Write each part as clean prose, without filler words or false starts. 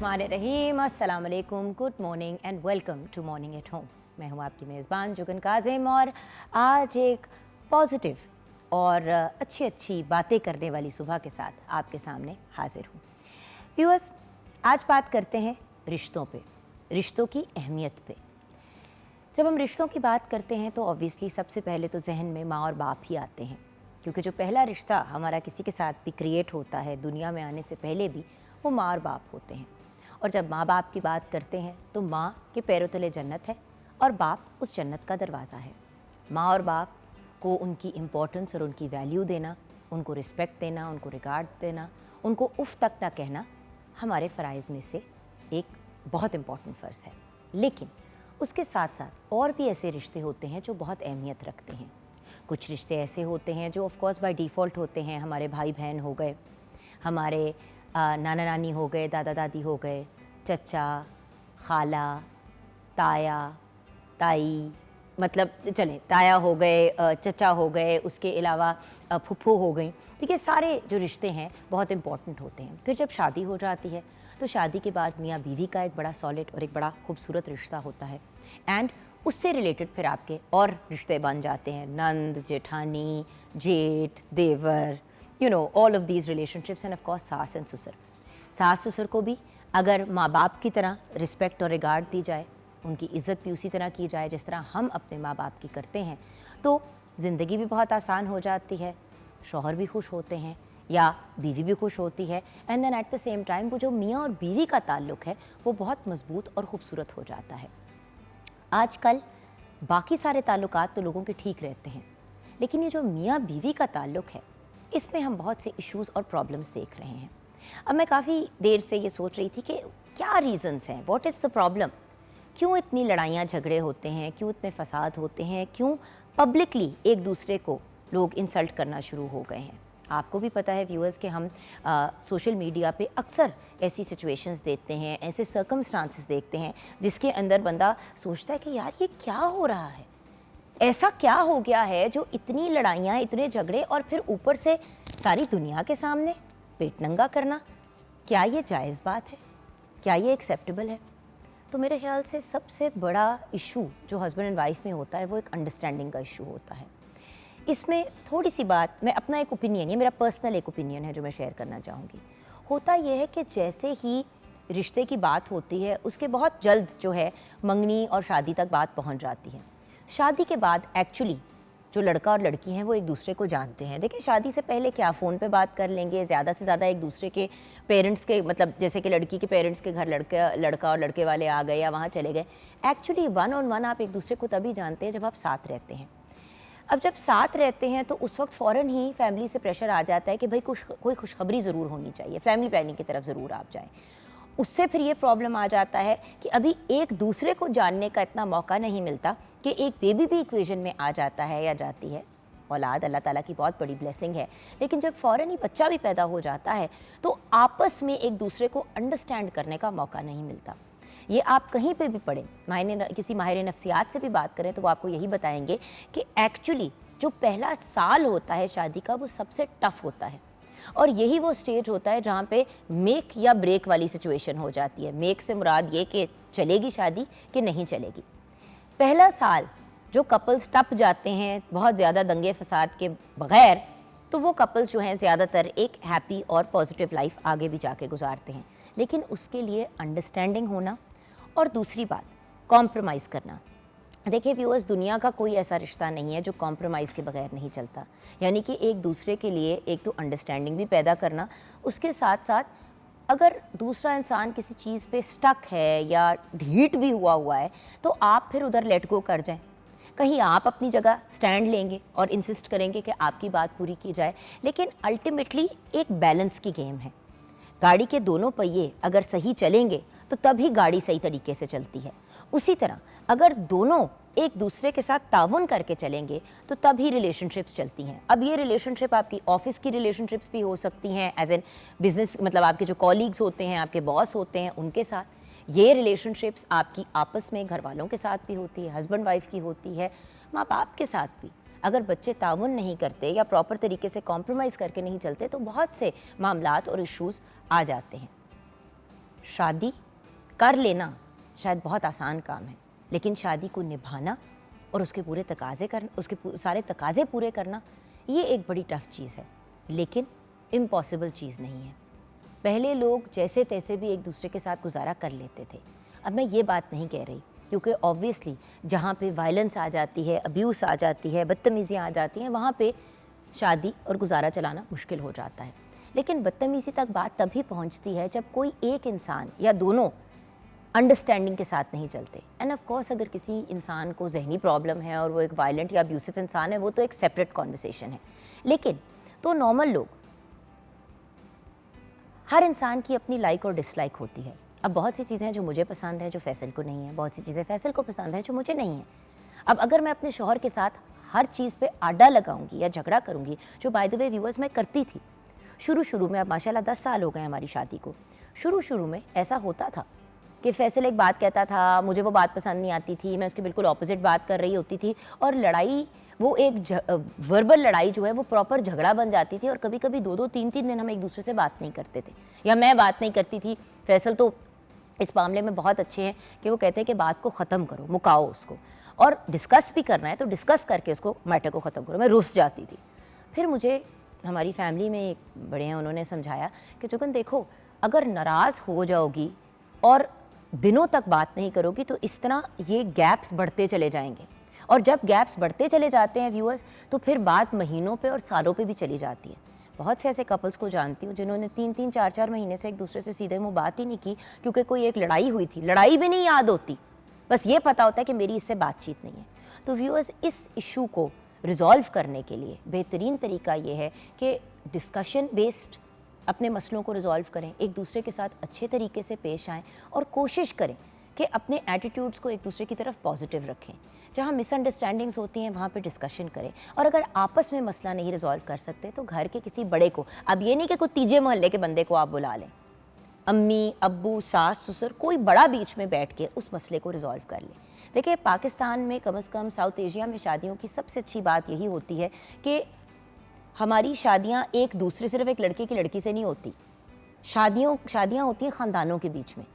बिस्मिल्लाहिर्रहमानिर्रहीम, अस्सलाम वालेकुम, good morning and welcome to morning at home. मैं हूँ आपकी मेज़बान जुगन काज़िम और आज एक पॉजिटिव और अच्छी बातें करने वाली सुबह के साथ आपके सामने हाजिर हूँ। व्यूअर्स, आज बात करते हैं रिश्तों पे, रिश्तों की अहमियत पे। जब हम रिश्तों की बात करते हैं तो ऑब्वियसली सबसे पहले तो जहन में माँ और बाप ही आते हैं, क्योंकि जो पहला रिश्ता हमारा किसी के साथ भी क्रिएट होता है दुनिया में आने से पहले भी, वो माँ और बाप होते हैं। और जब माँ बाप की बात करते हैं तो माँ के पैरों तले जन्नत है और बाप उस जन्नत का दरवाज़ा है। माँ और बाप को उनकी इम्पोर्टेंस और उनकी वैल्यू देना, उनको रिस्पेक्ट देना, उनको रिगार्ड देना, उनको उफ़ तक ना कहना हमारे फ़राइज़ में से एक बहुत इम्पॉर्टेंट फ़र्ज़ है। लेकिन उसके साथ साथ और भी ऐसे रिश्ते होते हैं जो बहुत अहमियत रखते हैं। कुछ रिश्ते ऐसे होते हैं जो ऑफ़ कोर्स बाय डिफ़ॉल्ट होते हैं। हमारे भाई बहन हो गए, हमारे नाना नानी हो गए, दादा दादी हो गए, चचा, खाला, ताया, ताई, मतलब चलें ताया हो गए, चचा हो गए, उसके अलावा फूफू हो गई। ठीक है, सारे जो रिश्ते हैं बहुत इम्पॉर्टेंट होते हैं। फिर जब शादी हो जाती है तो शादी के बाद मियाँ बीवी का एक बड़ा सॉलिड और एक बड़ा खूबसूरत रिश्ता होता है एंड उससे रिलेटेड फिर आपके और रिश्ते बन जाते हैं, नंद, जेठानी, जेठ, देवर, all of these relationships and of course सास एंड ससुर। सास ससुर को भी अगर माँ बाप की तरह रिस्पेक्ट और रिगार्ड दी जाए, उनकी इज़्ज़त भी उसी तरह की जाए जिस तरह हम अपने माँ बाप की करते हैं, तो ज़िंदगी भी बहुत आसान हो जाती है, शौहर भी खुश होते हैं या बीवी भी खुश होती है and then at the same time वो जो मियाँ और बीवी का ताल्लुक़ है वो बहुत मजबूत और ख़ूबसूरत हो जाता है। आजकल बाकी सारे ताल्लुकात तो लोगों के ठीक रहते हैं, लेकिन ये जो मियाँ बीवी का ताल्लुक़ है इसमें हम बहुत से इश्यूज़ और प्रॉब्लम्स देख रहे हैं। अब मैं काफ़ी देर से ये सोच रही थी कि क्या रीज़न्स हैं, व्हाट इज़ द प्रॉब्लम, क्यों इतनी लड़ाइयाँ झगड़े होते हैं, क्यों इतने फसाद होते हैं, क्यों पब्लिकली एक दूसरे को लोग इंसल्ट करना शुरू हो गए हैं। आपको भी पता है व्यूअर्स कि हम सोशल मीडिया पे अक्सर ऐसी सिचुएशंस देखते हैं, ऐसे सर्कमस्टांसेस देखते हैं जिसके अंदर बंदा सोचता है कि यार ये क्या हो रहा है, ऐसा क्या हो गया है जो इतनी लड़ाइयाँ, इतने झगड़े और फिर ऊपर से सारी दुनिया के सामने पेट नंगा करना, क्या ये जायज़ बात है, क्या ये एक्सेप्टेबल है? तो मेरे ख्याल से सबसे बड़ा इशू जो हस्बैंड एंड वाइफ में होता है वो एक अंडरस्टैंडिंग का इशू होता है। इसमें थोड़ी सी बात, मैं अपना एक ओपिनियन, ये मेरा पर्सनल एक ओपिनियन है जो मैं शेयर करना चाहूँगी। होता ये है कि जैसे ही रिश्ते की बात होती है उसके बहुत जल्द जो है मंगनी और शादी तक बात पहुँच जाती है। शादी के बाद एक्चुअली जो लड़का और लड़की हैं वो एक दूसरे को जानते हैं। देखिए, शादी से पहले क्या फ़ोन पे बात कर लेंगे, ज़्यादा से ज़्यादा एक दूसरे के पेरेंट्स के, मतलब जैसे कि लड़की के पेरेंट्स के घर लड़का और लड़के वाले आ गए या वहाँ चले गए। एक्चुअली वन ऑन वन आप एक दूसरे को तभी जानते हैं जब आप साथ रहते हैं। अब जब साथ रहते हैं तो उस वक्त फ़ौरन ही फैमिली से प्रेशर आ जाता है कि भाई कोई खुशखबरी ज़रूर होनी चाहिए, फैमिली प्लानिंग की तरफ ज़रूर आप जाएँ। उससे फिर ये प्रॉब्लम आ जाता है कि अभी एक दूसरे को जानने का इतना मौका नहीं मिलता कि एक बेबी भी इक्वेशन में आ जाता है या जाती है। औलाद अल्लाह ताला की बहुत बड़ी ब्लेसिंग है, लेकिन जब फ़ौरन ही बच्चा भी पैदा हो जाता है तो आपस में एक दूसरे को अंडरस्टैंड करने का मौका नहीं मिलता। ये आप कहीं पे भी पढ़ें, किसी माहिर नफ्सियात से भी बात करें तो वो आपको यही बताएंगे कि एक्चुअली जो पहला साल होता है शादी का वो सबसे टफ़ होता है और यही वो स्टेज होता है जहाँ पे मेक या ब्रेक वाली सिचुएशन हो जाती है। मेक से मुराद ये कि चलेगी शादी कि नहीं चलेगी। पहला साल जो कपल्स टप जाते हैं बहुत ज़्यादा दंगे फसाद के बग़ैर, तो वो कपल्स जो हैं ज़्यादातर एक हैप्पी और पॉजिटिव लाइफ आगे भी जाके गुजारते हैं। लेकिन उसके लिए अंडरस्टैंडिंग होना और दूसरी बात कॉम्प्रोमाइज़ करना। देखिए व्यूअर्स, दुनिया का कोई ऐसा रिश्ता नहीं है जो कॉम्प्रोमाइज़ के बगैर नहीं चलता। यानी कि एक दूसरे के लिए एक तो अंडरस्टैंडिंग भी पैदा करना, उसके साथ साथ अगर दूसरा इंसान किसी चीज़ पे स्टक है या ढीठ भी हुआ है तो आप फिर उधर लेट गो कर जाएं। कहीं आप अपनी जगह स्टैंड लेंगे और इंसिस्ट करेंगे कि आपकी बात पूरी की जाए, लेकिन अल्टीमेटली एक बैलेंस की गेम है। गाड़ी के दोनों पहिए अगर सही चलेंगे तो तभी गाड़ी सही तरीके से चलती है। उसी तरह अगर दोनों एक दूसरे के साथ ताउन करके चलेंगे तो तभी रिलेशनशिप्स चलती हैं। अब ये रिलेशनशिप आपकी ऑफिस की रिलेशनशिप्स भी हो सकती हैं, एज एन बिजनेस, मतलब आपके जो कॉलीग्स होते हैं, आपके बॉस होते हैं, उनके साथ। ये रिलेशनशिप्स आपकी आपस में घर वालों के साथ भी होती है, हस्बैंड वाइफ की होती है, माँ बाप के साथ भी। अगर बच्चे ताउन नहीं करते या प्रॉपर तरीके से कॉम्प्रोमाइज़ करके नहीं चलते तो बहुत से मामलात और इश्यूज़ आ जाते हैं। शादी कर लेना शायद बहुत आसान काम है, लेकिन शादी को निभाना और उसके पूरे तकाजे करना, उसके सारे तकाजे पूरे करना, ये एक बड़ी टफ चीज़ है, लेकिन इम्पॉसिबल चीज़ नहीं है। पहले लोग जैसे तैसे भी एक दूसरे के साथ गुजारा कर लेते थे। अब मैं ये बात नहीं कह रही, क्योंकि ऑब्वियसली जहाँ पे वायलेंस आ जाती है, अब्यूज़ आ जाती है, बदतमीज़ियाँ आ जाती हैं, वहाँ पे शादी और गुजारा चलाना मुश्किल हो जाता है। लेकिन बदतमीज़ी तक बात तभी पहुँचती है जब कोई एक इंसान या दोनों अंडरस्टैंडिंग के साथ नहीं चलते। एंड ऑफ कोर्स अगर किसी इंसान को जहनी प्रॉब्लम है और वो एक वायलेंट या अब्यूसिव इंसान है, वो तो एक सेपरेट कॉन्वर्सेशन है। लेकिन तो नॉर्मल लोग, हर इंसान की अपनी लाइक और डिसलाइक होती है। अब बहुत सी चीज़ें हैं जो मुझे पसंद है जो फैसल को नहीं है, बहुत सी चीज़ें फैसल को पसंद है जो मुझे नहीं है। अब अगर मैं अपने शौहर के साथ हर चीज़ पे आडा लगाऊंगी या झगड़ा करूंगी, जो बाय द वे व्यूअर्स मैं करती थी शुरू में, अब माशाल्लाह 10 साल हो गए हमारी शादी को। शुरू में ऐसा होता था कि फैसल एक बात कहता था, मुझे वो बात पसंद नहीं आती थी, मैं उसकी बिल्कुल ऑपोजिट बात कर रही होती थी, और लड़ाई, वो एक वर्बल लड़ाई जो है वो प्रॉपर झगड़ा बन जाती थी, और कभी कभी 2-2, 3-3 दिन हम एक दूसरे से बात नहीं करते थे, या मैं बात नहीं करती थी। फैसल तो इस मामले में बहुत अच्छे हैं कि वो कहते हैं कि बात को ख़त्म करो, मुकाओ उसको, और डिस्कस भी करना है तो डिस्कस करके उसको मैटर को ख़त्म करो। मैं रुस जाती थी। फिर मुझे हमारी फैमिली में एक बड़े हैं, उन्होंने समझाया कि जुगन देखो, अगर नाराज़ हो जाओगी और दिनों तक बात नहीं करोगी तो इस तरह ये गैप्स बढ़ते चले जाएंगे, और जब गैप्स बढ़ते चले जाते हैं व्यूअर्स, तो फिर बात महीनों पे और सालों पे भी चली जाती है। बहुत से ऐसे कपल्स को जानती हूँ जिन्होंने 3-3, 4-4 महीने से एक दूसरे से सीधे मुँह बात ही नहीं की, क्योंकि कोई एक लड़ाई हुई थी, लड़ाई भी नहीं याद होती, बस ये पता होता है कि मेरी इससे बातचीत नहीं है। तो व्यूअर्स, इस इशू को रिजॉल्व करने के लिए बेहतरीन तरीका ये है कि डिस्कशन बेस्ड अपने मसलों को रिजॉल्व करें, एक दूसरे के साथ अच्छे तरीके से पेश आएँ, और कोशिश करें कि अपने एटीट्यूड्स को एक दूसरे की तरफ पॉजिटिव रखें। जहाँ मिसअंडरस्टैंडिंग्स होती हैं वहाँ पे डिस्कशन करें, और अगर आपस में मसला नहीं रिजॉल्व कर सकते तो घर के किसी बड़े को, अब ये नहीं कि कोई तीजे मोहल्ले के बंदे को आप बुला लें, अम्मी, अब्बू, सास, ससुर, कोई बड़ा बीच में बैठ के उस मसले को रिजॉल्व कर ले। देखिए, पाकिस्तान में कम से कम साउथ एशिया में शादियों की सबसे अच्छी बात यही होती है कि हमारी शादियाँ एक दूसरे, सिर्फ एक लड़के की लड़की से नहीं होती, शादियाँ होती हैं ख़ानदानों के बीच में,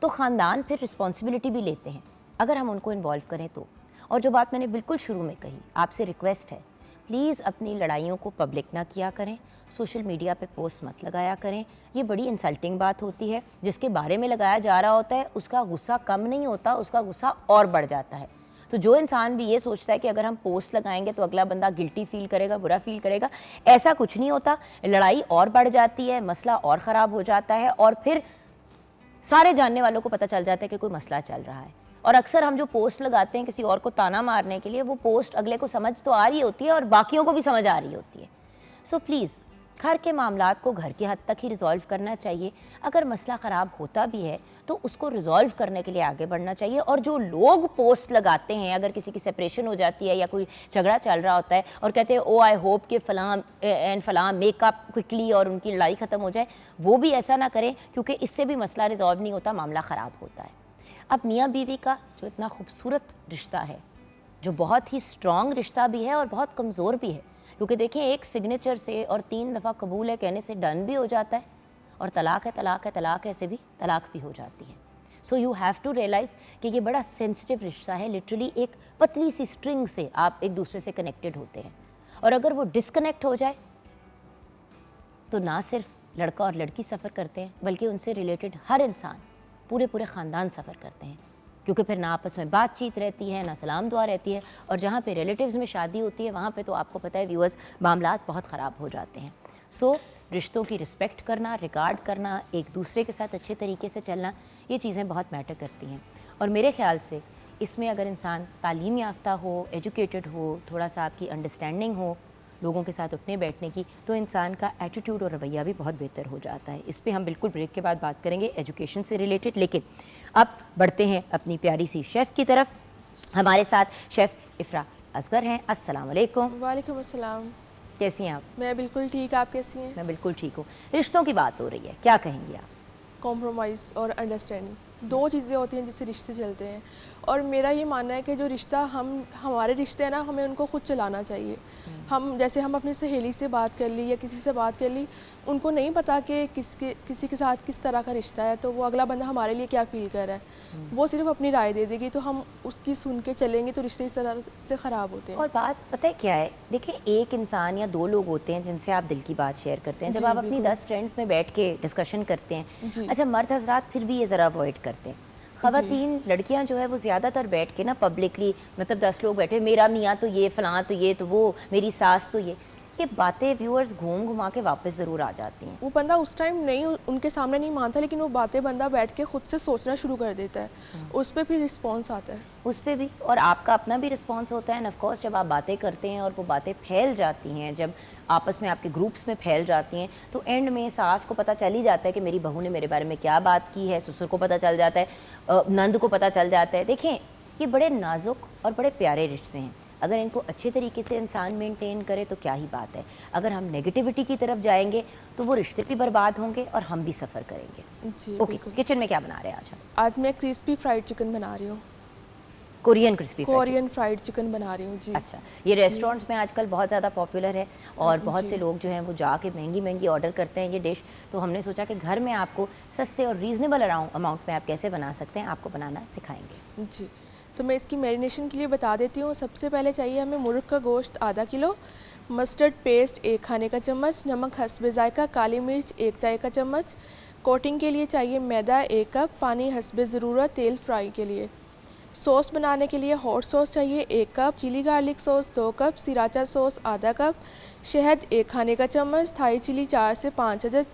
तो ख़ानदान फिर रिस्पॉन्सिबिलिटी भी लेते हैं अगर हम उनको इन्वॉल्व करें तो। और जो बात मैंने बिल्कुल शुरू में कही, आपसे रिक्वेस्ट है, प्लीज़ अपनी लड़ाइयों को पब्लिक ना किया करें, सोशल मीडिया पे पोस्ट मत लगाया करें। ये बड़ी इंसल्टिंग बात होती है। जिसके बारे में लगाया जा रहा होता है उसका गुस्सा कम नहीं होता, उसका गुस्सा और बढ़ जाता है। तो जो इंसान भी ये सोचता है कि अगर हम पोस्ट लगाएंगे तो अगला बंदा गिल्टी फील करेगा, बुरा फील करेगा, ऐसा कुछ नहीं होता। लड़ाई और बढ़ जाती है, मसला और ख़राब हो जाता है, और फिर सारे जानने वालों को पता चल जाता है कि कोई मसला चल रहा है। और अक्सर हम जो पोस्ट लगाते हैं किसी और को ताना मारने के लिए, वो पोस्ट अगले को समझ तो आ रही होती है और बाकियों को भी समझ आ रही होती है। सो प्लीज़, घर के मामलात को घर की हद तक ही रिजॉल्व करना चाहिए। अगर मसला ख़राब होता भी है तो उसको रिजॉल्व करने के लिए आगे बढ़ना चाहिए। और जो लोग पोस्ट लगाते हैं, अगर किसी की सेपरेशन हो जाती है या कोई झगड़ा चल रहा होता है और कहते हैं ओ आई होप कि फ़लाँ एंड फ़लाँ मेकअप क्विकली और उनकी लड़ाई ख़त्म हो जाए, वो भी ऐसा ना करें, क्योंकि इससे भी मसला रिजॉल्व नहीं होता, मामला ख़राब होता है। अब मियाँ बीवी का जो इतना खूबसूरत रिश्ता है, जो बहुत ही स्ट्रॉन्ग रिश्ता भी है और बहुत कमज़ोर भी है, क्योंकि देखिए, एक सिग्नेचर से और 3 दफ़ा कबूल है कहने से डन भी हो जाता है, और तलाक है, तलाक है, तलाक है से भी तलाक भी हो जाती है। So you have to realize कि ये बड़ा सेंसिटिव रिश्ता है। लिटरली एक पतली सी स्ट्रिंग से आप एक दूसरे से कनेक्टेड होते हैं, और अगर वो डिस्कनेक्ट हो जाए तो ना सिर्फ लड़का और लड़की सफ़र करते हैं, बल्कि उनसे रिलेटेड हर इंसान, पूरे ख़ानदान सफ़र करते हैं, क्योंकि फिर ना आपस में बातचीत रहती है, ना सलाम दुआ रहती है। और जहाँ पे रिलेटिव्स में शादी होती है वहाँ पे तो आपको पता है व्यूअर्स, मामलात बहुत ख़राब हो जाते हैं। सो रिश्तों की रिस्पेक्ट करना, रिगार्ड करना, एक दूसरे के साथ अच्छे तरीके से चलना, ये चीज़ें बहुत मैटर करती हैं। और मेरे ख्याल से इसमें अगर इंसान तालीम याफ्ता हो, एजुकेटेड हो, थोड़ा सा आपकी अंडरस्टैंडिंग हो लोगों के साथ उठने बैठने की, तो इंसान का एटीट्यूड और रवैया भी बहुत बेहतर हो जाता है। इस पर हम बिल्कुल ब्रेक के बाद बात करेंगे एजुकेशन से रिलेटेड। लेकिन अब बढ़ते हैं अपनी प्यारी सी शेफ़ की तरफ। हमारे साथ शेफ़ इफ़रा असगर हैं। अस्सलाम वालेकुम। वालेकुम अस्सलाम। कैसी हैं आप? मैं बिल्कुल ठीक, आप कैसी हैं? मैं बिल्कुल ठीक हूँ। रिश्तों की बात हो रही है, क्या कहेंगी आप? कॉम्प्रोमाइज़ और अंडरस्टैंडिंग दो चीज़ें होती हैं जिससे रिश्ते चलते हैं। और मेरा ये मानना है कि जो रिश्ता हमारे रिश्ते हैं ना, हमें उनको खुद चलाना चाहिए। हम अपनी सहेली से बात कर ली या किसी से बात कर ली, उनको नहीं पता कि किसी के साथ किस तरह का रिश्ता है, तो वो अगला बंदा हमारे लिए क्या फ़ील कर रहा है। वो सिर्फ अपनी राय दे देगी, तो हम उसकी सुन के चलेंगे तो रिश्ते इस तरह से ख़राब होते हैं। और बात पता है क्या है, देखिए एक इंसान या दो लोग होते हैं जिनसे आप दिल की बात शेयर करते हैं। जब आप अपनी 10 फ्रेंड्स में बैठ के डिस्कशन करते हैं, अच्छा मर्द हजरात फिर भी ये ज़रा अवॉइड करते हैं। ख़वातीन लड़कियां जो है वो ज़्यादातर बैठ के ना पब्लिकली, मतलब 10 लोग बैठे, मेरा मियाँ तो ये, फ़लाँ तो ये, तो वो, मेरी सास तो ये बातें व्यूअर्स घूम घुमा के वापस ज़रूर आ जाती हैं। वो बंदा उस टाइम नहीं, उनके सामने नहीं मानता, लेकिन वो बातें बंदा बैठ के खुद से सोचना शुरू कर देता है, उस पर फिर रिस्पॉन्स आता है। उस पर भी, और आपका अपना भी रिस्पॉन्स होता है। ऑफ कोर्स जब आप बातें करते हैं और वो बातें फैल जाती हैं, जब आपस में आपके ग्रुप्स में फैल जाती हैं, तो एंड में सास को पता चल ही जाता है कि मेरी बहू ने मेरे बारे में क्या बात की है, ससुर को पता चल जाता है, नंद को पता चल जाता है। देखें, ये बड़े नाजुक और बड़े प्यारे रिश्ते हैं। अगर इनको अच्छे तरीके से इंसान मेंटेन करे तो क्या ही बात है। अगर हम नेगेटिविटी की तरफ जाएंगे तो वो रिश्ते भी बर्बाद होंगे और हम भी सफ़र करेंगे। जी ओके, किचन में क्या बना रहे हैं आज हम? आज मैं क्रिस्पी फ्राइड चिकन बना रही हूँ। Korean crispy Korean fried chicken बना रही हूँ जी। अच्छा, ये रेस्टोरेंट्स में आजकल बहुत ज़्यादा पॉपुलर है और बहुत से लोग जो हैं वो जाके महंगी महंगी ऑर्डर करते हैं ये डिश। तो हमने सोचा कि घर में आपको सस्ते और रीज़नेबल अमाउंट में आप कैसे बना सकते हैं, आपको बनाना सिखाएंगे। जी, तो मैं इसकी मैरिनेशन के लिए बता देती हूँ। सबसे पहले चाहिए हमें मुर्ग का गोश्त आधा किलो, मस्टर्ड पेस्ट 1 खाने का चम्मच, नमक हस्बे जायका, काली मिर्च 1 चाय का चम्मच, कोटिंग के लिए चाहिए मैदा 1 कप, पानी हस्बे ज़रूरत, तेल फ्राई के लिए। सॉस बनाने के लिए हॉट सॉस चाहिए 1 cup, chilli garlic sauce 2 cup, sriracha sauce आधा कप, शहद 1 खाने का चम्मच, थाई चिली 4 से 5 अदद,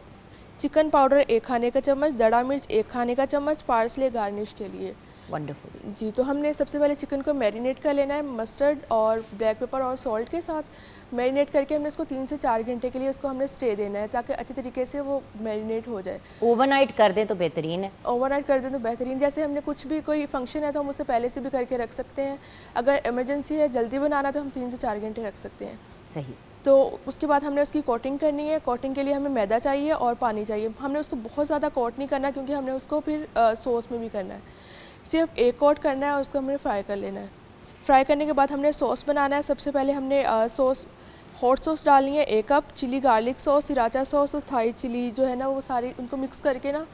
चिकन पाउडर 1 खाने का चम्मच, दड़ा मिर्च 1 खाने का चम्मच, पार्सले गार्निश के लिए। वंडरफुल जी, तो हमने सबसे पहले चिकन को मैरिनेट कर लेना है मस्टर्ड और ब्लैक पेपर और सॉल्ट के साथ। मैरिनेट करके हमने इसको 3 से 4 घंटे के लिए उसको हमने स्टे देना है ताकि अच्छे तरीके से वो मैरिनेट हो जाए। ओवरनाइट कर दें तो बेहतरीन है। ओवरनाइट कर दें तो बेहतरीन। जैसे हमने कुछ भी कोई फंक्शन है तो हम उससे पहले से भी करके रख सकते हैं। अगर इमरजेंसी है, जल्दी बनाना, तो हम 3 से 4 घंटे रख सकते हैं। सही। तो उसके बाद हमने उसकी कोटिंग करनी है। कोटिंग के लिए हमें मैदा चाहिए और पानी चाहिए। हमने उसको बहुत ज़्यादा कोट नहीं करना क्योंकि हमने उसको फिर सॉस में भी करना है। सिर्फ एक कोट करना है और उसको हमने फ्राई कर लेना है। फ्राई करने के बाद हमने सॉस बनाना है। सबसे पहले हमने हॉट सॉस डालनी है 1 cup, chilli garlic sauce, sriracha sauce और थाई चिली जो है ना वो सारी उनको मिक्स करके ना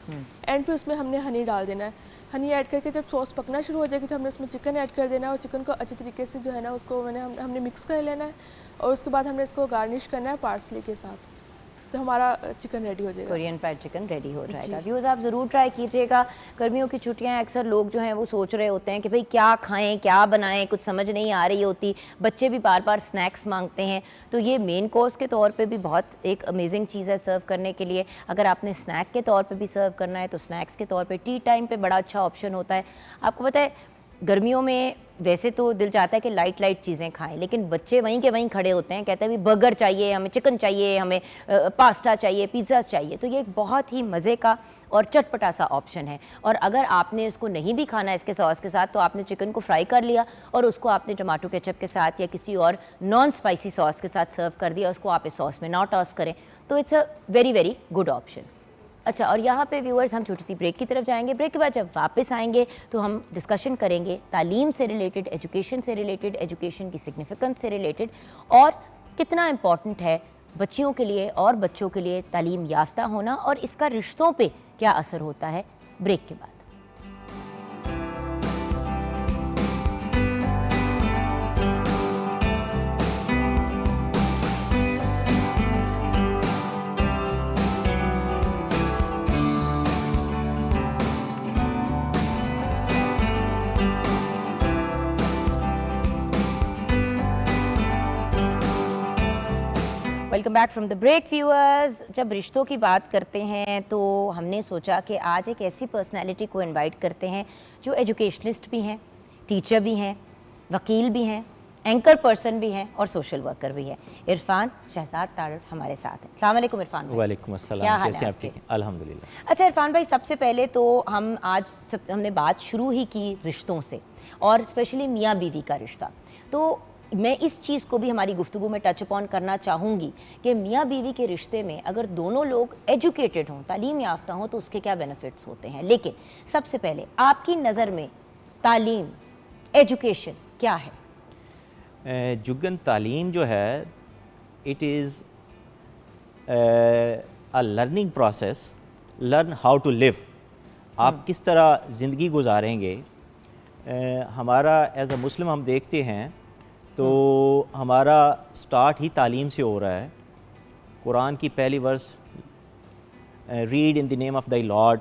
एंड पे उसमें हमने हनी डाल देना है। हनी ऐड करके जब सॉस पकना शुरू हो जाएगी तो हमने उसमें चिकन ऐड कर देना है और चिकन को अच्छे तरीके से जो है ना उसको हमने मिक्स कर लेना है और उसके बाद हमने इसको गार्निश करना है पार्सले के साथ। तो हमारा चिकन रेडी हो जाएगा। कोरियन फ्राइड चिकन रेडी हो जाएगा। व्यूअर्स आप ज़रूर ट्राई कीजिएगा। गर्मियों की छुट्टियां, अक्सर लोग जो हैं वो सोच रहे होते हैं कि भाई क्या खाएं, क्या बनाएं, कुछ समझ नहीं आ रही होती। बच्चे भी बार बार स्नैक्स मांगते हैं, तो ये मेन कोर्स के तौर पे भी बहुत एक अमेजिंग चीज़ है सर्व करने के लिए। अगर आपने स्नैक के तौर पर भी सर्व करना है तो स्नैक्स के तौर पर टी टाइम पर बड़ा अच्छा ऑप्शन होता है। आपको पता है गर्मियों में वैसे तो दिल चाहता है कि लाइट चीज़ें खाएं, लेकिन बच्चे वहीं के वहीं खड़े होते हैं, कहते हैं भी बर्गर चाहिए, हमें चिकन चाहिए, हमें पास्ता चाहिए, पिज़्ज़ा चाहिए। तो ये एक बहुत ही मज़े का और चटपटा सा ऑप्शन है। और अगर आपने इसको नहीं भी खाना इसके सॉस के साथ, तो आपने चिकन को फ्राई कर लिया और उसको आपने टमाटो केचप के साथ या किसी और नॉन स्पाइसी सॉस के साथ सर्व कर दिया, उसको आप इस सॉस में ना टॉस करें, तो it's a very good option. अच्छा, और यहाँ पे व्यूअर्स हम छोटी सी ब्रेक की तरफ जाएंगे। ब्रेक के बाद जब वापस आएंगे तो हम डिस्कशन करेंगे तालीम से रिलेटेड, एजुकेशन से रिलेटेड, एजुकेशन की सिग्निफिकेंस से रिलेटेड और कितना इम्पॉर्टेंट है बच्चियों के लिए और बच्चों के लिए तालीम याफ्ता होना और इसका रिश्तों पे क्या असर होता है। ब्रेक के बाद welcome back from the break viewers. जब रिश्तों की बात करते हैं तो हमने सोचा कि आज एक ऐसी पर्सनैलिटी को इनवाइट करते हैं जो एजुकेशनिस्ट भी हैं, टीचर भी हैं, वकील भी हैं, एंकर पर्सन भी हैं और सोशल वर्कर भी है। इरफान शहजाद तारड़ हमारे साथ हैं। अस्सलाम वालेकुम इरफान भाई। वालेकुम अस्सलाम, क्या हाल कैसे है आप? ठीक है, अल्हम्दुलिल्लाह। अच्छा इरफान भाई, सबसे पहले तो हमने बात शुरू ही की रिश्तों से और स्पेशली मियाँ बीवी का रिश्ता। तो मैं इस चीज़ को भी हमारी गुफ्तगू में टच अपॉन करना चाहूँगी कि मियाँ बीवी के रिश्ते में अगर दोनों लोग एजुकेटेड हों, तालीम याफ्ता हों, तो उसके क्या बेनिफिट्स होते हैं। लेकिन सबसे पहले आपकी नज़र में तालीम, एजुकेशन क्या है? जुगन, तालीम जो है it is a learning process, learn how to live. आप किस तरह ज़िंदगी गुजारेंगे। हमारा एज अ मुस्लिम हम देखते हैं तो हमारा स्टार्ट ही तालीम से हो रहा है। कुरान की पहली verse read in the name of the Lord,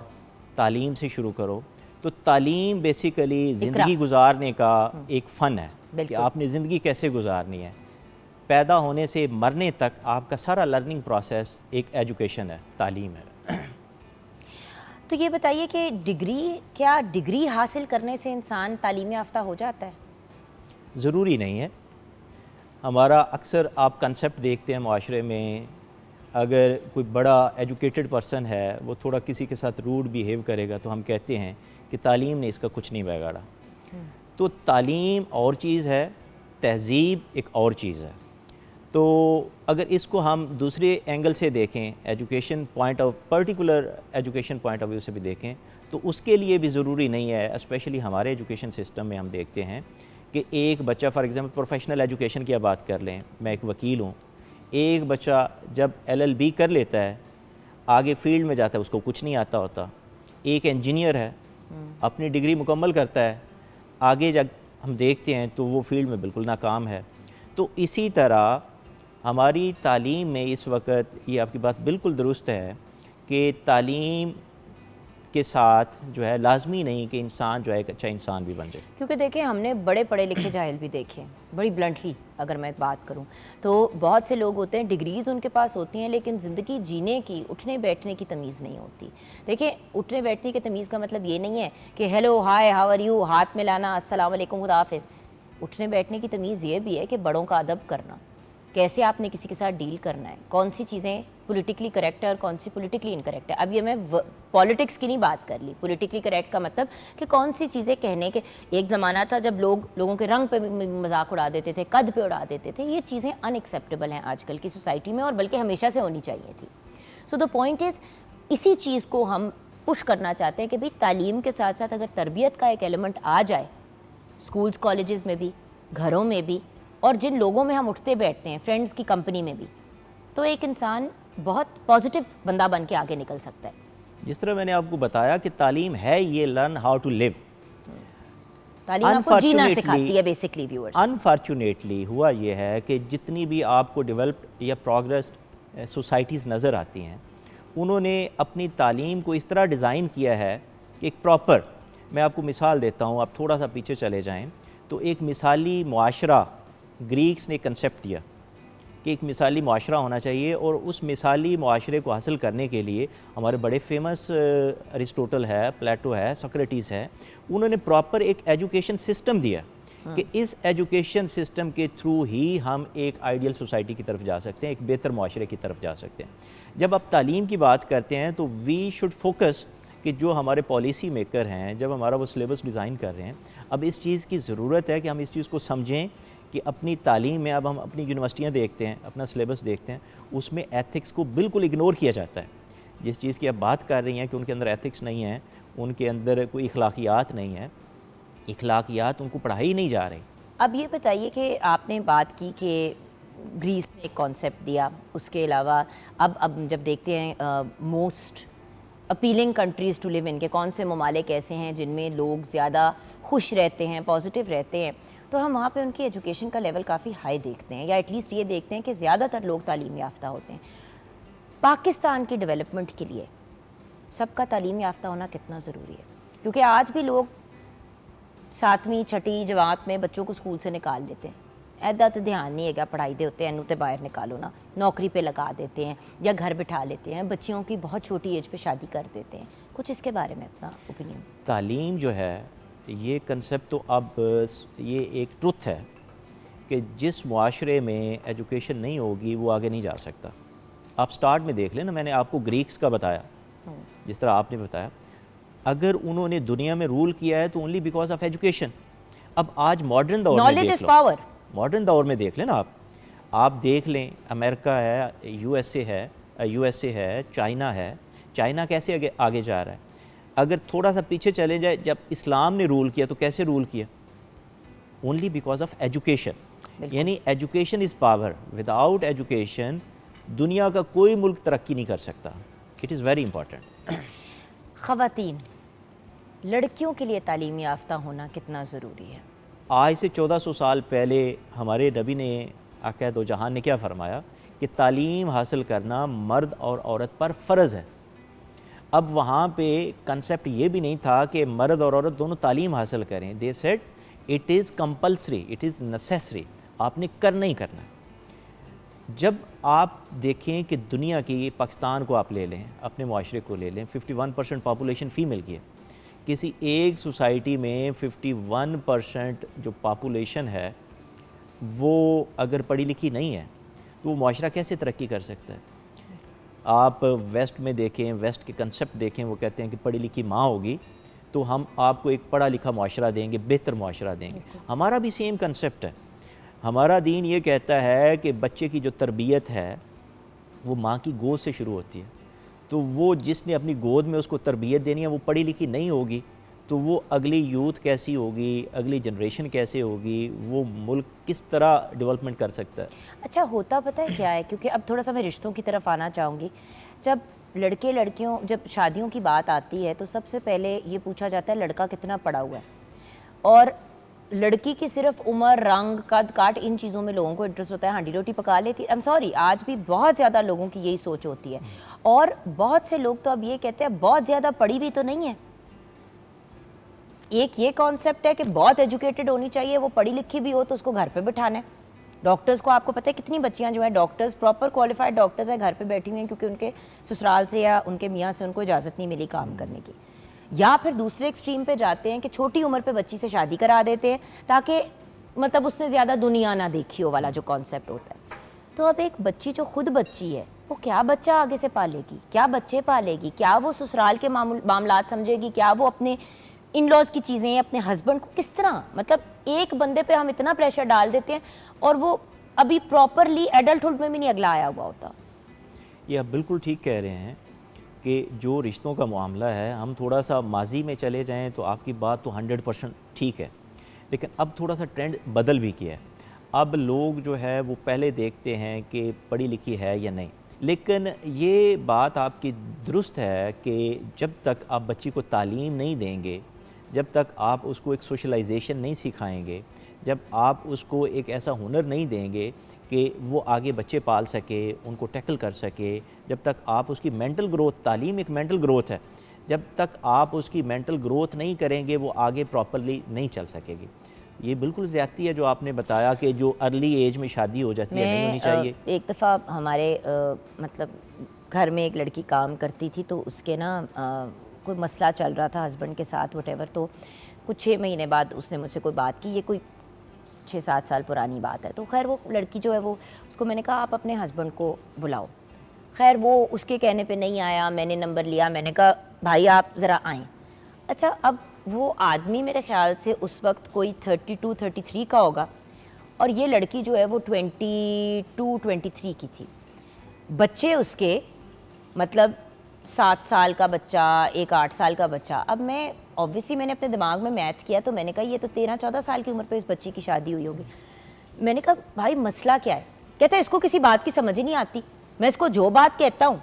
तालीम से शुरू करो। तो तालीम बेसिकली ज़िंदगी गुजारने का एक फ़न है कि आपने ज़िंदगी कैसे गुजारनी है। पैदा होने से मरने तक आपका सारा लर्निंग प्रोसेस एक एजुकेशन है, तालीम है। तो ये बताइए कि क्या डिग्री हासिल करने से इंसान तालीम याफ्ता हो जाता है? ज़रूरी नहीं है। हमारा अक्सर आप कंसेप्ट देखते हैं माशरे में, अगर कोई बड़ा एजुकेटेड पर्सन है वो थोड़ा किसी के साथ रूड बिहेव करेगा तो हम कहते हैं कि तालीम ने इसका कुछ नहीं बिगाड़ा। तो तालीम और चीज़ है, तहज़ीब एक और चीज़ है। तो अगर इसको हम दूसरे एंगल से देखें, education point of particular education point of view से भी देखें, तो उसके लिए भी ज़रूरी नहीं है। स्पेशली हमारे एजुकेशन सिस्टम में हम देखते हैं कि एक बच्चा, फॉर एग्ज़ाम्पल प्रोफेशनल एजुकेशन की आप बात कर लें, मैं एक वकील हूँ, एक बच्चा जब LLB कर लेता है, आगे फील्ड में जाता है, उसको कुछ नहीं आता होता। एक इंजीनियर है, अपनी डिग्री मुकम्मल करता है, आगे जब हम देखते हैं तो वो फील्ड में बिल्कुल नाकाम है। तो इसी तरह हमारी तालीम में इस वक्त, ये आपकी बात बिल्कुल दुरुस्त है कि तालीम के साथ जो है लाजमी नहीं कि इंसान जो है एक अच्छा इंसान भी बन जाए। क्योंकि देखिए हमने बड़े पढ़े लिखे जाहिल भी देखे हैं, बड़ी ब्लंटली अगर मैं बात करूं तो बहुत से लोग होते हैं, डिग्रीज़ उनके पास होती हैं लेकिन ज़िंदगी जीने की, उठने बैठने की तमीज़ नहीं होती। देखिए उठने बैठने की तमीज़ का मतलब ये नहीं है कि hello hi how are you, हाथ मिलाना, अस्सलाम वालेकुम, खुदा हाफिज़। उठने बैठने की तमीज़ ये भी है कि बड़ों का अदब करना, कैसे आपने किसी के साथ डील करना है, कौन सी चीज़ें पॉलिटिकली करेक्ट है और कौन सी पॉलिटिकली इनकरेक्ट है। अब ये मैं पॉलिटिक्स की नहीं बात कर ली, पॉलिटिकली करेक्ट का मतलब कि कौन सी चीज़ें कहने के। एक ज़माना था जब लोगों के रंग पे मजाक उड़ा देते थे, कद पे उड़ा देते थे। ये चीज़ें अनएक्सेप्टेबल हैं आजकल की सोसाइटी में और बल्कि हमेशा से होनी चाहिए थी। सो द पॉइंट इज़, इसी चीज़ को हम पुश करना चाहते हैं कि भाई तालीम के साथ साथ अगर तरबियत का एक एलिमेंट आ जाए, स्कूल्स कॉलेजेस में भी, घरों में भी, और जिन लोगों में हम उठते बैठते हैं, फ्रेंड्स की कंपनी में भी, तो एक इंसान बहुत पॉजिटिव बंदा बन के आगे निकल सकता है। जिस तरह मैंने आपको बताया कि तालीम है ये लर्न हाउ टू लिव, तालीम आपको जीना सिखाती है बेसिकली व्यूअर्स। अनफॉर्चुनेटली हुआ ये है कि जितनी भी आपको डेवलप्ड या प्रोग्रेस सोसाइटीज़ नज़र आती हैं, उन्होंने अपनी तालीम को इस तरह डिज़ाइन किया है कि एक प्रॉपर, मैं आपको मिसाल देता हूँ, आप थोड़ा सा पीछे चले जाएँ तो एक मिसाली मुआशरा ग्रीक्स ने कंसेप्ट दिया कि एक मिसाली मुआशरा होना चाहिए, और उस मिसाली मुआशरे को हासिल करने के लिए हमारे बड़े फेमस अरिस्टोटल है, प्लेटो है, सोक्रेटिस है, उन्होंने प्रॉपर एक एजुकेशन सिस्टम दिया कि इस एजुकेशन सिस्टम के थ्रू ही हम एक आइडियल सोसाइटी की तरफ जा सकते हैं, एक बेहतर मुआशरे की तरफ जा सकते हैं। जब आप तालीम की बात करते हैं तो वी शुड फोकस कि जो हमारे पॉलिसी मेकर हैं, जब हमारा वो सिलेबस डिज़ाइन कर रहे हैं, अब इस चीज़ की ज़रूरत है कि हम इस चीज़ को समझें कि अपनी तालीम में, अब हम अपनी यूनिवर्सिटियाँ देखते हैं, अपना सिलेबस देखते हैं, उसमें एथिक्स को बिल्कुल इग्नोर किया जाता है। जिस चीज़ की आप बात कर रही हैं कि उनके अंदर एथिक्स नहीं है, उनके अंदर कोई इखलाकियात नहीं है, इखलाकियात उनको पढ़ाई नहीं जा रही। अब ये बताइए कि आपने बात की कि ग्रीस ने एक कॉन्सेप्ट दिया, उसके अलावा अब जब देखते हैं most appealing countries to live in के कौन से ममालिक ऐसे हैं जिनमें लोग ज़्यादा खुश रहते हैं, पॉजिटिव रहते हैं, तो हम वहाँ पे उनकी एजुकेशन का लेवल काफ़ी हाई देखते हैं, या एटलीस्ट ये देखते हैं कि ज़्यादातर लोग तालीम याफ्ता होते हैं। पाकिस्तान की डेवलपमेंट के लिए सबका तालीम याफ्ता होना कितना ज़रूरी है? क्योंकि आज भी लोग 7वीं 6ठी जमात में बच्चों को स्कूल से निकाल देते हैं, ऐदा तो ध्यान नहीं है, पढ़ाई दे होते हैं, इनू तो बाहर निकालो ना, नौकरी पे लगा देते हैं या घर बिठा लेते हैं, बच्चियों की बहुत छोटी एज पे शादी कर देते हैं। कुछ इसके बारे में अपना ओपिनियन। तालीम जो है ये कंसेप्ट तो अब ये एक ट्रुथ है कि जिस मुआशरे में एजुकेशन नहीं होगी वो आगे नहीं जा सकता। आप स्टार्ट में देख लें ना, मैंने आपको ग्रीक्स का बताया, जिस तरह आपने बताया, अगर उन्होंने दुनिया में रूल किया है तो ओनली बिकॉज ऑफ एजुकेशन। अब आज मॉडर्न दौर में नॉलेज इज पावर, मॉडर्न दौर में देख लें ना आप देख लें, अमेरिका है, यूएसए है, चाइना है। चाइना कैसे आगे जा रहा है? अगर थोड़ा सा पीछे चले जाए, जब इस्लाम ने रूल किया तो कैसे रूल किया? Only because of education. यानी education is power. Without education दुनिया का कोई मुल्क तरक्की नहीं कर सकता। It is very important. ख़वातीन, लड़कियों के लिए तालीम याफ्ता होना कितना ज़रूरी है? आज से 1400 साल पहले हमारे नबी ने, आक़ा दो जहान ने क्या फरमाया कि तालीम हासिल करना मर्द और औरत पर फ़र्ज़ है। अब वहाँ पे कंसेप्ट ये भी नहीं था कि मर्द और औरत दोनों तालीम हासिल करें। They said it is compulsory, it is necessary, आपने करना ही करना है। जब आप देखें कि दुनिया की, पाकिस्तान को आप ले लें, अपने माशरे को ले लें, 51% पॉपुलेशन फ़ीमेल की है। किसी एक सोसाइटी में 51% जो पॉपुलेशन है वो अगर पढ़ी लिखी नहीं है तो वो माशरा कैसे तरक्की कर सकता है? आप वेस्ट में देखें, वेस्ट के कंसेप्ट देखें, वो कहते हैं कि पढ़ी लिखी माँ होगी तो हम आपको एक पढ़ा लिखा माशरा देंगे, बेहतर माशरा देंगे। हमारा भी सेम कंसेप्ट है। हमारा दीन ये कहता है कि बच्चे की जो तरबियत है वो माँ की गोद से शुरू होती है। तो वो जिसने अपनी गोद में उसको तरबियत देनी है वो पढ़ी लिखी नहीं होगी तो वो अगली यूथ कैसी होगी, अगली जनरेशन कैसे होगी, वो मुल्क किस तरह डेवलपमेंट कर सकता है? अच्छा, होता पता है क्या है, क्योंकि अब थोड़ा सा मैं रिश्तों की तरफ आना चाहूँगी। जब लड़के लड़कियों, जब शादियों की बात आती है तो सबसे पहले ये पूछा जाता है लड़का कितना पढ़ा हुआ है, और लड़की की सिर्फ उम्र, रंग, कद काट, इन चीज़ों में लोगों को इंटरेस्ट होता है। हांडी रोटी पका लेती, आई एम सॉरी, आज भी बहुत ज़्यादा लोगों की यही सोच होती है। और बहुत से लोग तो अब ये कहते हैं बहुत ज़्यादा पढ़ी हुई तो नहीं है। एक ये कॉन्सेप्ट है कि बहुत एजुकेटेड होनी चाहिए, वो पढ़ी लिखी भी हो तो उसको घर पे बिठाना है। डॉक्टर्स को आपको पता है कितनी बच्चियां जो है डॉक्टर्स, प्रॉपर क्वालिफाइड डॉक्टर्स है, घर पे बैठी हुई हैं क्योंकि उनके ससुराल से या उनके मियाँ से उनको इजाज़त नहीं मिली काम करने की। या फिर दूसरे एक्सट्रीम पे जाते हैं कि छोटी उम्र पे बच्ची से शादी करा देते हैं ताकि मतलब उसने ज़्यादा दुनिया ना देखी हो वाला जो कॉन्सेप्ट होता है। तो अब एक बच्ची जो खुद बच्ची है वो क्या बच्चा आगे से पालेगी, क्या बच्चे पालेगी, क्या वो ससुराल के मामलात समझेगी, क्या वो अपने इन लॉज की चीज़ें, अपने हस्बैंड को किस तरह, मतलब एक बंदे पे हम इतना प्रेशर डाल देते हैं और वो अभी प्रॉपरली एडल्टहुड में भी नहीं अगला आया हुआ होता। ये आप बिल्कुल ठीक कह रहे हैं कि जो रिश्तों का मामला है, हम थोड़ा सा माजी में चले जाएं तो आपकी बात तो 100% ठीक है, लेकिन अब थोड़ा सा ट्रेंड बदल भी किया है। अब लोग जो है वो पहले देखते हैं कि पढ़ी लिखी है या नहीं, लेकिन ये बात आपकी दुरुस्त है कि जब तक आप बच्ची को तालीम नहीं देंगे, जब तक आप उसको एक सोशलाइजेशन नहीं सिखाएंगे, जब आप उसको एक ऐसा हुनर नहीं देंगे कि वो आगे बच्चे पाल सके, उनको टैकल कर सके, जब तक आप उसकी मेंटल ग्रोथ, तालीम एक मेंटल ग्रोथ है, जब तक आप उसकी मेंटल ग्रोथ नहीं करेंगे वो आगे प्रॉपरली नहीं चल सकेगी। ये बिल्कुल ज़्यादती है जो आपने बताया कि जो अर्ली एज में शादी हो जाती है, नहीं होनी चाहिए। एक दफ़ा हमारे मतलब घर में एक लड़की काम करती थी तो उसके ना कोई मसला चल रहा था हस्बैंड के साथ वटेवर, तो कुछ 6 महीने बाद उसने मुझसे कोई बात की, ये कोई 6-7 साल पुरानी बात है। तो खैर वो लड़की जो है वो, उसको मैंने कहा आप अपने हस्बैंड को बुलाओ। खैर वो उसके कहने पे नहीं आया, मैंने नंबर लिया, मैंने कहा भाई आप ज़रा आएँ। अच्छा, अब वो आदमी मेरे ख़्याल से उस वक्त कोई 32-33 का होगा और ये लड़की जो है वो 22-23 की थी। बच्चे उसके मतलब 7 साल का बच्चा, एक 8 साल का बच्चा। अब मैं ऑब्वियसली मैंने अपने दिमाग में मैथ किया तो मैंने कहा ये तो 13-14 साल की उम्र पे इस बच्ची की शादी हुई होगी। मैंने कहा भाई मसला क्या है? कहता है इसको किसी बात की समझ ही नहीं आती, मैं इसको जो बात कहता हूँ,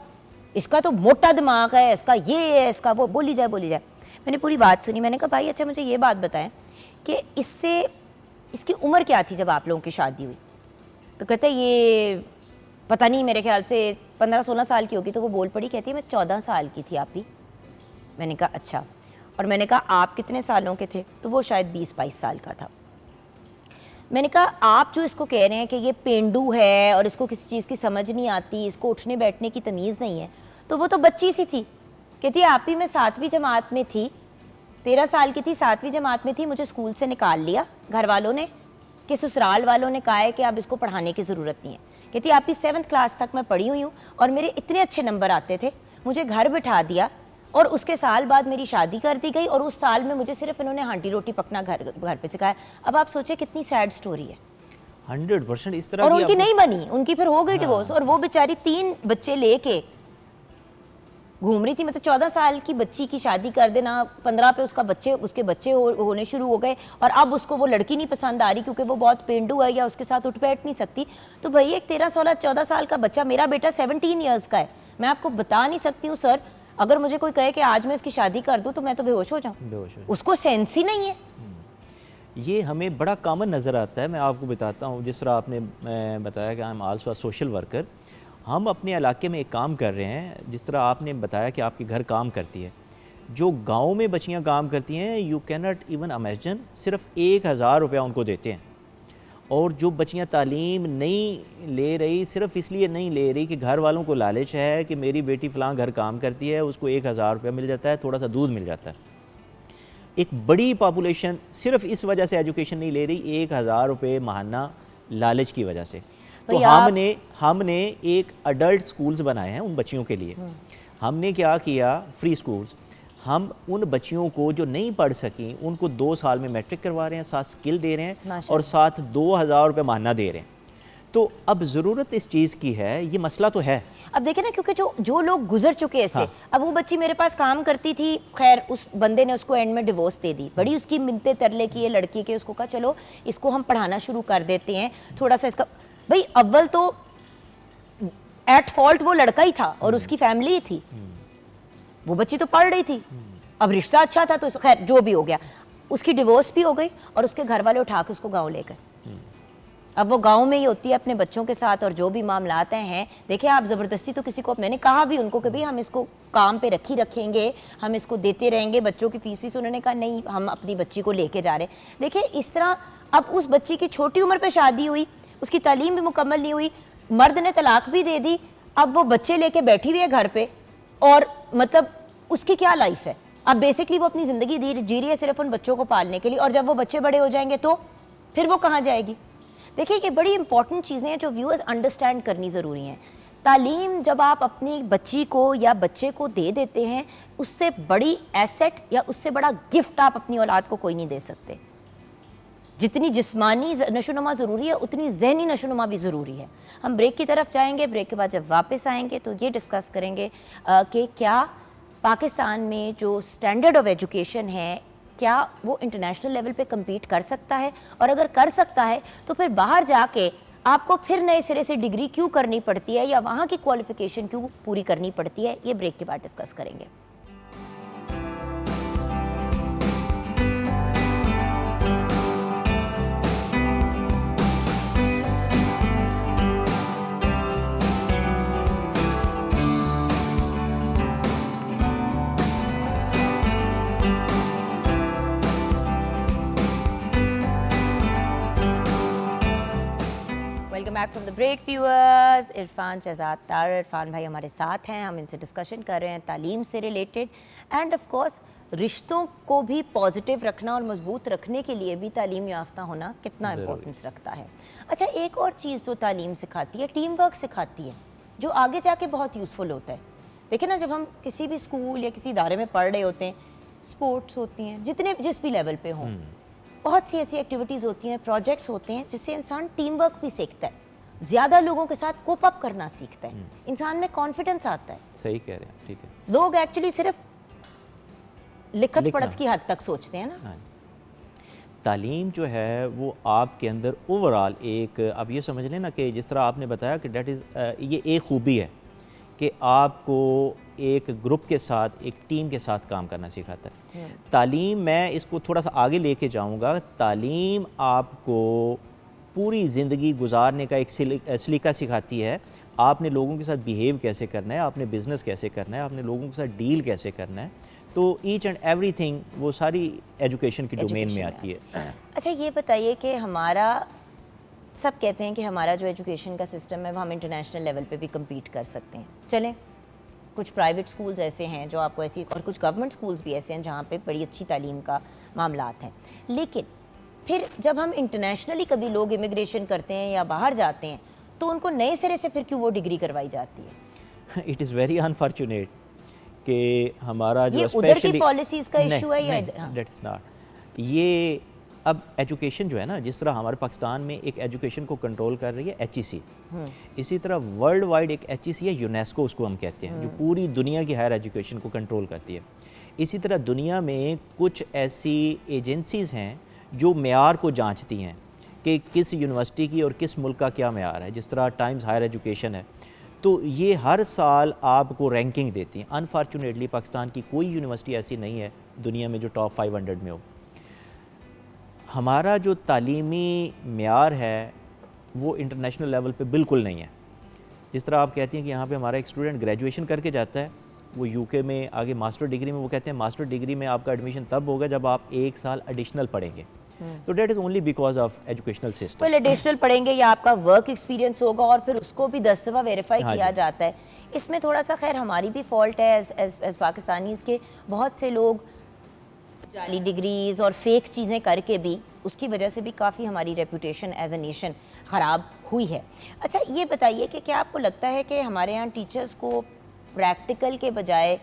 इसका तो मोटा दिमाग है, इसका ये है, इसका वो, बोली जाए। मैंने पूरी बात सुनी। मैंने कहा भाई अच्छा मुझे ये बात बताएं कि इसकी उम्र क्या थी जब आप लोगों की शादी हुई? तो कहते ये पता नहीं, मेरे ख्याल से 15-16 साल की होगी। तो वो बोल पड़ी, कहती है मैं 14 साल की थी आप ही। मैंने कहा अच्छा, और मैंने कहा आप कितने सालों के थे? तो वो शायद 20-22 साल का था। मैंने कहा आप जो इसको कह रहे हैं कि ये पेंडू है और इसको किसी चीज़ की समझ नहीं आती, इसको उठने बैठने की तमीज़ नहीं है, तो वो तो बच्ची सी थी। कहती है आप ही मैं 7वीं जमात में थी, 13 साल की थी, 7वीं जमात में थी, मुझे स्कूल से निकाल लिया घर वालों ने कि ससुराल वालों ने कहा है कि अब इसको पढ़ाने की ज़रूरत नहीं है। कहती आप ही 7th क्लास तक मैं पढ़ी हुई हूँ और मेरे इतने अच्छे नंबर आते थे, मुझे घर बिठा दिया और उसके साल बाद मेरी शादी कर दी गई और उस साल में मुझे सिर्फ इन्होंने हांडी रोटी पकना घर पे सिखाया। अब आप सोचिए कितनी सैड स्टोरी है। 100% इस तरह और की उनकी आपको- नहीं बनी, उनकी फिर हो गई डिवोर्स, और वो बेचारी 3 बच्चे लेके घूम रही थी। मतलब 14 साल की बच्ची की शादी कर देना, 15 पे उसके बच्चे होने शुरू हो गए, और अब उसको वो लड़की नहीं पसंद आ रही क्योंकि वो बहुत पेंडू है या उसके साथ उठ बैठ नहीं सकती। तो भाई एक 13-14 साल का बच्चा, मेरा बेटा 17 ईयर्स का है, मैं आपको बता नहीं सकती हूँ सर, अगर मुझे कोई कहे कि आज मैं इसकी शादी कर दूँ तो मैं तो बेहोश हो जाऊँ। बेहोश हो। उसको सेंस ही नहीं है। ये हमें बड़ा कॉमन नज़र आता है। मैं आपको बताता हूँ, जिस तरह आपने बताया कि I am also a social worker, हम अपने इलाके में एक काम कर रहे हैं। जिस तरह आपने बताया कि आपके घर काम करती है, जो गांव में बच्चियां काम करती हैं, you can not even imagine, सिर्फ 1000 रुपया उनको देते हैं। और जो बच्चियां तालीम नहीं ले रही, सिर्फ इसलिए नहीं ले रही कि घर वालों को लालच है कि मेरी बेटी फ़लाँ घर काम करती है, उसको 1000 रुपया मिल जाता है, थोड़ा सा दूध मिल जाता है। एक बड़ी पॉपुलेशन सिर्फ इस वजह से एजुकेशन नहीं ले रही, 1000 रुपये माहाना लालच की वजह से। तो हमने एक अडल्ट स्कूल्स बनाए हैं उन बच्चियों के लिए। हमने क्या किया, फ्री स्कूल्स, हम उन बच्चियों को जो नहीं पढ़ सकी उनको 2 साल में मैट्रिक करवा रहे हैं, साथ स्किल दे रहे हैं और साथ 2000 रुपये माहाना दे रहे हैं। तो अब ज़रूरत इस चीज़ की है, ये मसला तो है। अब देखे ना, क्योंकि जो लोग गुजर चुके हैं इससे, अब वो बच्ची मेरे पास काम करती थी, खैर उस बंदे ने उसको एंड में डिवोर्स दे दी, बड़ी उसकी मिन्नतें तरले किए लड़की के, उसको कहा चलो इसको हम पढ़ाना शुरू कर देते हैं, थोड़ा सा इसका, भाई अव्वल तो एट फॉल्ट वो लड़का ही था और उसकी फैमिली ही थी, वो बच्ची तो पढ़ रही थी, अब रिश्ता अच्छा था तो खैर जो भी हो गया, उसकी डिवोर्स भी हो गई और उसके घर वाले उठा के उसको गाँव ले गए। अब वो गांव में ही होती है अपने बच्चों के साथ, और जो भी मामलात हैं, देखिए आप ज़बरदस्ती तो किसी को, मैंने कहा भी उनको कि भाई हम इसको काम पे रखेंगे, हम इसको देते रहेंगे, बच्चों की फीस, उन्होंने कहा नहीं हम अपनी बच्ची को लेके जा रहे। देखिए इस तरह अब उस बच्ची की छोटी उम्र पे शादी हुई, उसकी तालीम भी मुकम्मल नहीं हुई, मर्द ने तलाक भी दे दी, अब वो बच्चे लेके बैठी हुई है घर पे, और मतलब उसकी क्या लाइफ है। अब बेसिकली वो अपनी ज़िंदगी जी रही है सिर्फ उन बच्चों को पालने के लिए, और जब वो बच्चे बड़े हो जाएंगे तो फिर वो कहाँ जाएगी। देखिए ये बड़ी इंपॉर्टेंट चीज़ें हैं जो व्यूअर्स अंडरस्टैंड करनी ज़रूरी हैं। तालीम जब आप अपनी बच्ची को या बच्चे को दे देते हैं, उससे बड़ी एसेट या उससे बड़ा गिफ्ट आप अपनी औलाद को कोई नहीं दे सकते। जितनी जिस्मानी नशोनुमा ज़रूरी है, उतनी जहनी नशोनुमा भी ज़रूरी है। हम ब्रेक की तरफ जाएंगे, ब्रेक के बाद जब वापस आएंगे तो ये डिस्कस करेंगे कि क्या पाकिस्तान में जो स्टैंडर्ड ऑफ एजुकेशन है, क्या वो इंटरनेशनल लेवल पे compete कर सकता है, और अगर कर सकता है तो फिर बाहर जाके आपको फिर नए सिरे से डिग्री क्यों करनी पड़ती है या वहाँ की क्वालिफिकेशन क्यों पूरी करनी पड़ती है, ये ब्रेक के बाद डिस्कस करेंगे। Welcome back from the break viewers. Irfan Shahzad Tar, Irfan भाई हमारे साथ हैं, हम इनसे डिस्कशन कर रहे हैं तालीम से रिलेटेड, एंड ऑफ कोर्स रिश्तों को भी पॉजिटिव रखना और मजबूत रखने के लिए भी तालीम याफ्ता होना कितना इम्पोर्टेंस रखता है। अच्छा, एक और चीज़ जो तालीम सिखाती है, टीम वर्क सिखाती है, जो आगे जाके बहुत यूज़फुल होता है। देखिए ना, जब हम किसी भी स्कूल या किसी इदारे में पढ़ रहे होते हैं, स्पोर्ट्स होती हैं, जिस भी लेवल पे हों, बहुत सी ऐसी एक्टिविटीज़ होती हैं, प्रोजेक्ट्स होते हैं जिससे इंसान टीम वर्क भी सीखता है, ज़्यादा लोगों के साथ कोप अप करना सीखता है, इंसान में कॉन्फिडेंस आता है। सही कह रहे हैं, ठीक है। लोग एक्चुअली सिर्फ लिखत पढ़त की हद तक सोचते हैं ना। हाँ। तालीम जो है वो आपके अंदर ओवरऑल एक, आप ये समझ लें ना कि जिस तरह आपने बताया कि डेट इज़, ये एक खूबी है कि आपको एक ग्रुप के साथ, एक टीम के साथ काम करना सिखाता है। तालीम, मैं इसको थोड़ा सा आगे लेके जाऊंगा, तालीम आपको पूरी ज़िंदगी गुजारने का एक सलीका सिखाती है। आपने लोगों के साथ बिहेव कैसे करना है, आपने बिज़नेस कैसे करना है, आपने लोगों के साथ डील कैसे करना है, तो ईच एंड एवरीथिंग वो सारी एजुकेशन की डोमेन में आती है। अच्छा, ये बताइए कि हमारा, सब कहते हैं कि हमारा जो एजुकेशन का सिस्टम है वो हम इंटरनेशनल लेवल पे भी compete कर सकते हैं। चलें, कुछ प्राइवेट स्कूल्स ऐसे हैं जो आपको ऐसी, और कुछ गवर्नमेंट स्कूल्स भी ऐसे हैं जहाँ पे बड़ी अच्छी तालीम का मामलात हैं, लेकिन फिर जब हम इंटरनेशनली कभी लोग इमिग्रेशन करते हैं या बाहर जाते हैं तो उनको नए सिरे से फिर क्यों वो डिग्री करवाई जाती है? इट इज़ वेरी अनफॉर्चुनेट कि हमारा जो ये उधर की पॉलिसीज़ का इशू है या इधर? दैट्स नॉट, ये अब एजुकेशन जो है ना, जिस तरह हमारे पाकिस्तान में एक एजुकेशन को कंट्रोल कर रही है HEC, इसी तरह वर्ल्ड वाइड एक HEC है, यूनेस्को उसको हम कहते हैं, जो पूरी दुनिया की हायर एजुकेशन को कंट्रोल करती है। इसी तरह दुनिया में कुछ ऐसी एजेंसीज़ हैं जो मेयार को जांचती हैं कि किस यूनिवर्सिटी की और किस मुल्क का क्या मेयार है। जिस तरह टाइम्स हायर एजुकेशन है, तो ये हर साल आपको रैंकिंग देती हैं। अनफॉर्चुनेटली पाकिस्तान की कोई यूनिवर्सिटी ऐसी नहीं है दुनिया में जो टॉप 500 में हो। हमारा जो तालीमी मेयार है वो इंटरनेशनल लेवल पे बिल्कुल नहीं है। जिस तरह आप कहती हैं कि यहाँ पे हमारा एक स्टूडेंट ग्रेजुएशन करके जाता है, वो यूके में आगे मास्टर डिग्री में, वो कहते हैं मास्टर डिग्री में आपका एडमिशन तब होगा जब आप 1 साल एडिशनल पढ़ेंगे। तो that is only because of educational system. well, additional पढ़ेंगे या आपका वर्क एक्सपीरियंस होगा और फिर उसको भी 10 दफ़ा वेरीफाई हाँ किया जाता है। इसमें थोड़ा सा खैर हमारी भी फॉल्ट है एज पाकिस्तानीज़ के, बहुत से लोग जाली डिग्रीज और फेक चीज़ें करके भी उसकी वजह से भी काफ़ी हमारी रेपुटेशन एज ए नेशन ख़राब हुई है। अच्छा ये बताइए कि क्या आपको लगता है कि हमारे यहाँ टीचर्स को प्रैक्टिकल के बजाय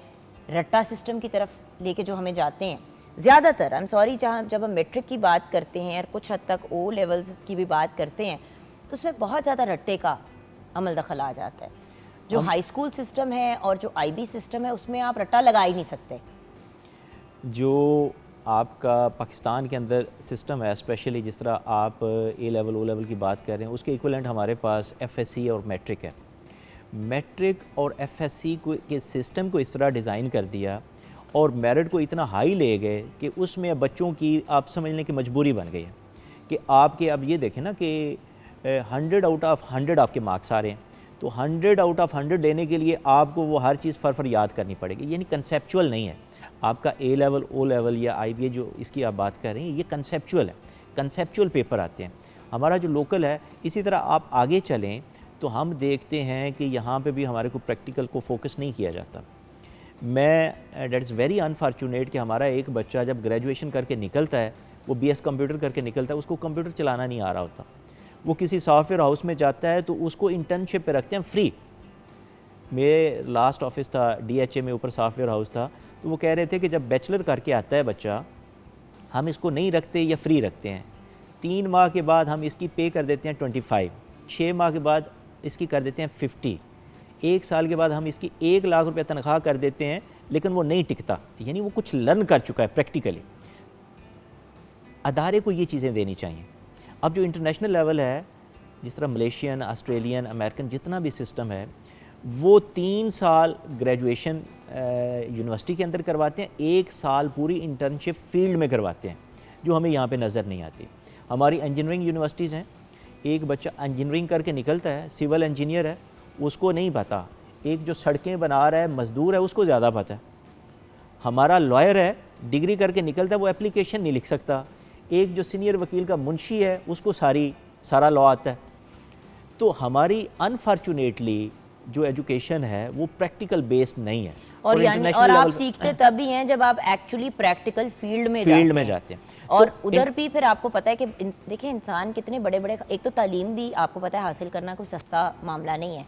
रट्टा सिस्टम की तरफ लेके जो हमें जाते हैं ज़्यादातर, आई एम सॉरी, जब हम मेट्रिक की बात करते हैं और कुछ हद तक ओ लेवल्स की भी बात करते हैं, तो उसमें बहुत ज़्यादा रट्टे का अमल दखल आ जाता है। जो हाई स्कूल सिस्टम है और जो IB सिस्टम है उसमें आप रट्टा लगा ही नहीं सकते। जो आपका पाकिस्तान के अंदर सिस्टम है, स्पेशली जिस तरह आप A लेवल O लेवल की बात कर रहे हैं, उसके इक्विवेलेंट हमारे पास FSC और मैट्रिक है। मैट्रिक और FSC के सिस्टम को इस तरह डिज़ाइन कर दिया और मेरिट को इतना हाई ले गए कि उसमें बच्चों की आप समझने की मजबूरी बन गई है कि आपके, अब ये देखें ना कि 100 आउट ऑफ 100 आपके मार्क्स आ रहे हैं, तो 100 आउट ऑफ 100 देने के लिए आपको वो हर चीज़ फर याद करनी पड़ेगी। यानी कंसेप्चुअल नहीं है आपका A लेवल O लेवल या IBA जो इसकी आप बात कर रहे हैं, ये कंसेप्चुअल है, कंसेप्चुअल पेपर आते हैं। हमारा जो लोकल है, इसी तरह आप आगे चलें तो हम देखते हैं कि यहाँ पे भी हमारे को प्रैक्टिकल को फोकस नहीं किया जाता। मैं डेट इज़ वेरी अनफॉर्चुनेट कि हमारा एक बच्चा जब ग्रेजुएशन करके निकलता है, वो BS कंप्यूटर करके निकलता है, उसको कंप्यूटर चलाना नहीं आ रहा होता, वो किसी सॉफ्टवेयर हाउस में जाता है तो उसको इंटर्नशिप पे रखते हैं फ्री। मेरे लास्ट ऑफिस था DHA में, ऊपर सॉफ्टवेयर हाउस था, तो वो कह रहे थे कि जब बैचलर करके आता है बच्चा, हम इसको नहीं रखते या फ्री रखते हैं। 3 माह के बाद हम इसकी पे कर देते हैं 25, 6 माह के बाद इसकी कर देते हैं 50, 1 साल के बाद हम इसकी 1 लाख रुपये तनख्वाह कर देते हैं, लेकिन वो नहीं टिकता। यानी वो कुछ लर्न कर चुका है प्रैक्टिकली। अदारे को ये चीज़ें देनी चाहिए। अब जो इंटरनेशनल लेवल है, जिस तरह मलेशियन, ऑस्ट्रेलियन, अमेरिकन जितना भी सिस्टम है, वो 3 साल ग्रेजुएशन यूनिवर्सिटी के अंदर करवाते हैं, 1 साल पूरी इंटर्नशिप फील्ड में करवाते हैं, जो हमें यहाँ पे नज़र नहीं आती। हमारी इंजीनियरिंग यूनिवर्सिटीज़ हैं, एक बच्चा इंजीनियरिंग करके निकलता है, सिविल इंजीनियर है, उसको नहीं पता। एक जो सड़कें बना रहा है, मज़दूर है, उसको ज़्यादा पता है। हमारा लॉयर है, डिग्री करके निकलता है, वो एप्लीकेशन नहीं लिख सकता। एक जो सीनियर वकील का मुंशी है, उसको सारा लॉ आता है। तो हमारी अनफॉर्चुनेटली जो एजुकेशन है वो प्रैक्टिकल बेस्ड नहीं है। और यानी और आप सीखते तभी हैं जब आप एक्चुअली प्रैक्टिकल फील्ड में जाते हैं। और तो उधर भी फिर आपको पता है कि देखिए इंसान कितने बड़े बड़े, एक तो तालीम भी आपको पता है हासिल करना कोई सस्ता मामला नहीं है।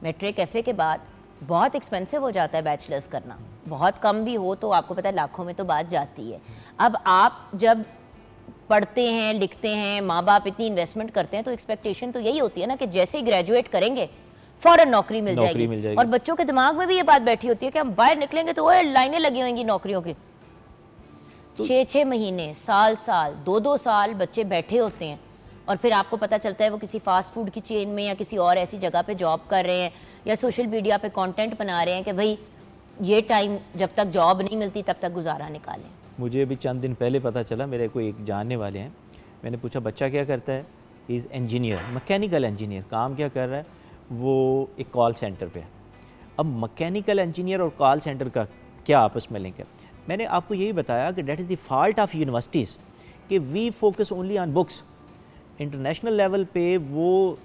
मैट्रिक FA के बाद बहुत एक्सपेंसिव हो जाता है बैचलर्स करना, बहुत कम भी हो तो आपको पता है लाखों में तो बात जाती है। अब आप जब पढ़ते हैं, लिखते हैं, माँ बाप इतनी इन्वेस्टमेंट करते हैं, तो एक्सपेक्टेशन तो यही होती है ना कि जैसे ही ग्रेजुएट करेंगे फौरन नौकरी मिल जाएगी। और बच्चों के दिमाग में भी ये बात बैठी होती है कि हम बाहर निकलेंगे तो वो लाइनें लगी होंगी नौकरियों की। 6-6 महीने, साल 2-2 साल बच्चे बैठे होते हैं और फिर आपको पता चलता है वो किसी फास्ट फूड की चेन में या किसी और ऐसी जगह पे जॉब कर रहे हैं या सोशल मीडिया पे कंटेंट बना रहे हैं कि भाई ये टाइम जब तक जॉब नहीं मिलती तब तक गुजारा निकालें। मुझे अभी चंद दिन पहले पता चला, मेरे को एक जानने वाले हैं, मैंने पूछा बच्चा क्या करता है? Is engineer, mechanical engineer. काम क्या कर रहा है? वो एक कॉल सेंटर पे है। अब मैकेनिकल इंजीनियर और कॉल सेंटर का क्या आपस में लिंक है? मैंने आपको यही बताया कि that is the fault of universities कि we focus only on books. International level पे वो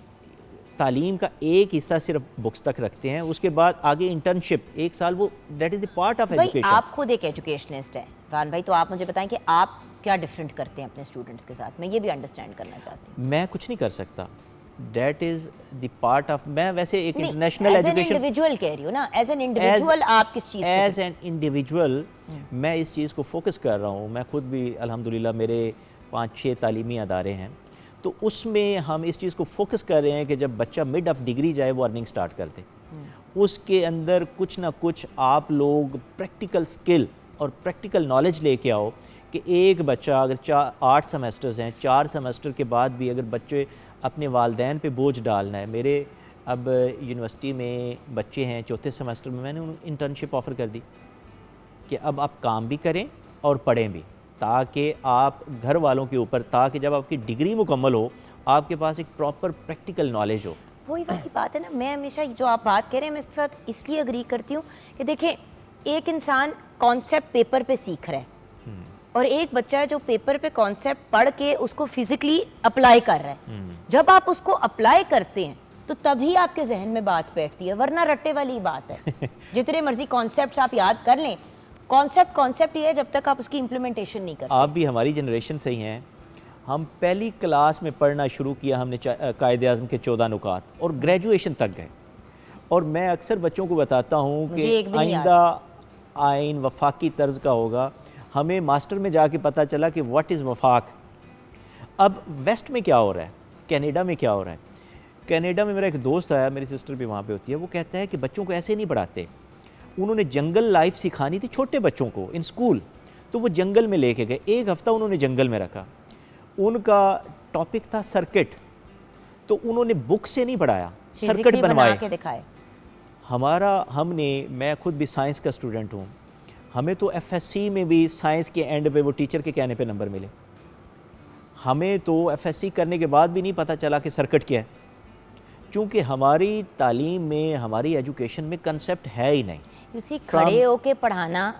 तालीम का एक हिस्सा सिर्फ बुक्स तक रखते हैं, उसके बाद आगे इंटर्नशिप 1 साल, वो date is the part of education. आप खुद एक एजुकेशनिस्ट हैं रान भाई, तो आप मुझे बताएं कि आप क्या डिफरेंट करते हैं अपने स्टूडेंट्स के साथ। मैं ये भी अंडरस्टैंड करना चाहती हूँ। मैं कुछ नहीं कर सकता, date is the part of, मैं वैसे एक इंटरनेशनल एजुकेशन इंडिविजुअल कह रही हूँ ना, एज एन इंडिविजुअल आप किस चीज़ एज एन इंडिविजुअल मैं इस चीज़ को फोकस कर रहा हूँ। मैं खुद भी अल्हम्दुलिल्लाह मेरे 5-6 तालीमी अदारे हैं, तो उसमें हम इस चीज़ को फोकस कर रहे हैं कि जब बच्चा मिड ऑफ डिग्री जाए वो अर्निंग स्टार्ट कर दे, उसके अंदर कुछ ना कुछ आप लोग प्रैक्टिकल स्किल और प्रैक्टिकल नॉलेज लेके आओ कि एक बच्चा अगर 8 सेमेस्टर्स हैं, 4 सेमेस्टर के बाद भी अगर बच्चे अपने वालदैन पे बोझ डालना है। मेरे अब यूनिवर्सिटी में बच्चे हैं 4थे सेमेस्टर में, मैंने उन्हें इंटर्नशिप ऑफ़र कर दी कि अब आप काम भी करें और पढ़ें भी, ताकि आप घर वालों के ऊपर, ताकि जब आपकी डिग्री मुकम्मल हो आपके पास एक प्रॉपर प्रैक्टिकल नॉलेज हो। वही वाली बात है ना, मैं हमेशा जो आप बात कह रहे हैं मैं इसके साथ इसलिए अग्री करती हूँ कि देखें, एक इंसान कॉन्सेप्ट पेपर पे सीख रहा है और एक बच्चा है जो पेपर पे कॉन्सेप्ट पढ़ के उसको फिजिकली अप्लाई कर रहा है। जब आप उसको अप्लाई करते हैं तो तभी आपके जहन में बात बैठती है, वरना रट्टे वाली बात है। जितने मर्जी कॉन्सेप्ट्स आप याद कर लें, कॉन्सेप्ट ये है जब तक आप उसकी इम्प्लीमेंटेशन नहीं करते। आप भी हमारी जनरेशन से ही हैं। हम पहली क्लास में पढ़ना शुरू किया हमने कायदे आज़म के 14 नुकात और ग्रेजुएशन तक गए। और मैं अक्सर बच्चों को बताता हूँ कि आइंदा आइन वफाकी तर्ज का होगा। हमें मास्टर में जाके पता चला कि व्हाट इज़ वफाक। अब वेस्ट में क्या हो रहा है, कनाडा में क्या हो रहा है। कनाडा में मेरा एक दोस्त आया, मेरी सिस्टर भी वहाँ पे होती है, वो कहता है कि बच्चों को ऐसे नहीं पढ़ाते। उन्होंने जंगल लाइफ सिखानी थी छोटे बच्चों को इन स्कूल, तो वो जंगल में लेके गए। 1 हफ़्ता उन्होंने जंगल में रखा। उनका टॉपिक था सर्किट, तो उन्होंने बुक से नहीं पढ़ाया, सर्किट बनवाए के दिखाए। मैं खुद भी साइंस का स्टूडेंट हूँ, हमें तो एफएससी में भी साइंस के एंड पे वो टीचर के कहने पे नंबर मिले। हमें तो एफएससी करने के बाद भी नहीं पता चला कि सर्किट क्या है, क्योंकि हमारी तालीम में, हमारी एजुकेशन में कंसेप्ट है ही नहीं। उसी खड़े होके पढ़ाना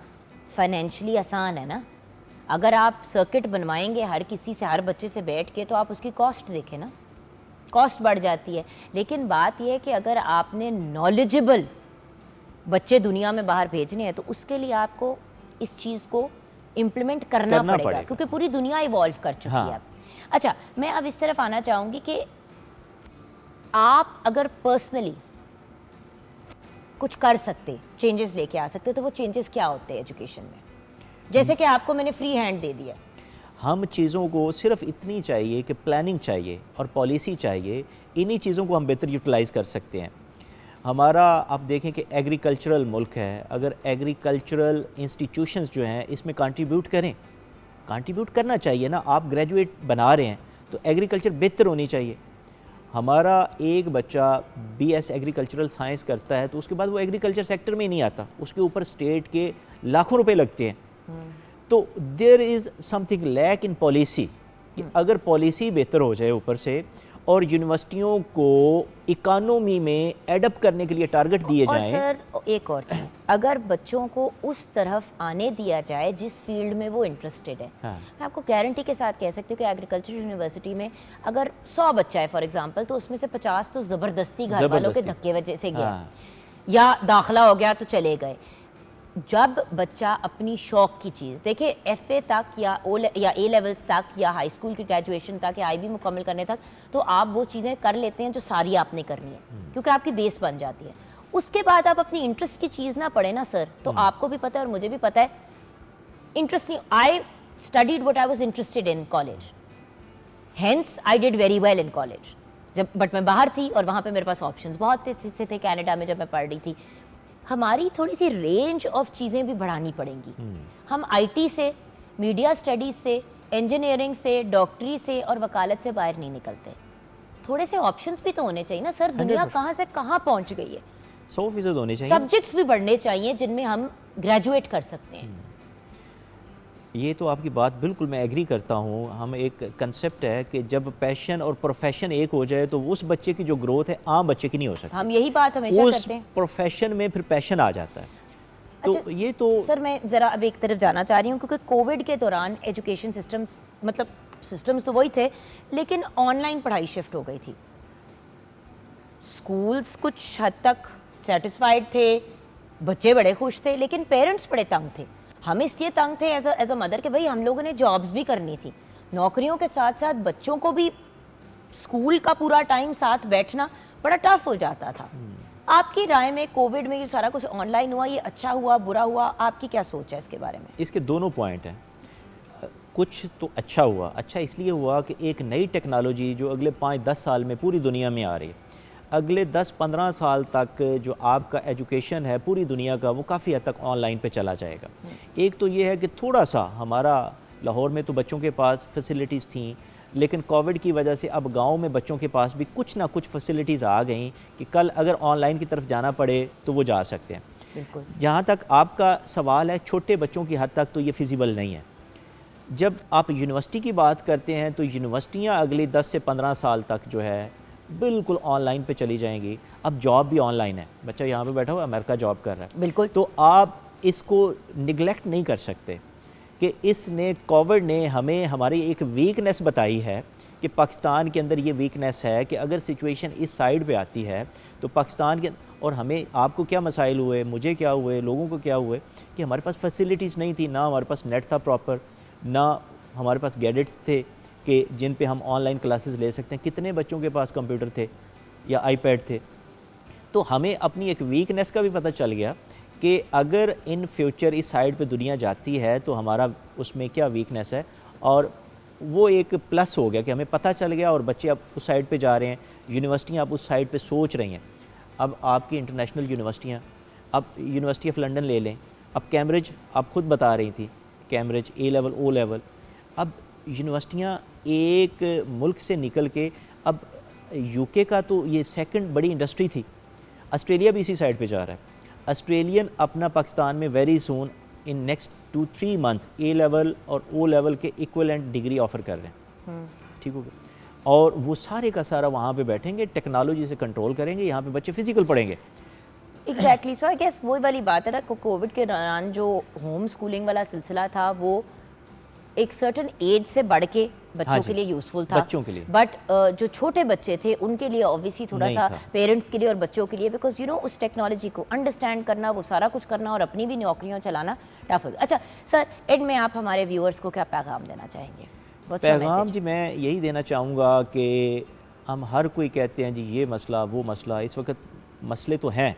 फाइनेंशियली आसान है ना। अगर आप सर्किट बनवाएंगे हर किसी से, हर बच्चे से बैठ के, तो आप उसकी कॉस्ट देखें ना, कॉस्ट बढ़ जाती है। लेकिन बात यह है कि अगर आपने नॉलेजेबल बच्चे दुनिया में बाहर भेजने हैं तो उसके लिए आपको इस चीज़ को इम्प्लीमेंट करना पड़ेगा, क्योंकि पूरी दुनिया इवॉल्व कर चुकी है। अच्छा, मैं अब इस तरफ आना चाहूँगी कि आप अगर पर्सनली कुछ कर सकते, चेंजेस लेके आ सकते, तो वो चेंजेस क्या होते हैं एजुकेशन में? जैसे कि आपको मैंने फ्री हैंड दे दिया। हम चीज़ों को सिर्फ इतनी चाहिए कि प्लानिंग चाहिए और पॉलिसी चाहिए, इन्हीं चीज़ों को हम बेहतर यूटिलाइज़ कर सकते हैं। हमारा आप देखें कि एग्रीकल्चरल मुल्क है, अगर एग्रीकल्चरल इंस्टीट्यूशंस जो हैं इसमें कंट्रीब्यूट करें, कंट्रीब्यूट करना चाहिए ना। आप ग्रेजुएट बना रहे हैं तो एग्रीकल्चर बेहतर होनी चाहिए। हमारा एक बच्चा BS एग्रीकल्चरल साइंस करता है तो उसके बाद वो एग्रीकल्चर सेक्टर में नहीं आता, उसके ऊपर स्टेट के लाखों रुपए लगते हैं। तो there is something lack in policy, कि अगर पॉलिसी बेहतर हो जाए ऊपर से और यूनिवर्सिटियों को इकोनॉमी में एडप्ट करने के लिए टारगेट दिए जाएं। सर एक और चीज़, अगर बच्चों को उस तरफ आने दिया जाए जिस फील्ड में वो इंटरेस्टेड है। मैं आपको गारंटी के साथ कह सकती हूँ कि एग्रीकल्चर यूनिवर्सिटी में अगर 100 बच्चा है फॉर एग्जांपल, तो उसमें से 50 तो ज़बरदस्ती घर वालों के धक्के वजह से गया या दाखिला हो गया तो चले गए। जब बच्चा अपनी शौक की चीज़ देखे, FA तक या A लेवल्स तक या हाई स्कूल की ग्रेजुएशन तक या IB मुकम्मल करने तक, तो आप वो चीज़ें कर लेते हैं जो सारी आपने करनी है, क्योंकि आपकी बेस बन जाती है। उसके बाद आप अपनी इंटरेस्ट की चीज़ ना पढ़े ना सर, तो आपको भी पता है और मुझे भी पता है, इंटरेस्ट नहीं। I studied what I was interested in college, hence I did very well in college. But मैं बाहर थी और वहाँ पे मेरे पास ऑप्शंस बहुत थे कनाडा में जब मैं पढ़ रही थी। हमारी थोड़ी सी रेंज ऑफ चीज़ें भी बढ़ानी पड़ेंगी। हम IT से, मीडिया स्टडीज़ से, इंजीनियरिंग से, डॉक्टरी से और वकालत से बाहर नहीं निकलते। थोड़े से ऑप्शंस भी तो होने चाहिए ना सर। दुनिया कहाँ से कहाँ पहुँच गई है। 100% होने चाहिए। सब्जेक्ट्स भी बढ़ने चाहिए जिनमें हम ग्रेजुएट कर सकते हैं। ये तो आपकी बात बिल्कुल मैं एग्री करता हूँ। हम एक कंसेप्ट है कि जब पैशन और प्रोफेशन एक हो जाए तो उस बच्चे की जो ग्रोथ है आम बच्चे की नहीं हो सकती। हम यही बात हमेशा करते हैं। उस प्रोफेशन में फिर पैशन आ जाता है। तो अच्छा, ये तो सर मैं ज़रा अब एक तरफ जाना चाह रही हूँ, क्योंकि कोविड के दौरान एजुकेशन सिस्टम्स, मतलब सिस्टम्स तो वही थे लेकिन ऑनलाइन पढ़ाई शिफ्ट हो गई थी। स्कूल्स कुछ हद तक सेटिस्फाइड थे, बच्चे बड़े खुश थे, लेकिन पेरेंट्स बड़े तंग थे। हम इसलिए तंग थे एज अ मदर कि भाई हम लोगों ने जॉब्स भी करनी थी, नौकरियों के साथ साथ बच्चों को भी स्कूल का पूरा टाइम साथ बैठना बड़ा टफ हो जाता था। आपकी राय में कोविड में ये सारा कुछ ऑनलाइन हुआ, ये अच्छा हुआ बुरा हुआ, आपकी क्या सोच है इसके बारे में? इसके दोनों पॉइंट हैं। कुछ तो अच्छा हुआ। अच्छा इसलिए हुआ कि एक नई टेक्नोलॉजी जो अगले 5-10 साल में पूरी दुनिया में आ रही है, अगले 10-15 साल तक जो आपका एजुकेशन है पूरी दुनिया का, वो काफ़ी हद तक ऑनलाइन पे चला जाएगा। एक तो ये है कि थोड़ा सा हमारा लाहौर में तो बच्चों के पास फैसिलिटीज़ थी, लेकिन कोविड की वजह से अब गांव में बच्चों के पास भी कुछ ना कुछ फैसिलिटीज़ आ गई कि कल अगर ऑनलाइन की तरफ जाना पड़े तो वो जा सकते हैं। बिल्कुल। जहाँ तक आपका सवाल है, छोटे बच्चों की हद तक तो ये फिजिबल नहीं है। जब आप यूनिवर्सिटी की बात करते हैं तो यूनिवर्सिटियाँ अगले 10 से 15 साल तक जो है बिल्कुल ऑनलाइन पे चली जाएंगी। अब जॉब भी ऑनलाइन है, बच्चा यहाँ पे बैठा हुआ अमेरिका जॉब कर रहा है। बिल्कुल। तो आप इसको निगलेक्ट नहीं कर सकते कि इसने, कोविड ने हमें हमारी एक वीकनेस बताई है कि पाकिस्तान के अंदर ये वीकनेस है कि अगर सिचुएशन इस साइड पे आती है तो पाकिस्तान के, और हमें, आपको क्या मसाइल हुए, मुझे क्या हुए, लोगों को क्या हुए कि हमारे पास फैसिलिटीज़ नहीं थी, ना हमारे पास नेट था प्रॉपर, ना हमारे पास गैजेट्स थे कि जिन पे हम ऑनलाइन क्लासेस ले सकते हैं। कितने बच्चों के पास कंप्यूटर थे या आईपैड थे। तो हमें अपनी एक वीकनेस का भी पता चल गया कि अगर इन फ्यूचर इस साइड पे दुनिया जाती है तो हमारा उसमें क्या वीकनेस है, और वो एक प्लस हो गया कि हमें पता चल गया और बच्चे अब उस साइड पे जा रहे हैं। यूनिवर्सिटियाँ अब उस साइड पे सोच रही हैं। अब आपकी इंटरनेशनल यूनिवर्सिटियाँ, अब यूनिवर्सिटी ऑफ लंदन ले लें, अब कैम्ब्रिज आप खुद बता रही थी, कैम्ब्रिज ए लेवल ओ लेवल, अब यूनिवर्सिटियाँ एक मुल्क से निकल के, अब यूके का तो ये सेकंड बड़ी इंडस्ट्री थी, ऑस्ट्रेलिया भी इसी साइड पे जा रहा है। ऑस्ट्रेलियन अपना पाकिस्तान में very soon in next 2-3 month A level और ओ लेवल के इक्वलेंट डिग्री ऑफ़र कर रहे हैं। ठीक हो गया। और वो सारे का सारा वहाँ पे बैठेंगे, टेक्नोलॉजी से कंट्रोल करेंगे, यहाँ पे बच्चे फिजिकल पढ़ेंगे। एग्जैक्टली। सो आई गेस वही वाली बात है ना, कोविड के दौरान जो होम स्कूलिंग वाला सिलसिला था वो एक सर्टन एज से बढ़ के बच्चों हाँ के जी, लिए यूज़फुल था, बच्चों के लिए। बट जो छोटे बच्चे थे उनके लिए ऑब्वियसली थोड़ा नहीं सा था। पेरेंट्स के लिए और बच्चों के लिए, बिकॉज यू नो उस टेक्नोलॉजी को अंडरस्टैंड करना, वो सारा कुछ करना और अपनी भी नौकरियां चलाना टफ हो गया। अच्छा सर, एंड में आप हमारे व्यूअर्स को क्या पैगाम देना चाहेंगे? पैगाम जी मैं यही देना चाहूँगा कि हम हर कोई कहते हैं जी ये मसला वो मसला, इस वक्त मसले तो हैं,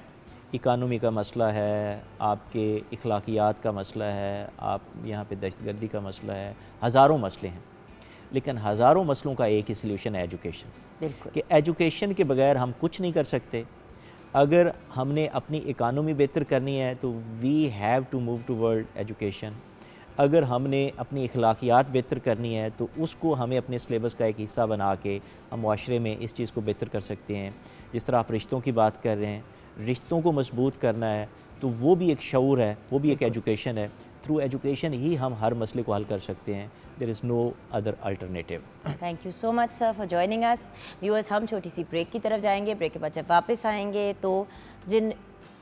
इकानमी का मसला है, आपके इखलाकियात का मसला है, आप यहाँ पे दहशतगर्दी का मसला है, हज़ारों मसले हैं, लेकिन हज़ारों मसलों का एक ही सल्यूशन है एजुकेशन। बिल्कुल। कि एजुकेशन के बगैर हम कुछ नहीं कर सकते। अगर हमने अपनी इकानमी बेहतर करनी है तो we have to move toward education. अगर हमने अपनी इखलाकियात बेहतर करनी है तो उसको हमें अपने सिलेबस का एक हिस्सा बना के हम माशरे में इस चीज़ को बेहतर कर सकते हैं। जिस तरह आप रिश्तों की बात कर रहे हैं, रिश्तों को मजबूत करना है तो वो भी एक शऊर है, वो भी एक एजुकेशन है। थ्रू एजुकेशन ही हम हर मसले को हल कर सकते हैं। There is no other alternative. Thank you so much sir for joining us. Viewers, हम छोटी सी ब्रेक की तरफ जाएंगे। ब्रेक के बाद जब वापस आएंगे तो जिन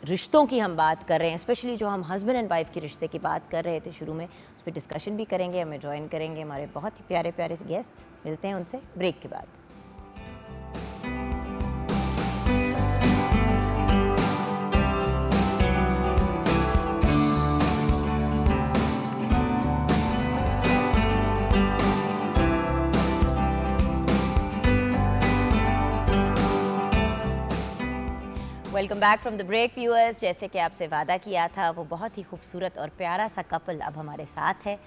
रिश्तों की हम बात कर रहे हैं, स्पेशली जो हम हस्बैंड एंड वाइफ के रिश्ते की बात कर रहे थे शुरू में, उस पर डिस्कशन भी करेंगे। हमें ज्वाइन करेंगे हमारे बहुत ही प्यारे प्यारे गेस्ट्स। मिलते हैं उनसे ब्रेक के बाद। Welcome back from the break viewers. जैसे कि आपसे वादा किया था, वो बहुत ही खूबसूरत और प्यारा सा कपल अब हमारे साथ है,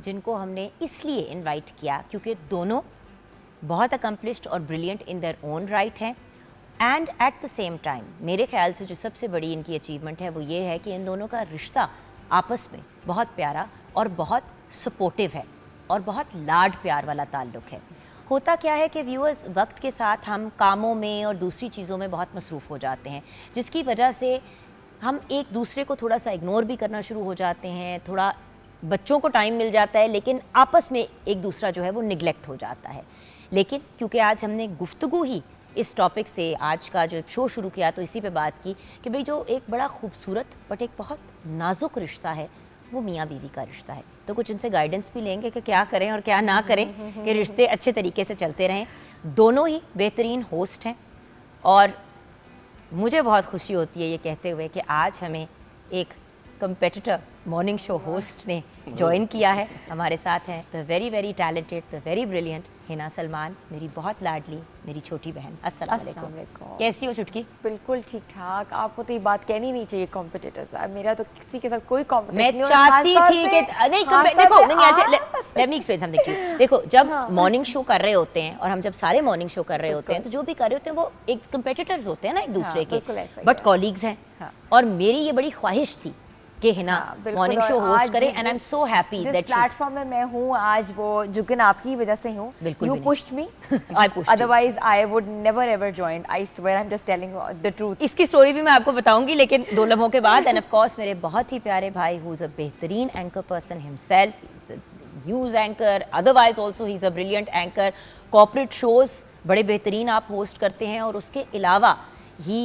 जिनको हमने इसलिए इनवाइट किया क्योंकि दोनों बहुत अकम्पलिश्ड और brilliant in their own right हैं, and at the same time मेरे ख्याल से जो सबसे बड़ी इनकी अचीवमेंट है वो ये है कि इन दोनों का रिश्ता आपस में बहुत प्यारा और बहुत सपोर्टिव है और बहुत लाड प्यार वाला ताल्लुक़ है। होता क्या है कि व्यूअर्स, वक्त के साथ हम कामों में और दूसरी चीज़ों में बहुत मसरूफ़ हो जाते हैं, जिसकी वजह से हम एक दूसरे को थोड़ा सा इग्नोर भी करना शुरू हो जाते हैं। थोड़ा बच्चों को टाइम मिल जाता है लेकिन आपस में एक दूसरा जो है वो निगलेक्ट हो जाता है। लेकिन क्योंकि आज हमने गुफ्तगू ही इस टॉपिक से, आज का जो शो शुरू किया तो इसी पे बात की कि भाई जो एक बड़ा खूबसूरत बट एक बहुत नाजुक रिश्ता है वो मियाँ बीवी का रिश्ता है। तो कुछ इनसे गाइडेंस भी लेंगे कि क्या करें और क्या ना करें कि रिश्ते अच्छे तरीके से चलते रहें। दोनों ही बेहतरीन होस्ट हैं और मुझे बहुत खुशी होती है ये कहते हुए कि आज हमें एक कंपेटिटर मॉर्निंग शो होस्ट ने ज्वाइन किया है। हमारे साथ हैं the very very talented, the very brilliant Hina Salman, मेरी बहुत लाडली मेरी छोटी बहन। अस्सलाम वालेकुम। अस्सलामुअलैकुम। कैसी हो चुटकी? बिल्कुल ठीक ठाक। आपको तो ये बात कहनी नहीं चाहिए कॉम्पिटिटर्स। मेरा तो किसी के साथ कोई मैं कॉम्पिटिशन नहीं। चाहती थी कि नहीं देखो let me explain something to you. देखो जब मॉर्निंग शो कर रहे होते हैं और हम जब सारे मॉर्निंग शो कर रहे होते हैं तो जो भी कर रहे होते हैं वो एक कंपेटिटर्स होते हैं ना एक दूसरे के, बिल्कुल ऐसा ही बट है। कॉलीग्स हैं। हाँ। और मेरी ये बड़ी ख्वाहिश थी कि हिना बिल्कुल, मॉर्निंग और शो आज होस्ट करे जिस- and I am so happy जिस दैट प्लेटफॉर्म में मैं हूँ आज, वो जुगन आपकी वजह से हूँ। बिल्कुल यू भी नहीं। Pushed me, I pushed you. Otherwise I would never ever join. I swear, I am just telling the truth. इसकी स्टोरी भी मैं आपको बताऊंगी लेकिन 2 लम्हों के बाद। एंड ऑफ कोर्स मेरे बहुत ही प्यारे भाई हु इज़ अ बेहतरीन anchor person himself, he is a news anchor, otherwise also he is a brilliant anchor. Corporate shows बड़े बेहतरीन आप होस्ट करते हैं और उसके अलावा ही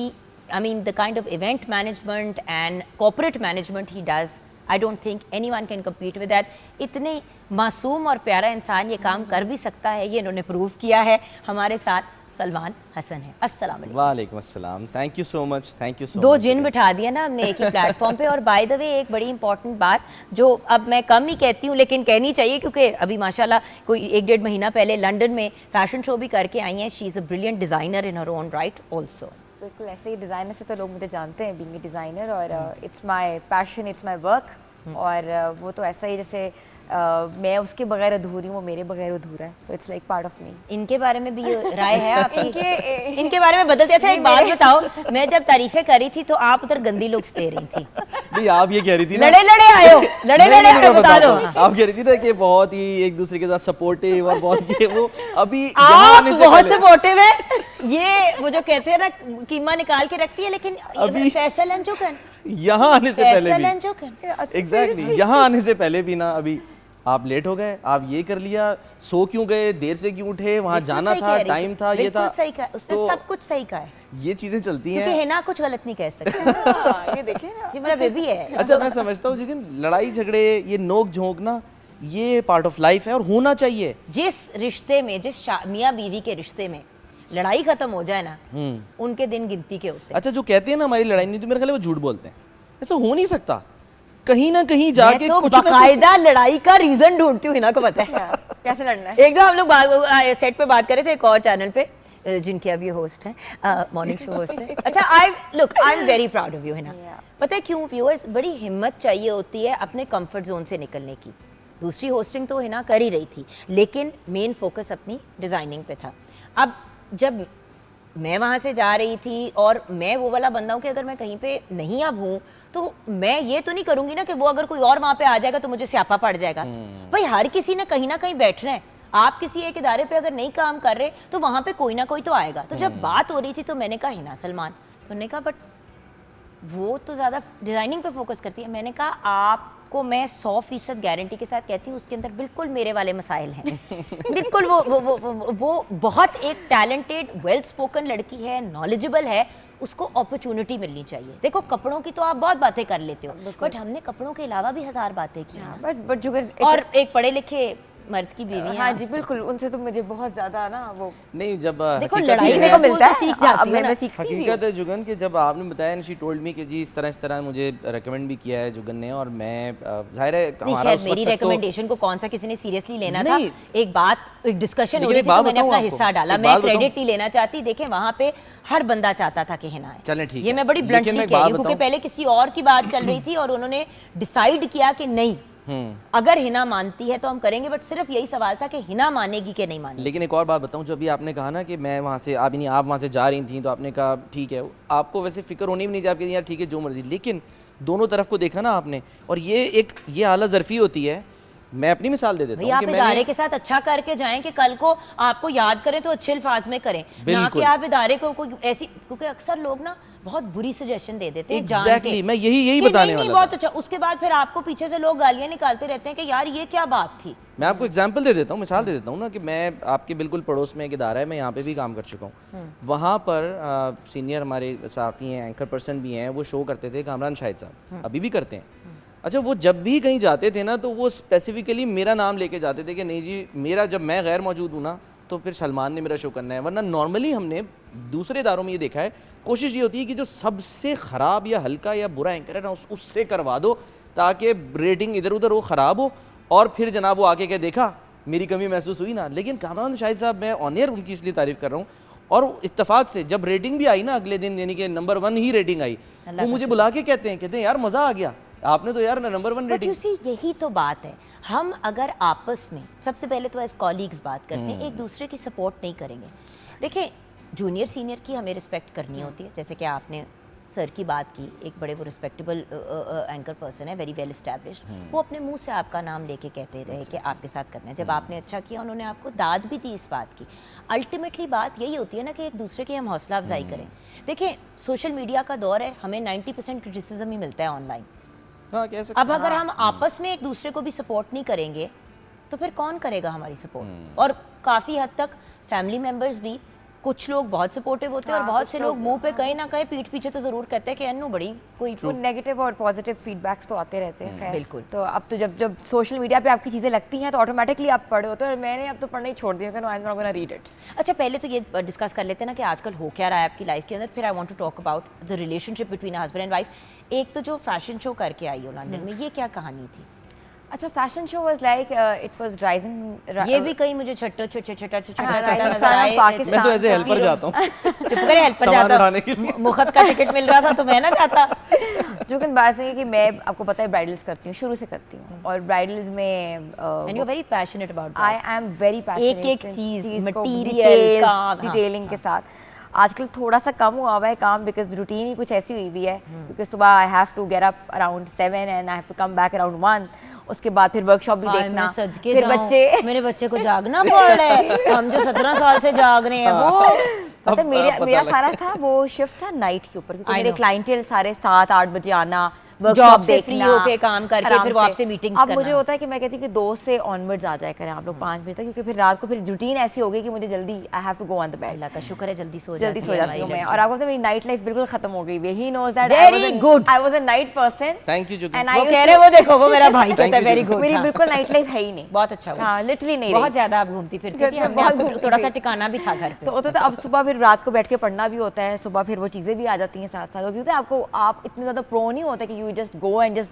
I mean the kind of event management and corporate management he does, I don't think anyone can compete with that. इतने मासूम और प्यारा इंसान ये काम कर भी सकता है, ये इन्होंने प्रूव किया है। हमारे साथ सलमान हसन है। अस्सलाम वालेकुम। वालेकुम अस्सलाम। Thank you so much, thank you so much. 2 जिन बिठा दिया ना हमने एक ही प्लेटफॉर्म पे। और बाय द वे एक बड़ी इंपॉर्टेंट बात जो अब मैं कम ही कहती हूँ लेकिन कहनी चाहिए क्योंकि अभी माशाल्लाह कोई 1-1.5 महीना पहले लंदन में फैशन शो भी करके आई हैं। She is a brilliant designer in her own right also. बिल्कुल ऐसे ही, डिज़ाइनर से तो लोग मुझे जानते हैं बीइंग ए डिज़ाइनर, और it's my passion, it's my work. और वो तो ऐसा ही जैसे मैं उसके बगैर अधूरी हूँ, वो मेरे बगैर अधूरा है, तो it's like part of me. इनके बारे में भी ये राय है आपकी? इनके- इनके बारे में बदलते। अच्छा एक बात बताओ, मैं जब तारीफें कर रही थी तो आप उधर गंदी लुक्स दे रही थी। नहीं, आप ये कह रही थी ना, लड़े लड़े आए हो, लड़े नहीं, लड़े नहीं, आए मैं हो, बता बताता दो। हूँ। आप कह रही थी ना कि बहुत ही एक दूसरे के साथ सपोर्टिव और बहुत ये वो अभी यहाँ आप आने से बहुत पहले- सपोर्टिव है। ये वो जो कहते हैं ना कीमा निकाल के रखती है, लेकिन अभी- फैसल अंजुकन, यहाँ आने से पहले फैसल भी अंजुकन। एग्जैक्टली यहाँ आने से पहले भी ना, अभी आप लेट हो गए, आप ये कर लिया, सो क्यों गए, देर से क्यों उठे, वहाँ बिल्कुल जाना सही कह था, रही थी। टाइम था, ये बिल्कुल था, सही कहा उसने, तो सब कुछ सही कहा है ये चीजें चलती क्योंकि हैं। हिना कुछ गलत नहीं कह सकती। ये देखिए ना, जी मेरा बेबी है। अच्छा, मैं समझता हूँ लेकिन लड़ाई झगड़े, ये नोक झोंक ना, ये पार्ट ऑफ लाइफ है और होना चाहिए। जिस रिश्ते में, जिस मियाँ बीवी के रिश्ते में लड़ाई खत्म हो जाए ना, उनके दिन गिनती के होते हैं। अच्छा, जो कहते हैं ना हमारी लड़ाई नहीं, तो मेरे ख्याल है वो झूठ बोलते हैं। ऐसा हो नहीं सकता, कहीं ना कहीं जाके मैं तो कुछ ना कुछ- बाकायदा लड़ाई का रीजन ढूंढती हूँ, हिना को पता है। कैसे लड़ना है। एक दो हम लोग सेट पे बात कर रहे थे एक और चैनल पे, जिनके अभी होस्ट हैं, मॉर्निंग शो होस्ट हैं। अच्छा, आई am very proud of you Hina. पता है क्यों? व्यूअर्स, बड़ी हिम्मत चाहिए होती है अपने कंफर्ट जोन से निकलने की। दूसरी होस्टिंग तो हिना कर ही रही थी लेकिन मेन फोकस अपनी डिजाइनिंग पे था। अब जब मैं वहाँ से जा रही थी और मैं वो वाला बंदा हूँ कि अगर मैं कहीं पे नहीं अब हूँ तो मैं ये तो नहीं करूँगी ना कि वो अगर कोई और वहाँ पे आ जाएगा तो मुझे स्यापा पड़ जाएगा। भाई हर किसी ने कहीं ना कहीं बैठना है। आप किसी एक इदारे पे अगर नहीं काम कर रहे तो वहाँ पे कोई ना कोई तो आएगा। तो जब बात हो रही थी तो मैंने कहा हिना सलमान, तो उन्होंने कहा बट वो तो ज़्यादा डिज़ाइनिंग पे फोकस करती है। मैंने कहा आपको मैं 100% गारंटी के साथ कहती हूँ उसके अंदर बिल्कुल मेरे वाले मसाइल हैं। बिल्कुल वो बहुत एक टैलेंटेड वेल स्पोकन लड़की है, नॉलेजेबल है, उसको अपॉर्चुनिटी मिलनी चाहिए। देखो कपड़ों की तो आप बहुत बातें कर लेते हो बट हमने कपड़ों के अलावा भी 1000 बातें की हैं ना। बट जुगर, और एक पढ़े लिखे मर्द की बीवी हाँ जी बिल्कुल, उनसे तो मुझे बहुत ज्यादा ना वो नहीं, जब देखो हकीकत लड़ाई ये में है- को मिलता है, सीख जाती हो ना। मैं सीखती भी हूँ। हकीकत है जुगन कि जब आपने बताया, शी टोल्ड मी कि जी इस तरह मुझे रेकमेंड भी किया है जुगन ने, और मैं जाहिर है नहीं, हमारा खैर उस मेरी वक्त तक तो- रिकमेंडेशन को कौन सा किसी ने सीरियसली लेना था। नहीं। एक बात, एक डिस्कशन हो लेकिन रही एक थी तो बात मैंने बताऊं अपना आपको, हिस्सा डाला। एक मैं बात बताऊं। क्रेडिट नहीं लेना चाहती। देखें वहां पे हर बंदा चाहता था कि हिना आए। चलें, ठीक ये है। मैं बड़ी लेकिन ब्लंटली मैं एक कह रही बात हूं क्योंकि बताऊं। पहले किसी और की बात चल रही थी और उन्होंने डिसाइड किया कि नहीं, अगर हिना मानती है तो हम करेंगे। बट सिर्फ यही सवाल था कि हिना मानेगी कि नहीं मानेगी। लेकिन एक और बात बताऊं, जो अभी आपने कहा ना कि मैं वहाँ से आप वहाँ से जा रही थी तो आपने कहा ठीक है, आपको वैसे फिक्र होनी भी नहीं चाहिए, आपके यार ठीक है जो मर्जी, लेकिन दोनों तरफ को देखा ना आपने, और ये आला ज़र्फ़ी होती है। मैं अपनी मिसाल दे देता भाई हूँ आप कि इदारे मैंने के साथ अच्छा करके जाएं कि कल को आपको याद करें तो अच्छे अल्फाज में करें, ना कि बिल्कुल। आप इदारे को कोई ऐसी, क्योंकि अक्सर लोग ना बहुत बुरी सजेशन दे देते हैं जान के। Exactly, मैं यही कि बताने नहीं, वाला बहुत अच्छा। उसके बाद फिर आपको पीछे से लोग गालियां निकालते रहते हैं कि यार ये क्या बात थी। मैं आपको एग्जांपल दे देता हूँ, मिसाल दे देता हूँ ना कि मैं आपके बिल्कुल पड़ोस में एक इदारा है, मैं यहाँ पे भी काम कर चुका हूँ। वहाँ पर सीनियर हमारे साफ़ी हैं, एंकर पर्सन भी हैं, वो शो करते थे, कामरान शाहिद साहब अभी भी करते हैं। अच्छा, वो जब भी कहीं जाते थे ना तो वो स्पेसिफिकली मेरा नाम लेके जाते थे कि नहीं जी मेरा, जब मैं गैर मौजूद हूँ ना तो फिर सलमान ने मेरा शो करना है। वरना नॉर्मली हमने दूसरे इदारों में ये देखा है, कोशिश ये होती है कि जो सबसे ख़राब या हल्का या बुरा एंकर है ना उससे करवा दो ताकि रेटिंग इधर उधर वो ख़राब हो, और फिर जनाब वो आके कह देखा मेरी कमी महसूस हुई ना। लेकिन कामरान शाहिद साहब, मैं ऑन एयर उनकी इसलिए तारीफ़ कर रहा हूँ, और इत्तेफाक से जब रेटिंग भी आई ना अगले दिन, यानी कि नंबर 1 ही रेटिंग आई, वो मुझे बुला के कहते हैं यार मज़ा आ गया, आपने तो यार नंबर 1 रेटिंग। यही तो बात है, हम अगर आपस में सबसे पहले तो एज कॉलीग्स बात करते हैं, एक दूसरे की सपोर्ट नहीं करेंगे। देखिए, जूनियर सीनियर की हमें रिस्पेक्ट करनी होती है, जैसे कि आपने सर की बात की, एक बड़े वो रिस्पेक्टेबल एंकर पर्सन है, वेरी वेल एस्टैब्लिश्ड, वो अपने मुंह से आपका नाम लेके कहते रहे कि आपके साथ करना है। जब आपने अच्छा किया, उन्होंने आपको दाद भी दी इस बात की। अल्टीमेटली बात यही होती है ना कि एक दूसरे की हम हौसला अफजाई करें। देखिए, सोशल मीडिया का दौर है, हमें 90% क्रिटिसिज्म ही मिलता है ऑनलाइन। हाँ, कह सकते अब अगर हम आपस में एक दूसरे को भी सपोर्ट नहीं करेंगे तो फिर कौन करेगा हमारी सपोर्ट? और काफ़ी हद तक फैमिली मेंबर्स भी, कुछ लोग बहुत सपोर्टिव होते हैं और बहुत से लोग मुंह पे कहीं ना कहीं पीठ पीछे तो जरूर कहते हैं कि अन्नू बड़ी कोई नेगेटिव और पॉजिटिव फीडबैक्स तो आते रहते हैं। खैर, बिल्कुल। तो अब तो जब सोशल मीडिया पे आपकी चीज़ें लगती हैं तो ऑटोमेटिकली आप पढ़े होते हो, और मैंने अब तो पढ़ना ही छोड़ दिया, I am not gonna read it. अच्छा, पहले तो ये डिस्कस कर लेते हैं ना कि आजकल हो क्या रहा है आपकी लाइफ के अंदर, फिर I want to talk about the relationship between husband and wife. एक तो जो फैशन शो करके आई हो लंदन में, ये क्या कहानी थी? अच्छा, fashion show was like it was rising. ये भी कहीं मुझे छट्टा नजर आए। आए। मैं तो ऐसे हेल्पर जाता हूँ चुप करे, हेल्पर सामान जाता उठाने के लिए। मुफ्त का टिकट मिल रहा था तो मैं ना जाता। जो कि बात है कि मैं, आपको पता है, ब्राइडल्स करती हूँ, शुरू से करती हूँ, और ब्राइडल्स में and you are very passionate about I am very passionate. एक चीज मटेरियल काम, डिटेलिंग के साथ। आजकल थोड़ा सा कम हुआ है काम, बिकॉज रूटीन ही कुछ ऐसी हुई है, क्योंकि सुबह I have to get up around 7 and I have to come back around 1। उसके बाद फिर वर्कशॉप भी देखना, फिर बच्चे, मेरे बच्चे को जागना पड़ रहा है। हम जो 17 साल से जाग रहे हैं वो पता है, मेरा सारा था वो शिफ्ट था नाइट के ऊपर, क्योंकि मेरे क्लाइंटेल सारे 7-8 बजे आना, जॉब से फ्री होके काम करके फिर आपसे मीटिंग्स करना। अब मुझे होता है कि मैं कहती हूँ कि 2 से ऑनवर्ड्स आ जाए करें आप लोग 5 बजे तक, क्योंकि फिर रात को फिर रूटीन ऐसी हो गई कि मुझे जल्दी I have to go on the bed. Allah का शुक्र है जल्दी सो जाती हूँ मैं। और आपको पता है मेरी नाइट लाइफ बिल्कुल खत्म हो गई है। He knows that very good, I was a night person. Thank you. वो कह रहे, वो देखो, वो मेरा भाई कहता है वेरी गुड। मेरी बिल्कुल नाइट लाइफ है ही नहीं। बहुत अच्छा, हाँ, लिटरली नहीं। बहुत ज्यादा आप घूमती फिरती थी, हमने थोड़ा सा टिकाना भी था घर पे। तो होता था, अब सुबह फिर रात को बैठ के पढ़ना भी होता है, सुबह फिर वो चीज़ें भी आ जाती हैं साथ साथ, क्योंकि आपको, आप इतने ज़्यादा प्रो नहीं होते कि you just go and just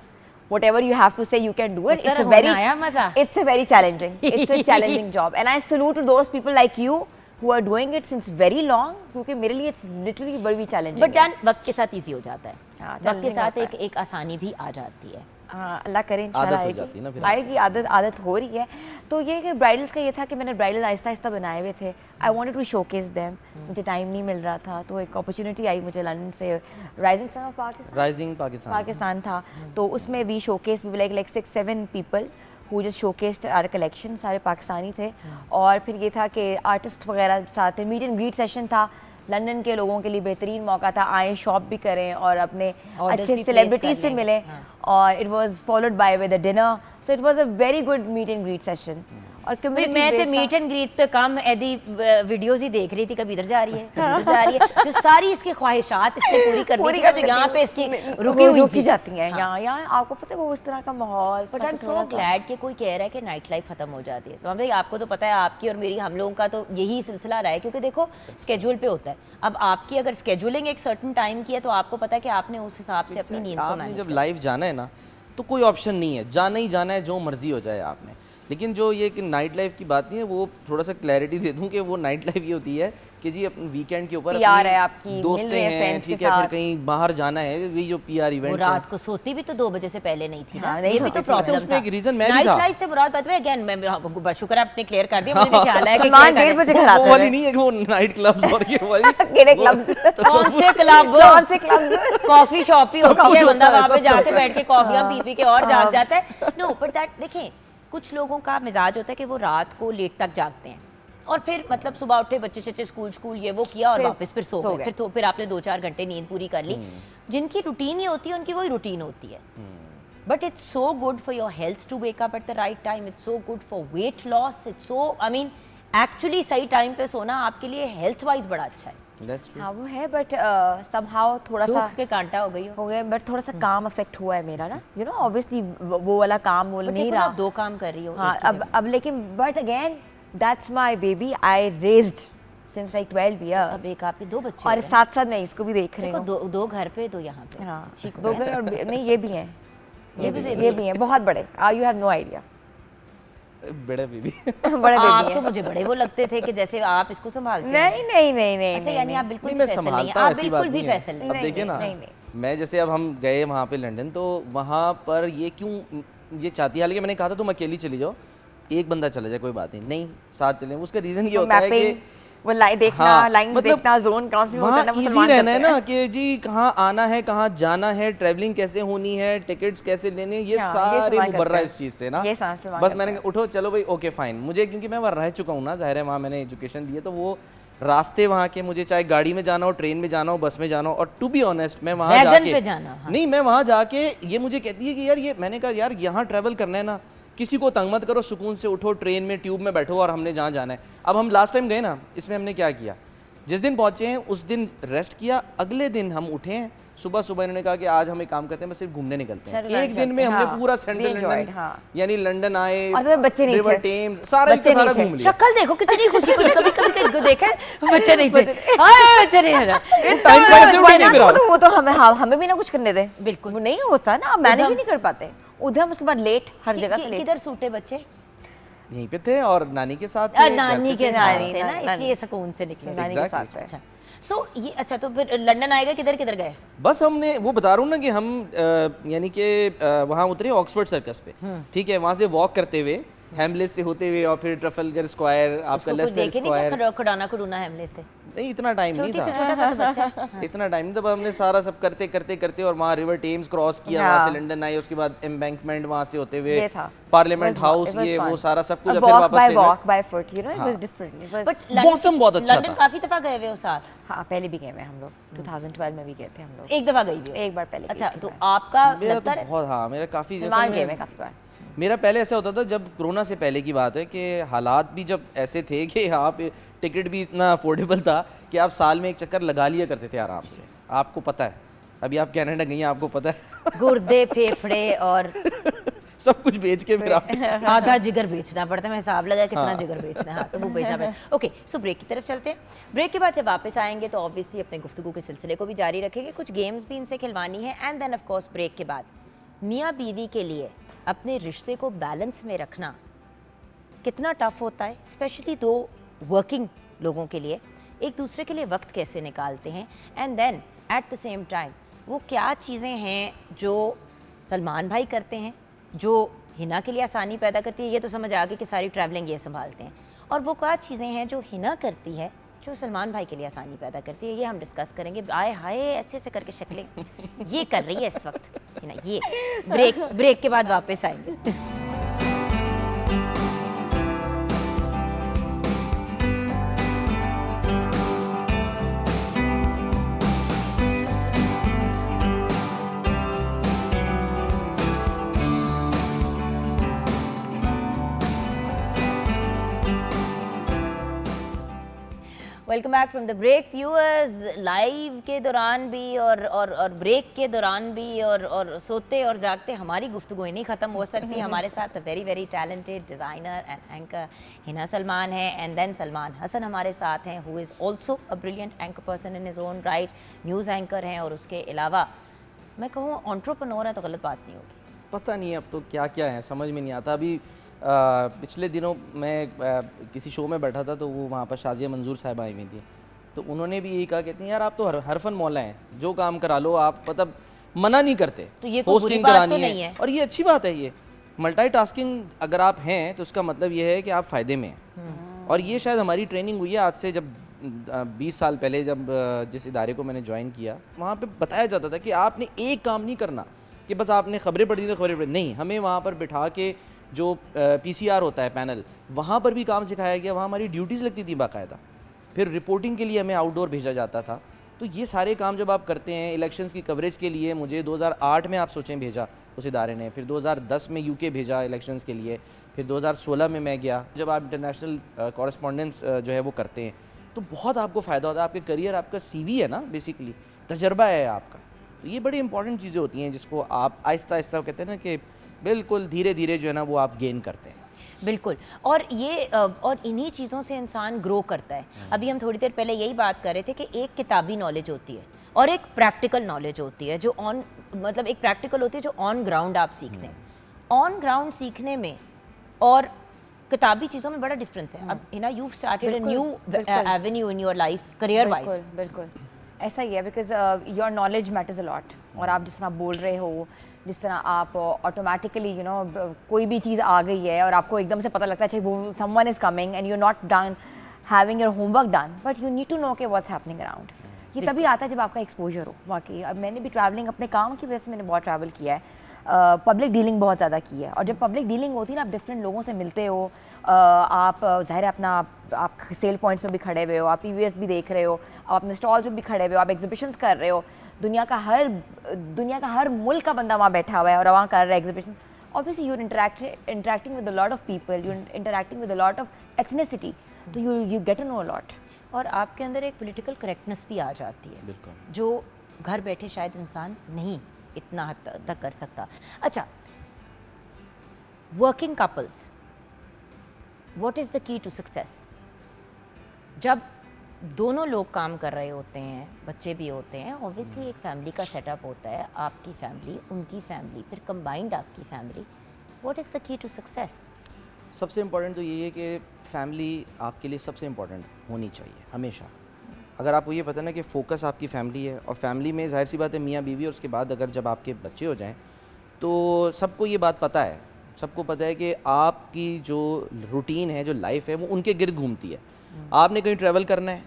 whatever you have to say you can do it. It's a very challenging job, and I salute to those people like you who are doing it since very long, क्योंकि मेरे लिए it's literally very challenging. But जान, वक्त के साथ easy हो जाता है, वक्त के साथ एक आसानी भी आ जाती है। हाँ, अल्लाह करे इंशाल्लाह आएगी, आदत हो रही है। तो ये कि ब्राइडल्स का ये था कि मैंने ब्राइडल आहिस्ता आहिस्ता बनाए हुए थे। I wanted to showcase them, मुझे टाइम नहीं मिल रहा था, तो एक अपॉर्चुनिटी आई मुझे लंदन से, राइजिंग सन ऑफ पाकिस्तान था, तो उसमें we showcase, we like 6-7 people who just showcased our collection, सारे पाकिस्तानी थे। और फिर ये था कि आर्टिस्ट वगैरह साथ थे, मीट एंड ग्रीट सेशन था। लंदन के लोगों के लिए बेहतरीन मौका था, आए शॉप भी करें और अपने अच्छे सेलिब्रिटीज से मिले। और it was followed by with a dinner, so it was a very good meet and greet session. और मैं तो मीट एंड ग्रीट तो कम एदी वीडियोस ही देख रही थी, कभी इधर जा रही है, कभी उधर जा रही है, जो सारी इसकी ख्वाहिशात इसने पूरी करनी थी, जो यहाँ पे इसकी रुकी जाती हैं। यहाँ आपको पता है वो उस तरह का माहौल। But I am so glad कि कोई कह रहा है कि नाइट लाइफ खत्म हो जाती है। भाई, आपको तो पता है, आपकी और मेरी, हम लोगों का तो यही सिलसिला रहा है, क्योंकि देखो स्केड्यूल पे होता है। अब आपकी अगर स्केड्यूलिंग एक सर्टेन टाइम की है तो आपको पता है कि आपने उस हिसाब से अपनी नींद को मैनेज। जब लाइव जाना है ना, तो कोई ऑप्शन नहीं है, जाना ही जाना है, जो मर्जी हो जाए आपने। लेकिन जो ये कि नाइट लाइफ की बात नहीं है, वो थोड़ा सा क्लैरिटी दे दूं कि वो नाइट लाइफ ये होती है कि जी अपने वीकेंड के ऊपर दोस्तें हैं, ठीक है, फिर कहीं बाहर जाना है, वही जो पीआर इवेंट्स हैं। रात को सोती भी तो 2 बजे से पहले नहीं थी ना, ये भी तो प्रॉब्लम उसमें एक रीजन मैं भी नाइट था। लाइफ से मुराद बात है, अगेन मैं शुक्र है आपने क्लियर कर दिया, मुझे ख्याल है कि 1:30 बजे खड़ा वो वाली नहीं है कि वो नाइट क्लब्स और ये वाली केड़े क्लब्स, कौन से क्लब, कॉफी शॉप ही होती है, बंदा वहां पे जाके बैठ के कॉफियां पी के और जाग जाता है। नो, बट दैट, देखें, कुछ लोगों का मिजाज होता है कि वो रात को लेट तक जागते हैं और फिर मतलब सुबह उठे, बच्चे स्कूल ये वो किया और वापस फिर सो गए, फिर आपने 2-4 घंटे नींद पूरी कर ली। जिनकी रूटीन ही होती है उनकी वही रूटीन होती है। But it's so good for your health to wake up at the right time, it's so good for weight loss, it's so, I mean actually सही टाइम पे सोना आपके लिए हेल्थ वाइज बड़ा अच्छा है। हाँ वो है, बट समहाउ थोड़ा सा के कांटा हो गया, बट थोड़ा सा काम अफेक्ट हुआ है मेरा ना, यू नो, ऑब्वियसली वो वाला काम वो नहीं रहा। 2 काम कर रही हो। हाँ, अब लेकिन but again that's my baby, I raised since like 12 years. अब एक आपके 2 बच्चे और साथ साथ मैं इसको भी देख रही हूँ। 2 घर पे, 2 यहाँ पे। हाँ, 2 घर, और नहीं ये भी हैं, ये भी हैं बहुत बड़े। You have no idea. बड़े बेबी बड़े आप बेबी तो है। मुझे बड़े वो लगते थे कि जैसे आप इसको संभालते हैं। नहीं नहीं नहीं नहीं अच्छा, यानी आप बिल्कुल नहीं, भी मैं फैसल नहीं हैं, संभालता आप ऐसी बात बिल्कुल भी नहीं है। फैसल नहीं। अब नहीं, देखिए ना, नहीं, नहीं। मैं जैसे अब हम गए वहाँ पे लंदन, तो वहाँ पर ये क्यों ये चाहती है, हालांकि मैंने कहा था तुम अकेली चली जाओ, एक बंदा चला जाए कोई बात नहीं, नहीं साथ चलें। उसका रीज़न ये होता है कि मैपिंग, वो लाइन देखना, लाइन देखना, जोन कहाँ से होता वहाँ है ना, इजी मुसलमान रहना है करते ना हैं। कि जी कहाँ आना है, कहाँ जाना है, ट्रैवलिंग कैसे होनी है, टिकट्स कैसे लेने, ये हाँ, ये सारे सामान मुबर्रा करते इस चीज़ से ना। ये सामान बस करते मैंने कहा, उठो चलो भाई, ओके फाइन। मुझे क्योंकि मैं वहाँ रह चुका हूँ ना, ज़ाहिर है वहाँ मैंने एजुकेशन दी है, तो वो रास्ते वहाँ के, मुझे चाहे गाड़ी में जाना हो, ट्रेन में जाना हो, बस में जाना हो, और टू बी ऑनेस्ट मैं वहाँ वैगन जाके पे जाना, हाँ। नहीं, मैं वहाँ जाके ये मुझे कहती है कि यार ये, मैंने कहा यार यहाँ ट्रैवल करना है ना, किसी को तंग मत करो, सुकून से उठो, ट्रेन में ट्यूब में बैठो और हमने जहाँ जाना है। अब हम लास्ट टाइम गए ना, इसमें हमने क्या किया, जिस दिन पहुंचे हैं उस दिन रेस्ट किया, अगले दिन हम उठे हैं सुबह सुबह, इन्होंने कहा कि आज हम एक काम करते हैं, बस सिर्फ घूमने निकलते हैं। Central एक दिन में London, हमने हाँ, पूरा we सेंट्रल enjoyed, लंदन, हाँ। यानी लंदन आए, और तुम्हें बच्चे नहीं रिवर थे। टेम्स, सारा बच्चे का सारा नहीं थे। घूम लिया। शक्ल देखो कितनी खुशी, कभी कभी कभी देखा है, बच्चे नहीं थे। हाँ, बच्चे नहीं थे। टाइम का ऐसे Why उठ नहीं not? फिरा। वो तो हमें, हाँ, हमें भी ना कुछ करने दे, बिल्कुल। वो नहीं होता ना, मैनेज ही नहीं कर पाते। उधम उसके बाद लेट, हर जगह से लेट। किधर सूटे बच्चे? यहीं पे थे और नानी के साथ थे, घर नानी पे के थे। साथ नानी, थे ना, नानी। इसलिए सुकून से निकले। नानी के Exactly. साथ है। अच्छा, सो ये, अच्छा तो फिर लंदन आएगा, किधर किधर गए? बस हमने वो बता रहा हूँ ना कि हम यानी कि वहाँ उतरे ऑक्सफोर्ड सर्कस पे, ठीक है, वहाँ से वॉक करते हुए हैमलेस से होते हुए और फिर ट्रफलगर स्क्वायर, आपका उसको कुछ लेस्टर देखे नहीं स्क्वायर। क्या, खुडाना खुडूना हमले से? नहीं, इतना टाइम नहीं छोटी से था, छोटा सा तो बच्चा। इतना टाइम नहीं था। हमने सारा सब करते करते करते और वहाँ रिवर टेम्स क्रॉस किया, हाँ। वहाँ से लंदन आए, उसके बाद एम्बैंकमेंट वहाँ से होते हुए ये था। पार्लियामेंट हाउस, It was ये fun. वो सारा सब कुछ, A और फिर walk वापस by ट्रेन में। walk by foot, you know, it was different. It was, but मौसम बहुत अच्छा लंदन था। काफी दफा गए हुए हो साथ? हाँ, पहले भी गए हुए हम लोग, 2012 में भी गए थे हम लोग, एक दफा गई हुई हो? एक बार पहले अच्छा, गई थी तो मैं। आपका मेरा लगता तो है बहुत, हाँ, मेरा काफ़ी जैसा सलमान गए मैं- मैं काफी बार। मेरा पहले ऐसा होता था, जब कोरोना से पहले की बात है, कि हालात भी जब ऐसे थे कि आप टिकट भी इतना अफोर्डेबल था कि आप साल में एक चक्कर लगा लिया करते थे आराम से। आपको पता है, अभी आप कनाडा गई हैं, आपको पता है गुर्दे, फेफड़े और सब कुछ बेच के फिर आप आधा जिगर बेचना पड़ता है। मैं हिसाब लगा कितना जिगर बेचना है, हाँ, तो वो बेचना पड़ता है। ओके, सो ब्रेक की तरफ चलते हैं। ब्रेक के बाद जब वापस आएंगे तो ऑब्वियसली अपने गुफ्तगू के सिलसिले को भी जारी रखेंगे, कुछ गेम्स भी इनसे खिलवानी है, and then of course break के बाद मियाँ बीवी के लिए अपने रिश्ते को बैलेंस में रखना कितना टफ होता है, स्पेशली दो वर्किंग लोगों के लिए, एक दूसरे के लिए वक्त कैसे निकालते हैं, and then at the same time वो क्या चीज़ें हैं जो सलमान भाई करते हैं जो हिना के लिए आसानी पैदा करती है। ये तो समझ आ गई कि सारी ट्रैवलिंग ये संभालते हैं, और वो क्या चीज़ें हैं जो हिना करती है जो सलमान भाई के लिए आसानी पैदा करती है, ये हम डिस्कस करेंगे। आए हाय, ऐसे ऐसे करके शक्लें ये कर रही है इस वक्त हिना। ये ब्रेक के बाद वापस आएंगे। Welcome back from the break viewers. Live के दौरान भी और ब्रेक के दौरान भी और सोते और जागते हमारी गुफ्तगू नहीं ख़त्म हो सकती। हमारे साथ very very talented designer and anchor Hina Salman है, एंड देन सलमान हसन हमारे साथ हैं, who is also a brilliant anchor person in his own right, news anchor हैं, और उसके अलावा मैं कहूँ एंटरप्रेन्योर है तो गलत बात नहीं होगी। पता नहीं अब तो क्या क्या है, समझ में नहीं आता। अभी पिछले दिनों मैं किसी शो में बैठा था, तो वो वहाँ पर शाजिया मंजूर साहब आई हुई थी, तो उन्होंने भी यही कहा, कहती हैं यार आप तो हरफन मौला हैं, जो काम करा लो आप, मतलब मना नहीं करते, तो ये कोई बुरी होस्टिंग बात तो करानी नहीं है। और ये अच्छी बात है। ये मल्टीटास्किंग अगर आप हैं तो उसका मतलब ये है कि आप फ़ायदे में हैं। और ये शायद हमारी ट्रेनिंग हुई है आज से, जब 20 साल पहले जब जिस इदारे को मैंने ज्वाइन किया, वहाँ पे बताया जाता था कि आपने एक काम नहीं करना कि बस आपने खबरें पढ़ी तो खबरें पढ़ी, नहीं, हमें वहाँ पर बिठा के जो PCR होता है पैनल, वहाँ पर भी काम सिखाया गया, वहाँ हमारी ड्यूटीज़ लगती थी बाकायदा, फिर रिपोर्टिंग के लिए हमें आउटडोर भेजा जाता था। तो ये सारे काम जब आप करते हैं, इलेक्शंस की कवरेज के लिए मुझे 2008 में आप सोचें भेजा उस इदारे ने, फिर 2010 में UK भेजा इलेक्शंस के लिए, फिर 2016 में मैं गया। जब आप इंटरनेशनल कॉरेस्पॉन्डेंस जो है वो करते हैं तो बहुत आपको फ़ायदा होता है, आपके करियर, आपका CV है ना, बेसिकली तजर्बा है आपका। तो ये बड़ी इंपॉर्टेंट चीज़ें होती हैं जिसको आप आहिस्ता आहिस्ता कहते हैं ना कि बिल्कुल धीरे धीरे जो है ना वो आप गेन करते हैं। बिल्कुल, और ये और इन्हीं चीज़ों से इंसान ग्रो करता है। अभी हम थोड़ी देर पहले यही बात कर रहे थे कि एक किताबी नॉलेज होती है और एक प्रैक्टिकल नॉलेज होती है, जो मतलब एक प्रैक्टिकल होती है जो ऑन ग्राउंड आप सीखते हैं। ऑन ग्राउंड सीखने में और किताबी चीज़ों में बड़ा डिफरेंस है। अब Hina you started a new Avenue in your life career wise. बिल्कुल बिल्कुल ऐसा ही है, because your knowledge matters a lot. और आप जिस तरह बोल रहे हो, जिस तरह आप ऑटोमेटिकली यू नो कोई भी चीज़ आ गई है और आपको एकदम से पता लगता है वो someone is coming and you not done having your homework done, but you need to know के व्हाट्स हैपनिंग अराउंड। ये तभी आता है जब आपका एक्सपोजर हो वाकई। अब मैंने भी ट्रैवलिंग अपने काम की वजह से मैंने बहुत ट्रैवल किया है, पब्लिक डीलिंग बहुत ज़्यादा की है। और जब पब्लिक डीलिंग होती है ना, आप डिफरेंट लोगों से मिलते हो, आप ज़ाहिर है अपना आप सेल पॉइंट्स में भी खड़े हुए हो, आप PVS भी देख रहे हो, आप अपने स्टॉल्स में भी खड़े हुए हो, आप एग्जीबिशंस कर रहे हो, दुनिया का हर मुल्क का बंदा वहाँ बैठा हुआ है और वहाँ कर रहा है exhibition. Obviously you're interacting with a lot of people, you're interacting with a lot of ethnicity, तो you get to know a lot. और आपके अंदर एक पॉलिटिकल करेक्टनेस भी आ जाती है, बिल्कुल, जो घर बैठे शायद इंसान नहीं इतना हद तक कर सकता। अच्छा, working couples, what is the key to success? जब दोनों लोग काम कर रहे होते हैं, बच्चे भी होते हैं, ऑब्वियसली एक फैमिली का सेटअप होता है, आपकी फैमिली, उनकी फैमिली, फिर कंबाइंड आपकी family, what is the key to success? सबसे इम्पॉर्टेंट तो यही है कि फैमिली आपके लिए सबसे इम्पॉर्टेंट होनी चाहिए हमेशा। अगर आपको ये पता ना कि फ़ोकस आपकी फैमिली है, और फैमिली में जाहिर सी बात है मियाँ बीवी, और उसके बाद अगर जब आपके बच्चे हो जाएं तो सबको ये बात पता है, सबको पता है कि आपकी जो रूटीन है, जो लाइफ है, वो उनके गिर्द घूमती है। आपने कहीं ट्रैवल करना है,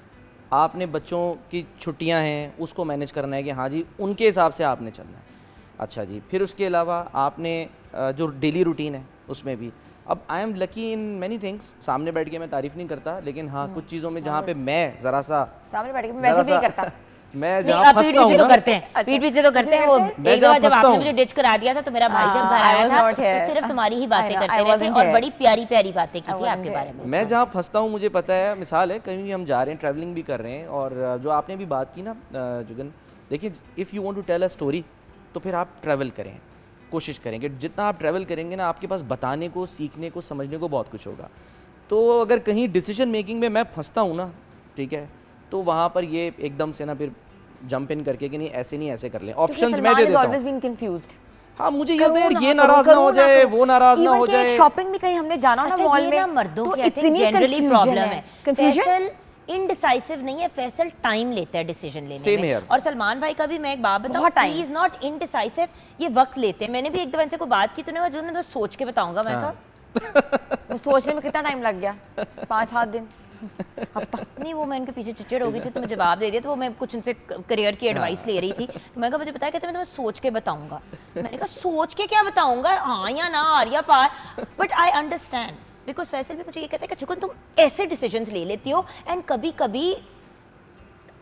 आपने बच्चों की छुट्टियां हैं उसको मैनेज करना है कि हाँ जी उनके हिसाब से आपने चलना है। अच्छा जी, फिर उसके अलावा आपने जो डेली रूटीन है उसमें भी, अब I am lucky in many things, सामने बैठ के मैं तारीफ़ नहीं करता, लेकिन हाँ कुछ चीज़ों में जहाँ पे मैं ज़रा सा सामने बैठ के मैं वैसे भी नहीं करता। मैं नहीं, जहाँ आप पीठ फंसता हूँ पीछे तो ना, करते हैं, पीठ पीछे तो करते हैं। वो मैं एक जहाँ बार जब फंसता आपने हूँ, मुझे डिच करा दिया था तो मेरा भाई जब घर I आया was था not तो here. सिर्फ तुम्हारी ही बातें I know, करते I रहे थे wasn't और here. बड़ी प्यारी प्यारी बातें की I थी wasn't आपके here. बारे में। मैं जहाँ फंसता हूँ मुझे पता है। मिसाल है, कहीं भी हम जा रहे हैं, ट्रैवलिंग भी कर रहे हैं, और जो आपने भी बात की ना जुगन, देखिए if you want to tell a story तो फिर आप ट्रैवल करें, कोशिश करें कि जितना आप ट्रैवल करेंगे ना, आपके पास बताने को, सीखने को, समझने को बहुत कुछ होगा। तो अगर कहीं डिसीजन मेकिंग में मैं फंसता हूँ ना, ठीक है, तो वहाँ पर ये एकदम से ना फिर जंप इन करके कि नहीं ऐसे नहीं ऐसे कर लें, ऑप्शंस मैं दे देता हूँ। हाँ, मुझे ये होता है यार, ये नाराज ना हो जाए, वो नाराज ना हो जाए। शॉपिंग भी कहीं हमने जाना ना अच्छा, मॉल ये में, ना मर्दों तो की आई थिंक इतनी जनरली प्रॉब्लम है। कंफ्यूजन। फैसल इनडिसाइसिव नहीं है, फैसल टाइम लेता है डिसीजन लेने Same में। here. और सलमान भाई का भी मैं एक बात बताऊं, बहुत time. He is not indecisive, ये वक्त लेते हैं। मैंने भी एक दफा इनसे कोई बात की, तूने कहा जो मैं सोच के बताऊंगा, मैं कहा सोचने में कितना टाइम लग गया? 5-7 दिन, हफ्ता नहीं। वो मैं इनके पीछे चिड़चिड़ हो गई थी तो मैं जवाब दे दिया। तो वो मैं कुछ इनसे करियर की एडवाइस ले रही थी, तो मैं कहा मुझे बताया, कहते मैं तुम्हें सोच के बताऊंगा। मैंने कहा सोच के क्या बताऊंगा, हाँ या ना, आर्या पार। But I understand, because Faisal भी मुझे ये कहता है कि चुकन तुम ऐसे डिसीजंस ले लेती हो, एंड कभी कभी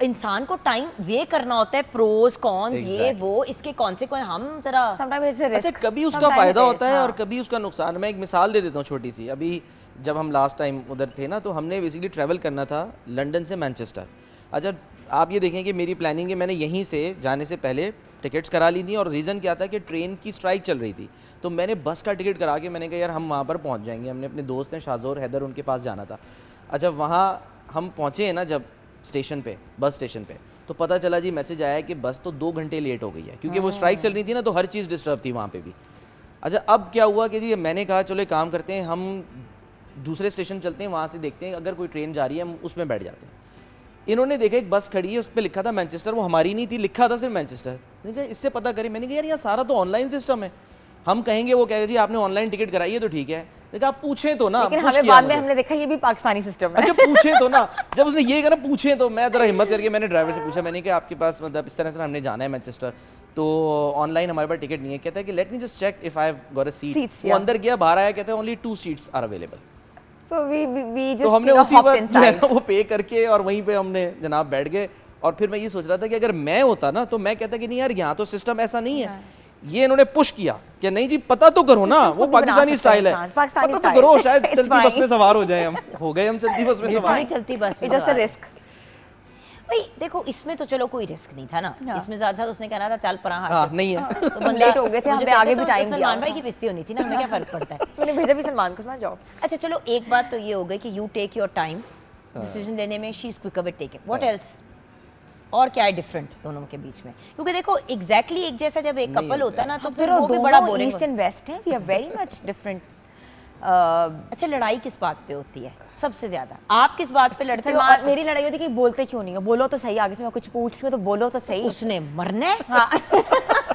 इंसान को टाइम वे करना होता है, प्रोज कॉन्स, ये वो, इसके कॉन्सिक्वेंस हम जरा समटाइम्स इट्स अच्छा, कभी उसका फ़ायदा होता है और कभी उसका नुकसान। मैं एक मिसाल दे देता हूँ छोटी सी। अभी जब हम लास्ट टाइम उधर थे ना, तो हमने बेसिकली ट्रैवल करना था लंदन से मैनचेस्टर। अच्छा, आप ये देखें कि मेरी प्लानिंग है, मैंने यहीं से जाने से पहले टिकट्स करा ली थी, और रीज़न क्या था कि ट्रेन की स्ट्राइक चल रही थी, तो मैंने बस का टिकट करा के मैंने कहा यार हम वहाँ पर पहुँच जाएंगे। हमने अपने दोस्त हैं शाहजोर, हैदर, उनके पास जाना था। अच्छा, वहाँ हम पहुँचे हैं ना जब स्टेशन पे, बस स्टेशन पे, तो पता चला जी मैसेज आया कि बस तो 2 घंटे लेट हो गई है, क्योंकि वो स्ट्राइक चल रही थी ना, तो हर चीज़ डिस्टर्ब थी वहाँ पे भी। अच्छा, अब क्या हुआ कि जी मैंने कहा चलो एक काम करते हैं, हम दूसरे स्टेशन चलते हैं, वहाँ से देखते हैं अगर कोई ट्रेन जा रही है, हम उसमें बैठ जाते हैं। इन्होंने देखा एक बस खड़ी है, उस पर लिखा था मैनचेस्टर, वो हमारी नहीं थी, लिखा था सिर्फ मैनचेस्टर। मैंने कहा इससे पता करें। मैंने कहा यार यहाँ सारा तो ऑनलाइन सिस्टम है, हम कहेंगे वो कहेगा जी आपने ऑनलाइन टिकट कराई है तो ठीक है, लेकिन आप पूछें तो ना। लेकिन पुश हमें किया बाद में मुझे। हमने देखा ये भी पाकिस्तानी सिस्टम है। अच्छा, पूछे तो ना। जब उसने ये कहा पूछे, तो मैं जरा हिम्मत करके मैंने ड्राइवर से पूछा, मैंने कहा आपके पास मतलब इस तरह से हमने जाना है मैनचेस्टर, तो ऑनलाइन हमारे पास टिकट नहीं है। कहता है कि let me just check if I have got a seat. Seats, वो yeah. अंदर गया, बाहर आया, कहता है only 2 seats are available. So we just तो हमने you know, उसी hopped वक्त जो है inside. ना वो पे करके और वहीं पे हमने जनाब बैठ गए। और फिर मैं ये सोच रहा था कि अगर मैं होता ना तो मैं कहता कि नहीं यार यहाँ तो सिस्टम ऐसा नहीं है। ये इन्होंने पुश किया कि नहीं जी पता तो करो ना, वो खुद बना पाकिस्तानी सकता है स्टाइल है, इंसान, पाकिस्तानी पता तो style. करो, शायद It's चलती बस fine. में सवार हो जाए हम। हो गए हम चलती बस में थोड़ी सवार। चलती बस में It's just a सवार। risk. भाई देखो, इसमें तो चलो कोई रिस्क नहीं था ना, इसमें ज्यादा था उसने कहना था चल परा हाँ, हाथ नहीं है। तो बंदा लेट हो गए थे, मुझे हमें आगे कहते भी तो टाइम दिया सलमान भाई था। की पिस्ती होनी थी ना, हमें क्या फर्क पड़ता है। मैंने भेजा भी सलमान को, मैं जाओ। अच्छा चलो, एक बात तो ये हो गई कि you take your time decision लेने में, she is quicker with taking. What else? और क्या है डिफरेंट दोनों के बीच में? क्योंकि देखो एग्जैक्टली एक जैसा जब एक कपल होता है ना, तो फिर वो भी बड़ा बोरिंग ईस्ट एंड वेस्ट है, we are very much different. अच्छा, लड़ाई किस बात पे होती है सबसे ज्यादा? आप किस बात पे लड़ते हो? सलमान, मेरी लड़ाई होती है कि बोलते क्यों नहीं हो, बोलो तो सही, आगे से मैं कुछ पूछ रही हूँ तो बोलो तो सही। उसने मरना है? हाँ।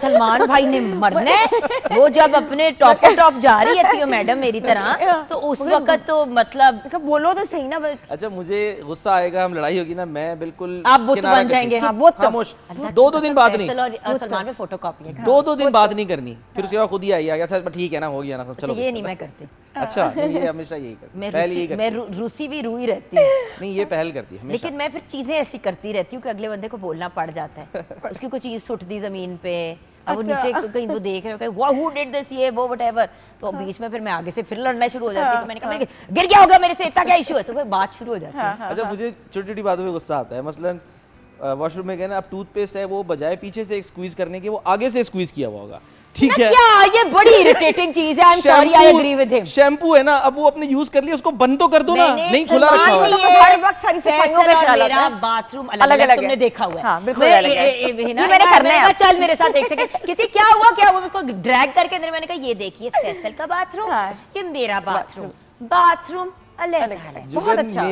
सलमान भाई ने मरना है। वो जब अपने टॉप टॉप जा रही थी मैडम मेरी तरह, तो उस वक्त तो मतलब बोलो तो सही ना। अच्छा, मुझे गुस्सा आएगा, हम लड़ाई होगी ना, मैं बिल्कुल आप बुत किनारा बन जाएंगे। कशी, हाँ, चुप, बुत तो- खामोश, 2-2 दिन बात नहीं, फैसल और सलमान में फोटो कॉपी है। 2-2 दिन बात नहीं करनी, फिर उसके बाद खुद ही आई आ गया, अच्छा ठीक है ना, हो गया ना, चलो। ये नहीं मैं करती। अच्छा, नहीं, ये हमेशा यही करती, पहले यही मैं करती, रूसी भी रूई रहती हूँ, नहीं ये पहल करती है हमेशा। लेकिन मैं फिर चीजें ऐसी करती रहती हूँ कि अगले बंदे को बोलना पड़ जाता है। उसकी कोई चीज सुट दी जमीन पे, अब वो नीचे कहीं वो देख रहे हो, व्हाट हु डिड दिस, ये वो व्हाटएवर, तो बीच में फिर मैं आगे से फिर लड़ना शुरू हो जाती हूँ। मैंने कहा गिर गया होगा मेरे से, इतना क्या इशू है, तो फिर बात शुरू हो जाती है। अच्छा, मुझे छोटी छोटी बातों में गुस्सा आता है, मसलन वॉशरूम में गए ना, अब टूथपेस्ट है, वो बजाय पीछे से स्क्वीज करने के, वो आगे से स्क्वीज किया हुआ होगा, ठीक है, क्या ये बड़ी इरिटेटिंग चीज है। I am sorry, I agree with him. Shampoo है ना, अब वो अपने यूज कर लिया, उसको बंद तो कर दो ना, नहीं खुला रखा हुआ है। हर वक्त सारी सफाइयों का ख्याल मेरा आता है। बाथरूम अलग अलग अलग तुमने है। देखा हुआ है। हाँ, बिल्कुल मैं- अलग है। ये मैंने करना है अब। चल मेरे साथ एक सेकंड, कितनी क्या हुआ, उसको ड्रैग करके अंदर, मैंने कहा ये देखिए फैसल का बाथरूम, हाँ। ये मेरा बाथरूम अलग है। बहुत जुगन, अच्छा।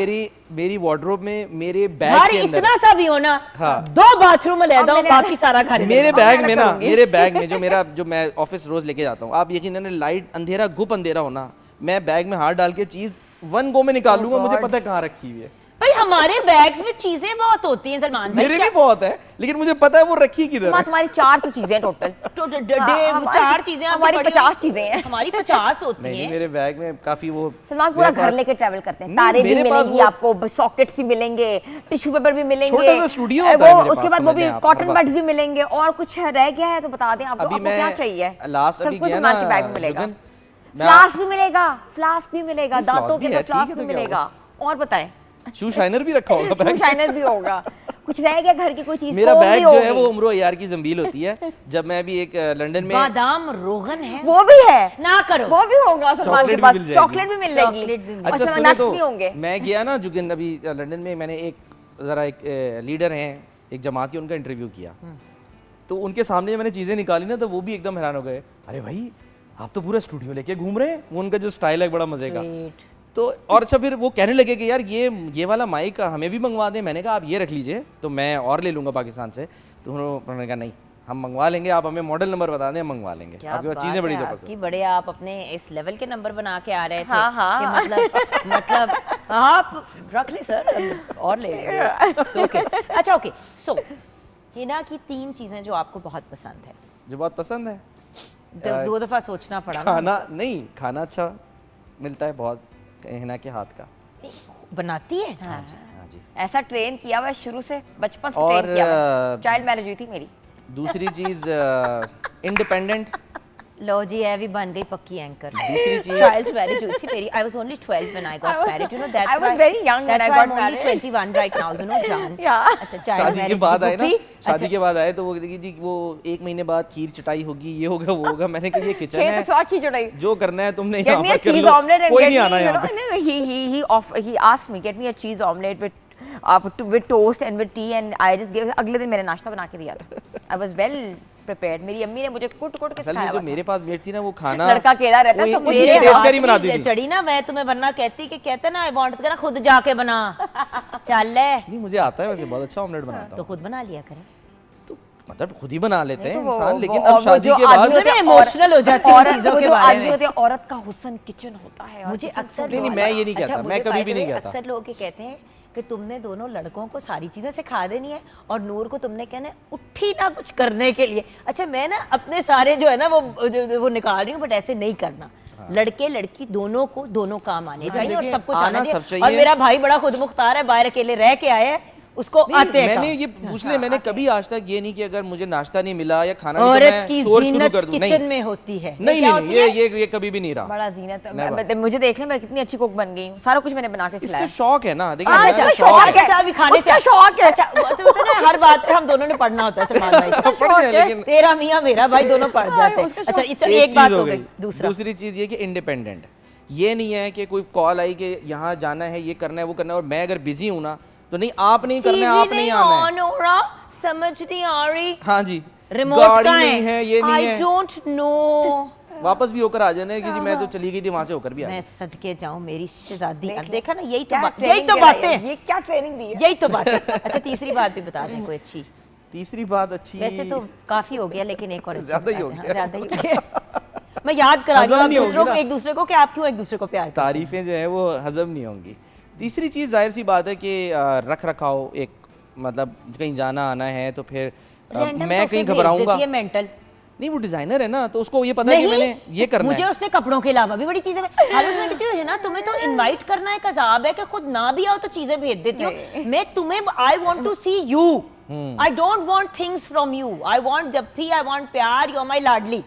मेरी वार्डरोब में मेरे बैग भारी के अंदर, इतना सा भी हो ना, हाँ। 2 बाथरूम अलग हो, बाकी सारा घर मेरे अलग। बैग में ना, मेरे बैग में जो मैं ऑफिस रोज लेके जाता हूँ, आप यकीन नहीं, लाइट अंधेरा गुप अंधेरा होना, मैं बैग में हाथ डाल के चीज 1 गो में निकाल लूंगा, मुझे पता है कहाँ रखी हुई है। भाई हमारे बैग्स में चीजें बहुत होती हैं सलमान भाई। मेरे भी बहुत है, लेकिन मुझे पता है वो रखी किधर है। तुम्हारी 4 तो चीजें टोटल, तो 4 चीजें आपकी हमारी पड़ी 50 हुई- चीजें हैं। हमारी 50 होती नहीं, हैं। मेरे बैग में काफी वो, सलमान पूरा मेरे घर पास- लेके ट्रैवल करते हैं, नहीं, तारे भी मेरे पास मिलेंगी वो- आपको, सॉकेट्स भी मिलेंगे, टिश्यू पेपर भी मिलेंगे, छोटा सा स्टूडियो होता है मेरे उसके पास, बाद वो समझ भी लें आप, कॉटन हर बड्स भी मिलेंगे, और कुछ है रह गया है तो बता दें आपको, अभी आपको क्या मैं चाहिए। लास्ट सब अभी कुछ गया सलमान ना, के बैग में मिलेगा। जुगन, मैं- फ्लास्क भी मिलेगा, फ्लास्क भी मिलेगा, नहीं, फ्लास्क दांतों भी के है, तो फ्लास्क ठीक है, भी तो क्या मिलेगा। और बताएं, शू शाइनर भी रखा होगा शू बैग। शाइनर भी होगा, कुछ रह गया घर की कोई चीज, मेरा फोम बैग भी जो है होगी। वो उम्रो यार की जंबील होती है। जब मैं भी एक लंदन में, बादाम रोगन है, वो भी है, ना करो। वो भी होगा सलमान के चॉकलेट भी पास, मिल जाएगी। चॉकलेट भी मिल जाएगी, चॉकलेट भी मिल और अच्छा सब सुने nuts तो, भी होंगे। मैं गया ना जुगन अभी लंदन में, मैंने एक लीडर हैं एक जमात की, उनका इंटरव्यू किया, तो उनके सामने मैंने चीज़ें निकाली ना, तो वो भी एकदम हैरान हो गए, अरे भाई आप तो पूरा स्टूडियो लेके घूम रहे हैं, वो उनका जो स्टाइल है बड़ा मजे का। तो और अच्छा, फिर वो कहने लगे कि यार ये वाला माइक हमें भी मंगवा दें। मैंने कहा आप ये रख लीजिए, तो मैं और ले लूँगा पाकिस्तान से। तो उन्होंने कहा नहीं, हम मंगवा लेंगे, आप हमें मॉडल नंबर बता दें, हम मंगवा लेंगे, क्या आपके पास बात चीज़ें बड़ी है ज़बरदस्त। आपकी, बड़े आप अपने इस लेवल के नंबर बना के आ रहे थे हाँ, हाँ। कि मतलब आप रख ले सर, हम और ले लेंगे। So, okay. अच्छा ओके, सो हिना की 3 चीजें जो आपको बहुत पसंद है। जो बहुत पसंद है, 2 दफा सोचना पड़ा ना। खाना नहीं, खाना अच्छा मिलता है बहुत हिना के हाथ का। बनाती है। हाँ जी। ऐसा ट्रेन किया हुआ है शुरू से, बचपन से और, ट्रेन किया हुआ है, चाइल्ड मैरिज हुई थी मेरी। दूसरी चीज़ इंडिपेंडेंट। लो जी, है भी बन गई पक्की एंकर। दूसरी चीज, चाइल्ड मैरिज हुई थी मेरी, I was only 12 when I got married, you know, that's I was why very young when I that's why got I'm only married. 21 right now, you know, जान। Yeah. अच्छा, child शादी के marriage बाद की आए ना, गुप्पी। शादी अच्छा, के बाद आए तो वो कहती जी वो 1 महीने बाद खीर चटाई होगी, ये होगा वो होगा। मैंने कहा ये किचन खेत है, स्वाद की चढ़ाई, जो करना है तुमने get यहाँ me a पर कर cheese लो, omelette and कोई get नहीं me, आना you यहाँ know, पे। he asked me, get me a cheese omelette with toast and with tea, and I just gave, अगले दिन मैंने नाश्ता बना के दिया था। I was well prepared, मेरी अम्मी ने मुझे कुट के असल में सिखाया जो हुआ मेरे पास वेट थी ना, वो खाना लड़का अकेला रहता है, वो तो उनकी मेरे टेस्ट हाथ करी में बनाती थी। चढ़ी ना, मैं तुम्हें वरना कहती कि कहते ना, आई वांट करना खुद जाके बना। चल ले, नहीं, मुझे आता है वैसे, बहुत अच्छा ऑमलेट बनाता तो हूँ। खुद बना लिया करें। तो मतलब खुद ही बना लेते हैं तो वो- इंसान, वो- लेकिन और अब वो शादी जो के आदमी बाद होते हैं, इमोशनल हो जाती है औरत, चीजों वो के जो बारे आदमी में। होते हैं, औरत का हुस्न किचन होता है। मुझे अक्सर नहीं, मैं ये नहीं कहता, अच्छा, मैं मुझे कभी by भी the नहीं way कहता। अक्सर लोग ये कहते हैं कि तुमने दोनों लड़कों को सारी चीजें सिखा देनी है और नूर को तुमने कहना है उठी ना कुछ करने के लिए। अच्छा, मैं ना अपने सारे जो है ना वो निकाल रही हूँ, बट ऐसे नहीं करना। लड़के लड़की दोनों को दोनों काम आने चाहिए और देखिए, सब कुछ आना आना सब चाहिए। और चाहिए। मेरा भाई बड़ा खुद मुख्तार है, बाहर अकेले रह के आया है, उसको नहीं, आते हैं मैंने काम। ये पूछ ले, मैंने कभी आज तक ये नहीं कि अगर मुझे नाश्ता नहीं मिला या खाना नहीं, तो औरत मैं की शोर शुरू जीनत कर दूं। किचन में होती है। नहीं क्या नहीं, होती है? ये कभी भी नहीं रहा। बड़ा जीनत है। Never। मुझे देख ले, मैं कितनी अच्छी कुक बन गई हूँ, सारा कुछ मैंने बना के इसका खिलाया। शौक है ना, देखिए हाँ, मेरा इसका शौक शौक है। है। अभी खाने उसका से शौक है। अच्छा, वो तो होता है ना, हर बात पे हम दोनों ने पढ़ना होता है सलमान भाई। पढ़ते हैं, लेकिन तेरा मियाँ मेरा भाई दोनों पढ़ जाते हैं। अच्छा, एक बात चीज़ हो गई। दूसरी चीज ये कि इंडिपेंडेंट, ये नहीं है कि कोई कॉल आई कि यहाँ जाना है, ये करना है, वो करना है, और मैं अगर बिजी हूँ ना, तो नहीं, आप नहीं करना है, आप नहीं आना है। ऑन हो रहा, समझ नहीं आ रही। हाँ जी, रिमोट गाड़ी कहाँ नहीं है, ये नहीं आई है। Don't know. वापस भी होकर आ जाना कि जी मैं तो चली गई थी वहाँ से होकर भी आ मैं गई। सदके जाऊं मेरी शहजादी। अब देखा ना, यही क्या तो training दे बातें रही है, हैं, ये क्या ट्रेनिंग दी है? यही तो बात है। अच्छा तीसरी बात भी बता दें कोई अच्छी। तीसरी बात अच्छी, वैसे तो काफी हो गया लेकिन एक और अच्छी ज़्यादा ही बता हो दें। हाँ, गया। ज़्यादा ही हो गया। मैं याद करा रही हूँ हज़म आप नहीं होगी दूसरों को, ना। एक दूसरे को कि आप क्यों एक दूसरे को प्यार करते हैं। तारीफें जो हैं वो हजम नहीं होंगी। तीसरी चीज़ जाहिर सी बात है कि रख रखाव, एक मतलब कहीं जाना आना है तो फिर Random मैं तोहफे कहीं भेज घबराऊंगा देती है मेंटल। नहीं, वो डिज़ाइनर है ना तो उसको ये पता है कि नहीं, मैंने ये करना मुझे है। उसने कपड़ों के अलावा भी बड़ी चीजें हालत में कहती हूँ है ना, तुम्हें तो इनवाइट करना एक अजाब है कि खुद ना भी आओ तो चीजें भेज देती हो। मैं तुम्हें I want to see you, I don't want things from you, I want जब भी आई वांट प्यार, यू आर माय लाडली।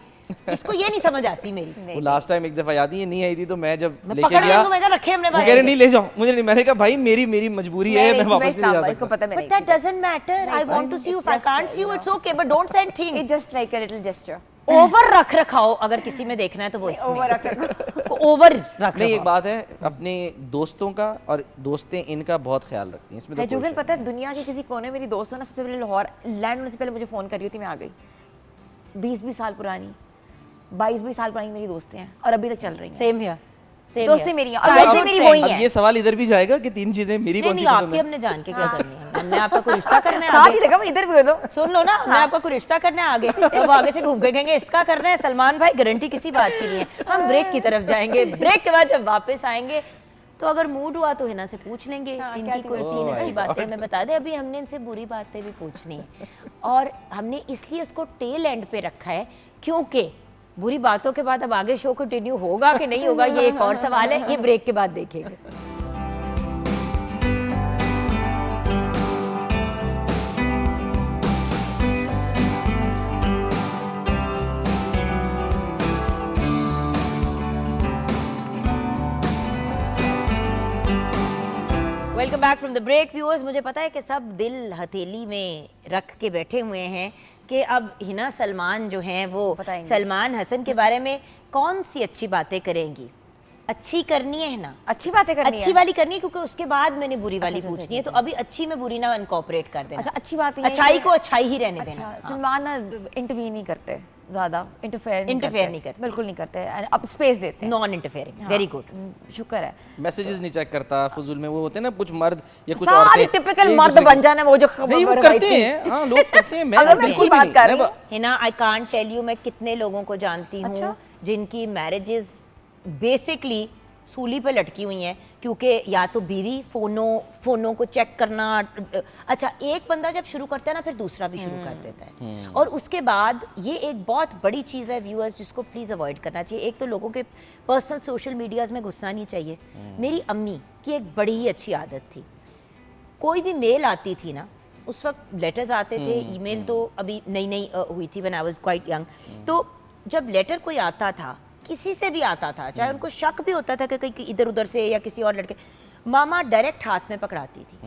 इसको ये नहीं समझ आती मेरी। वो लास्ट टाइम एक दफ़ा याद ही नहीं आई थी तो मैं जब मैं लेके पकड़ गया, रही हूँ, मैं कहा रखे हमने वो भाई। कह रहे नहीं ले जाओ, मुझे नहीं, मैंने कहा भाई मेरी मजबूरी है, मैं वापस नहीं जा इसको सकता। पता But मैंने that doesn't matter. I want to see you. If I can't see you, it's okay. But don't send things. It just like a little gesture. Over रख रखाओ अगर किसी में देखना है तो वो इसमें। ओवर रख रखो। ओवर रख नहीं, एक रखाओ। बात है, अपने दोस्तों का और दोस्तें इनका बहुत ख्याल रखती हैं, इसमें तो कोई जुगन शक पता है दुनिया के किसी कोने मेरी दोस्त ना सबसे पहले लाहौर लैंड होने से पहले मुझे फ़ोन कर रही थी, मैं आ गई। 20-20 साल पुरानी, 22-20 साल पुरानी मेरी दोस्तें हैं और अभी तक चल रही हैं। Same here. Same दोस्तें here. मेरी हैं और नहीं। दोस्तें अब- मेरी वही अब हैं। ये सवाल इधर भी जाएगा कि तीन चीजें मेरी नहीं कौन सी नहीं, पसंद आपके है? हमने जान के क्या करनी है। हमने आपका कोई रिश्ता करना है साथ आगे। ही लगा, इधर भी दो। सुन लो ना, मैं आपका कोई रिश्ता करना है आगे, तो वो आगे से घूम के कहेंगे इसका करना है। सलमान भाई गारंटी किसी बात की नहीं है। हम ब्रेक की तरफ जाएंगे, ब्रेक के बाद जब वापस आएंगे तो अगर मूड हुआ तो हिना से पूछ लेंगे इनकी कोई तीन अच्छी बातें हमें बता दे। अभी हमने इनसे बुरी बातें भी पूछनी है और हमने इसलिए उसको टेल एंड पे रखा है क्योंकि बुरी बातों के बाद अब आगे शो कंटिन्यू होगा कि नहीं होगा ये एक और सवाल है, ये ब्रेक के बाद देखेंगे। Welcome back from the break viewers. मुझे पता है कि सब दिल हथेली में रख के बैठे हुए हैं कि अब हिना सलमान जो हैं वो बताएंगे। सलमान हसन के बारे में कौन सी अच्छी बातें करेंगी। अच्छी करनी है ना, अच्छी बातें करनी अच्छी है। वाली करनी है क्योंकि उसके बाद मैंने बुरी वाली अच्छा, पूछनी है, तो अभी अच्छी में बुरी ना इनकॉर्पोरेट कर देना। अच्छा, अच्छी बात ये है अच्छाई कि- को अच्छाई ही रहने देना। अच्छा, सलमान ना इंटरवीन नहीं करते ज्यादा, इंटरफेयर नहीं करते। बिल्कुल नहीं करते, अब स्पेस देते हैं। नॉन इंटरफेयरिंग, हाँ, वेरी गुड। शुक्र है। मैसेजेस नहीं चेक करता, फजूल में वो होते हैं ना कुछ मर्द या कुछ सारी औरतें टिपिकल एक मर्द दूसरे बन को- जाना, वो जो नहीं, वो करते हैं, हाँ लोग करते हैं, मैं अगर मैं बिल्कुल अच्छी भी बात कर नहीं, रही हूँ। never। Hina I can't tell you मैं कितने लोगों को जानती हूँ अच्छा? जिनकी मैरिजेस बेसिकली सूली पे लटकी हुई हैं क्योंकि या तो बीवी फोनों को चेक करना। अच्छा, एक बंदा जब शुरू करता है ना फिर दूसरा भी शुरू कर देता है और उसके बाद ये एक बहुत बड़ी चीज़ है व्यूअर्स जिसको प्लीज़ अवॉइड करना चाहिए। एक तो लोगों के पर्सनल सोशल मीडियाज में घुसना नहीं चाहिए। मेरी अम्मी की एक बड़ी ही अच्छी आदत थी, कोई भी मेल आती थी ना, उस वक्त लेटर्स आते थे, ईमेल तो अभी नई नई हुई थी when I was quite young. तो जब लेटर कोई आता था, किसी से भी आता था, चाहे उनको शक भी होता था कि कहीं इधर उधर से या किसी और लड़के, मामा डायरेक्ट हाथ में पकड़ाती थी।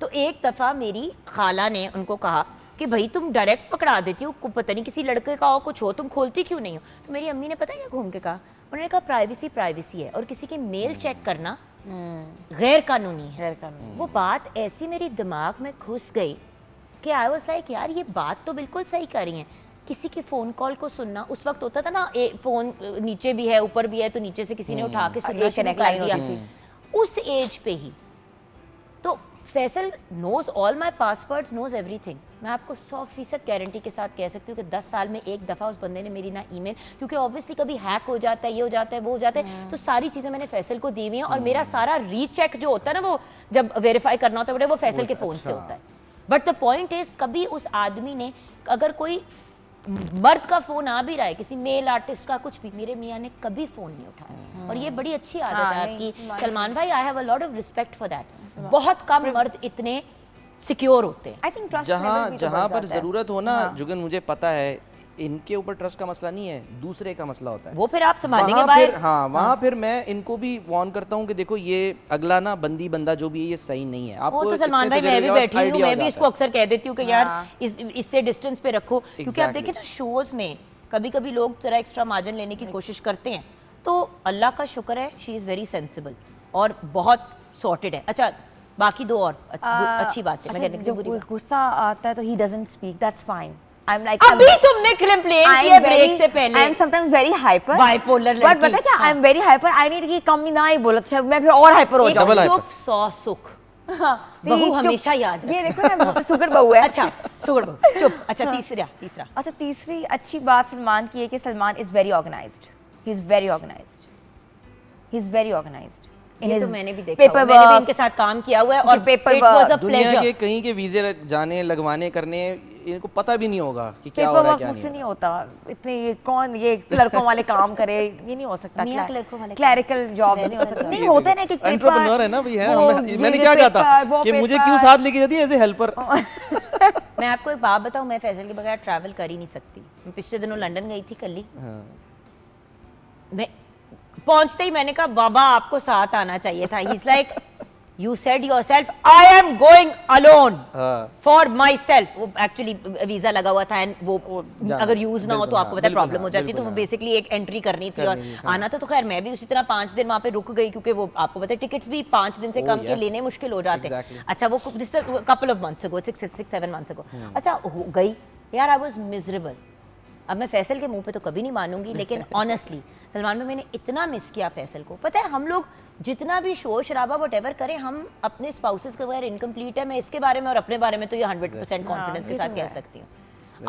तो एक दफ़ा मेरी खाला ने उनको कहा कि भाई तुम डायरेक्ट पकड़ा देती हो, पता नहीं किसी लड़के का हो कुछ हो, तुम खोलती क्यों नहीं हो। तो मेरी अम्मी ने पता है क्या घूम के कहा, उन्होंने कहा प्राइवेसी प्राइवेसी है और किसी के मेल चेक करना गैर कानूनी है। वो बात ऐसी मेरी दिमाग में घुस गई कि आई वाज लाइक यार ये बात तो बिल्कुल सही कर रही हैं। किसी की फ़ोन कॉल को सुनना, उस वक्त होता था ना फ़ोन नीचे भी है ऊपर भी है तो नीचे से किसी ने उठा के सुनना एक शुरू connect कर line दिया होती थी। उस एज पे ही। तो Faisal knows all my passwords, knows everything. मैं आपको 100% गारंटी के साथ कह सकती हूँ कि 10 साल में एक दफ़ा उस बंदे ने मेरी ना ईमेल, क्योंकि ऑब्वियसली कभी हैक हो जाता है, ये हो जाता है, वो हो जाता है, तो सारी चीज़ें मैंने फैसल को दी हुई हैं और मेरा सारा रीचेक जो होता है ना, वो जब वेरीफाई करना होता है वो फैसल के फ़ोन से होता है। बट द पॉइंट इज कभी उस आदमी ने, अगर कोई मर्द का फोन आ भी रहा है, किसी मेल आर्टिस्ट का कुछ भी, मेरे मियाँ ने कभी फोन नहीं उठाया और ये बड़ी अच्छी आदत हाँ, है नहीं, आपकी सलमान भाई। I have a lot of respect for that. बहुत कम मर्द इतने सिक्योर होते हैं। आई थिंक ट्रस्ट जहाँ पर ज़रूरत हो ना जुगन, मुझे पता है इनके ऊपर ट्रस्ट का मसला नहीं है, दूसरे का मसला होता है। वो फिर आप संभालेंगे वहाँ बाहर। फिर हाँ, वहाँ फिर मैं इनको भी वार्न करता हूँ कि देखो ये अगला ना बंदा जो भी है ये सही नहीं है। वो तो सलमान भाई मैं भी बैठी हूँ, मैं भी इसको अक्सर कह देती हूँ कि यार इससे डिस्टेंस पे रखो, क्योंकि आप देखिए ना शोज में कभी कभी लोग जरा एक्स्ट्रा मार्जिन लेने की कोशिश करते हैं, तो अल्लाह का शुक्र है शी इज़ वेरी सेंसिबल और बहुत सॉर्टेड है। अच्छा, बाकी दो और अच्छी बात है, मैं कहने की जब बुरी कोई बात। गुस्सा आता है तो he doesn't speak, that's fine. I'm like अभी तुमने कंप्लेन किया ब्रेक से पहले। I am sometimes very hyper. Bipolar But लड़की। पता क्या? हाँ। I am very hyper. I need कि कम ना ही बोलो, अच्छा मैं फिर और hyper हो एक जाऊँ। Double hyper। चुप 100 सुख। हाँ, बहू चुप। हमेशा याद ये रखे। देखो ना सुगर बहू है। अच्छा सुगर बहू चुप। अच्छा तीसरा अच्छा तीसरी अच्छी बात सलमान की है कि Salman is very organised. He is very organised. He is very organised. ये तो मैंने भी देखा हुआ है, मैंने भी इनके साथ काम किया हुआ है और पेपर it was a दुनिया pleasure। के कहीं के वीजे जाने लगवाने करने इनको पता भी नहीं होगा कि क्या पेपर हो रहा है वर्क क्या मुझसे नहीं नहीं होता। इतने ये कौन ये लड़कों वाले काम करे, ये नहीं हो सकता। मियां क्लर्कों वाले क्लैरिकल जॉब नहीं हो सकता। नहीं होते ना कि एंटरप्रेन्योर है ना भाई है वो हमें- मैंने ये क्या कहा पेपर, था वो कि मुझे पेपर। क्यों साथ लेके जाती है एज ए हेल्पर। मैं आपको एक बात बताऊं, मैं फैसल के बगैर ट्रैवल कर ही नहीं सकती। मैं पिछले दिनों लंदन गई थी कल ही। मैं पहुंचते ही मैंने कहा बाबा आपको साथ आना चाहिए था। He is like you said yourself I am going alone for my self. वो एक्चुअली वीजा लगा हुआ था एंड वो जाना, अगर यूज ना हो तो बिल्कुल, आपको पता है बिल्कुल, प्रॉब्लम हो जाती है। तो बिल्कुल, बेसिकली एक एंट्री करनी थी और आना तो खैर मैं भी उसी तरह 5 दिन वहां पे रुक गई क्योंकि वो आपको पता है टिकट्स भी 5 दिन से कम के yes, लेने मुश्किल हो जाते हैं। exactly। अच्छा वो couple of months ago 6-7 months ago. अच्छा हो गई यार, आई वाज मिजरेबल। अब मैं फैसल के मुंह पे तो कभी नहीं मानूंगी लेकिन ऑनेस्टली सलमान में मैंने इतना मिस किया फैसल को। पता है हम लोग जितना भी शोर शराबा वटेवर करें, हम अपने स्पाउसेस के बगैर इनकम्प्लीट है। मैं इसके बारे में और अपने बारे में तो ये 100% कॉन्फिडेंस के साथ कह सकती हूँ।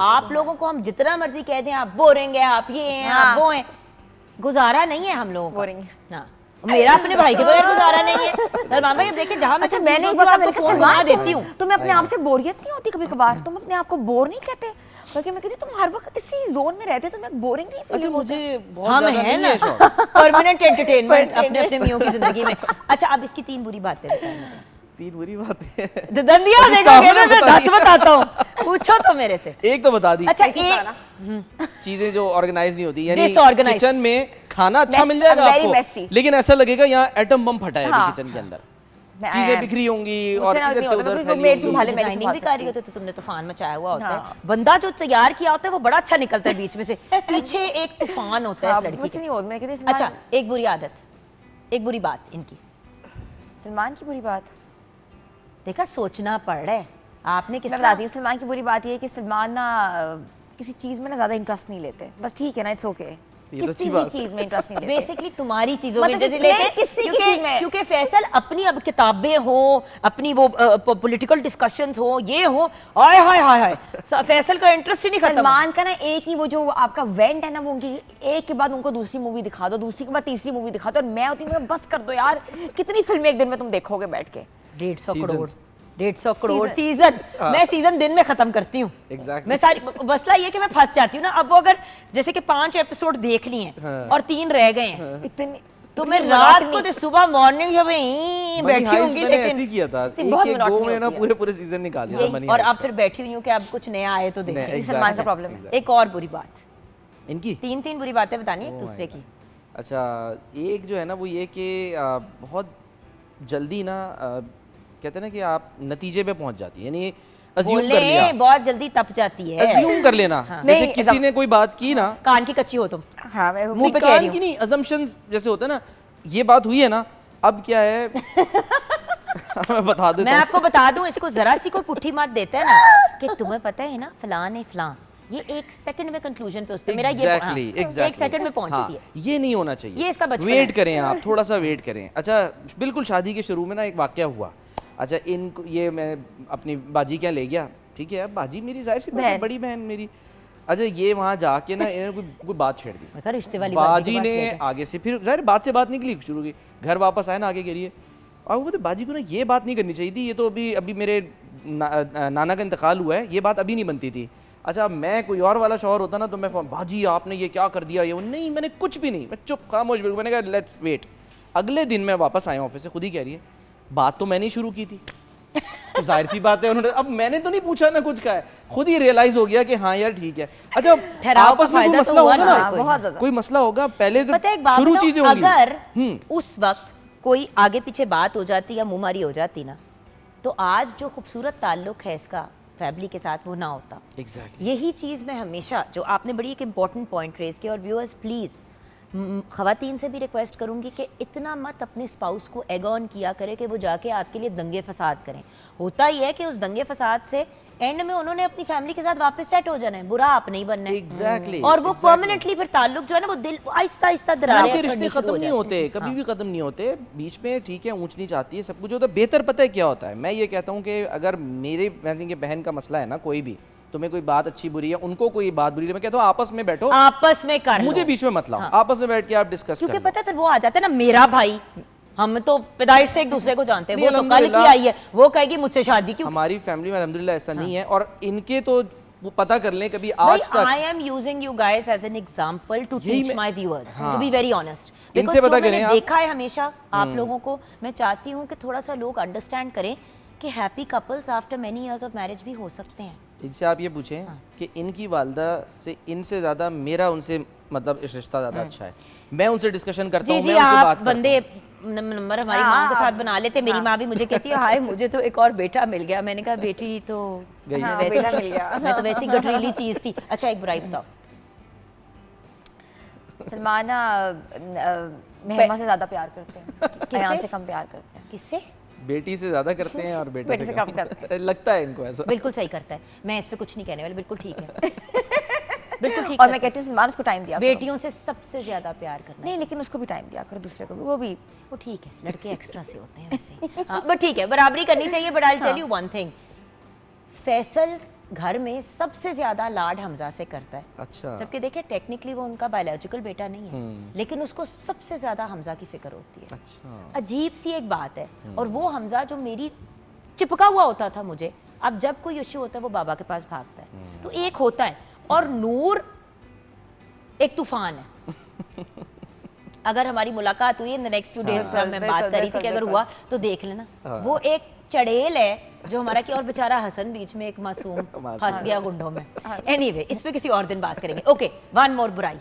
आप लोगों को हम जितना मर्जी कह दें आप बोरिंग है, आप ये हैं, आप वो हैं, गुजारा नहीं है हम लोगों का। बोरिंग। हाँ मेरा अपने भाई के बगैर गुजारा नहीं है। सलमान भाई अब देखिए जहाँ अच्छा मैं मैंने एक आपको बात मैंने कहा फोन बना सलमान देती हूँ। तुम्हें अपने आप से बोरियत नहीं होती कभी कभार? तुम अपने आप को बोर नहीं कहते? क्योंकि मैं कहती तुम हर वक्त इसी जोन में रहते, तुम्हें बोरिंग नहीं फील अच्छा होता? मुझे बहुत हम ज्यादा है नहीं ना है शौक। परमानेंट एंटरटेनमेंट अपने अपने मियों की जिंदगी में। अच्छा अब इसकी 3 बुरी बातें बताएं मुझे। 3 बुरी बातें दंदिया अभी देखोगे सामने ना मैं बता 10 बताता हूँ, पूछो तो मेरे से। एक तो बता दी अच्छा एक चीजें जो ऑर्गेनाइज नहीं होती, यानी Disorganized। किचन में खाना अच्छा Mess- मिल जाएगा very आपको messy। लेकिन ऐसा लगेगा यहाँ एटम बम फटा है हाँ। किचन के अंदर। मैं- चीजें बिखरी होंगी और मुझसे ना इधर नहीं से होता, उधर क्योंकि फैली मेड होंगी। संभाले मैं डिजाइनिंग भी कर रही होती तो तुमने तूफान मचाया हुआ होता है। हाँ। बंदा जो तैयार किया होता है वो बड़ा अच्छा निकलता है बीच में से, पीछे एक तूफान होता है हाँ, इस लड़की मुझसे के। नहीं होता। मैं कहती सलमान- अच्छा एक बुरी आदत, एक बुरी बात इनकी, सलमान की बुरी बात देखा सोचना पड़ रहा है आपने किस मैं बताती हूँ। सलमान की बुरी बात ये है कि सलमान ना किसी चीज में ना ज्यादा इंटरेस्ट नहीं लेते। बस ठीक है ना, इट्स ओके। ये तो किसी अच्छी भी बात चीज में इंटरेस्ट नहीं लेते। बेसिकली तुम्हारी चीजों में मतलब इंटरेस्ट नहीं, लेते किसी की चीज क्योंकि में। क्योंकि फैसल अपनी अब किताबें हो, अपनी वो पॉलिटिकल डिस्कशंस हो, ये हो, हाय हाय हाय हाय फैसल का इंटरेस्ट ही नहीं खत्म। सलमान का ना एक ही वो जो आपका वेंट है ना, वो उनकी एक के बाद उनको दूसरी मूवी दिखा दो, दूसरी के बाद तीसरी मूवी दिखा दो, और मैं होती हूँ बस कर दो यार, कितनी फिल्में एक दिन में तुम देखोगे बैठ के? 150 करोड़ Seasons। 150 करोड़ सीजन। मैं सीजन दिन में खत्म करती हूँ। Exactly। मैं सारी मसला ये कि मैं फंस जाती हूँ ना। अब वो अगर जैसे कि 5 एपिसोड देख लिए हैं और 3 रह गए हैं इतनी तो मैं इतनी रात monotony। को तो सुबह मॉर्निंग जब यहीं मनी बैठी हाइस्ट होंगी मैंने ऐसे ही लेकिन किया था, बहुत एक गो monotony में ना होती है। पूरे पूरे सीजन निकाल दिया था यही, मनी और हाइस्ट अब फिर बैठी हुई हूँ कि अब कुछ नया आए तो देखें। नहीं, सलमान का exactly, प्रॉब्लम है। एक और बुरी बात, का। इनकी 3 बुरी बातें बतानी है एक दूसरे की। अच्छा एक जो है ना वो ये कि बहुत जल्दी ना कहते हैं ना कि आप नतीजे पे पहुंच जाती है, यानी अज्यूम कर लिया, बोले बहुत जल्दी तप जाती है। अज्यूम कर लेना। जैसे नहीं, किसी ने कोई बात की ना, कान की कच्ची हो तुम, हाँ मैं मुंह पे नहीं, कह रही कान हूँ। की नहीं, assumptions जैसे होता है ना, ये बात हुई है ना, अब क्या है मैं बता देता मैं हूँ। आपको बता दूं, इसको जरा सी कोई पुट्ठी मात देता है ना कि तुम्हें पता है ना फलां ने फलां, ये 1 सेकंड में कंक्लूजन पे उससे मेरा ये Exactly, exactly। 1 सेकंड में पहुंचती है। ये नहीं होना चाहिए, ये इसका बचपन वेट है। करें आप, थोड़ा सा वेट करें। अच्छा बिल्कुल शादी के शुरू में ना एक वाकया हुआ। अच्छा इनको ये मैं अपनी बाजी क्या ले गया, ठीक है, अब बाजी मेरी जाहिर सी बात है, बहन। बड़ी बहन मेरी। अच्छा ये वहाँ जाके ना इन्होंने कोई बात छेड़ दी, मैं कहा रिश्ते वाली बाजी के ने पास ले गए। आगे से फिर जाहिर बात से बात निकली शुरू की, घर वापस आए ना आगे करिए, और वो बोलते बाजी को ना ये बात नहीं करनी चाहिए थी, ये तो अभी अभी मेरे नाना का इंतकाल हुआ है, ये बात अभी नहीं बनती थी। अच्छा मैं कोई और वाला शौहर होता ना तो मैं बाजी आपने ये क्या कर दिया, ये वो नहीं, मैंने कुछ भी नहीं, मैं चुप खामोश बिल्कुल। मैंने कहा लेट्स वेट। अगले दिन मैं वापस आया ऑफिस से, खुद ही कह रही है बात तो मैंने ही शुरू की थी। तो जाहिर सी बात है उन्होंने, अब मैंने तो नहीं पूछा ना कुछ का है, खुद ही रियलाइज हो गया कि हाँ यार ठीक है। अच्छा ठहराव का आपस में कोई फायदा तो मसला हुआ होगा ना ना, कोई। बहुत ज्यादा। कोई मसला होगा, पहले तो पता है एक बात शुरू बताऊं, चीजें होंगी। अगर उस वक्त कोई आगे पीछे बात हो जाती या मुंहमारी हो जाती ना, तो आज जो खूबसूरत ताल्लुक है इसका फैमिली के साथ वो ना होता। एग्जैक्टली। यही चीज़ मैं हमेशा, जो आपने बड़ी एक इम्पॉर्टेंट पॉइंट रेज किया, और व्यूअर्स प्लीज़ ख़वातीन से भी रिक्वेस्ट करूंगी कि इतना मत अपने स्पाउस को एग ऑन किया करे कि वो जाके आपके लिए दंगे फसाद करें। होता ही है कि उस दंगे फसाद से एंड में उन्होंने अपनी फैमिली के साथ वापस सेट हो जाना है, बुरा आप नहीं बनना है। Exactly, और वो परमानेंटली फिर ताल्लुक जो है ना वो दिल आहिस्ता आहिस्ता दरारें आपके रिश्ते पड़नी शुरू खत्म हो नहीं जाती होते, हैं। कभी भी खत्म नहीं होते। बीच में ठीक है ऊंच नीच आती है, सब कुछ होता है। बेहतर पता है क्या होता है, मैं ये कहता हूँ कि अगर मेरे बहन का मसला है ना, कोई भी तुम्हें कोई बात अच्छी बुरी है, उनको कोई बात बुरी है, मैं कहता हूँ आपस में बैठो, आपस में कर मुझे लो। बीच में मत लाओ, हाँ। आपस में बैठ के आप डिस्कस क्योंकि करो। पता है फिर वो आ जाता है ना, मेरा भाई, हम तो पैदाइश से एक दूसरे को जानते हैं, नहीं, वो तो कल की अल्हम्दुलिल्लाह। आई है, वो कहेगी मुझसे शादी क्यों। हमारी फैमिली में अल्हम्दुलिल्लाह ऐसा नहीं है, और इनके तो वो पता कर लें कभी भाई, आज तक। I am using you guys as an example to यही teach मैं- my viewers, हाँ। to be very honest. इनसे Because पता जो मैंने करें आप। देखा है हमेशा आप लोगों को, मैं चाहती हूँ कि थोड़ा सा लोग अंडरस्टैंड करें कि happy couples after many years of marriage भी हो सकते हैं। इनसे आप ये पूछें कि इनकी वालदा से इनसे ज़्यादा मेरा उनसे मतलब रिश्ता ज़्यादा अच्छा है। मैं उनसे डिस्कशन करता जी हूँ, जी, मैं उनसे आप बात करता बंदे हूँ। नंबर हमारी माँ के साथ बना लेते। मेरी माँ भी मुझे कहती है हाय मुझे तो एक और बेटा मिल गया। मैंने कहा बेटी तो हाँ, वैसे- बेटा मिल गया। मैं तो वैसी गठरीली चीज थी। अच्छा एक बुराई बताओ। सलमान मेहमा से ज़्यादा प्यार करते हैं, अयान से कम प्यार करते हैं। किससे? बेटी से ज़्यादा करते हैं और बेटे बेटे से से कम कम करते लगता है इनको ऐसा। बिल्कुल सही करता है, मैं इस पे कुछ नहीं कहने वाली, बिल्कुल ठीक है। बिल्कुल ठीक और है। मैं कहती हूँ सलमान उसको टाइम दिया करो। बेटियों से सबसे ज्यादा प्यार करना नहीं, लेकिन उसको भी टाइम दिया करो, दूसरे को भी, वो भी। वो ठीक है, लड़के एक्स्ट्रा से होते हैं वैसे। हाँ बट ठीक है, बराबरी करनी चाहिए। But I will tell you one thing, Faisal घर में सबसे ज्यादा लाड हमजा से करता है। अच्छा। जबकि देखिए टेक्निकली वो उनका बायोलॉजिकल बेटा नहीं है, लेकिन उसको सबसे ज्यादा हमजा की फिक्र होती है। अच्छा। अजीब सी एक बात है। और वो हमजा जो मेरी चिपका हुआ होता था मुझे, अब जब कोई इश्यू होता है वो बाबा के पास भागता है। तो एक होता है, और नूर एक तूफान है। अगर हमारी मुलाकात हुई in the next few days, मैं बात करी थी कि अगर हुआ तो देख लेना, वो एक चड़ेल है जो हमारा कि, और बेचारा हसन बीच में एक मासूम फंस गया गुंडों में। एनीवे, इस पे किसी और दिन बात करेंगे। ओके, वन मोर बुराई।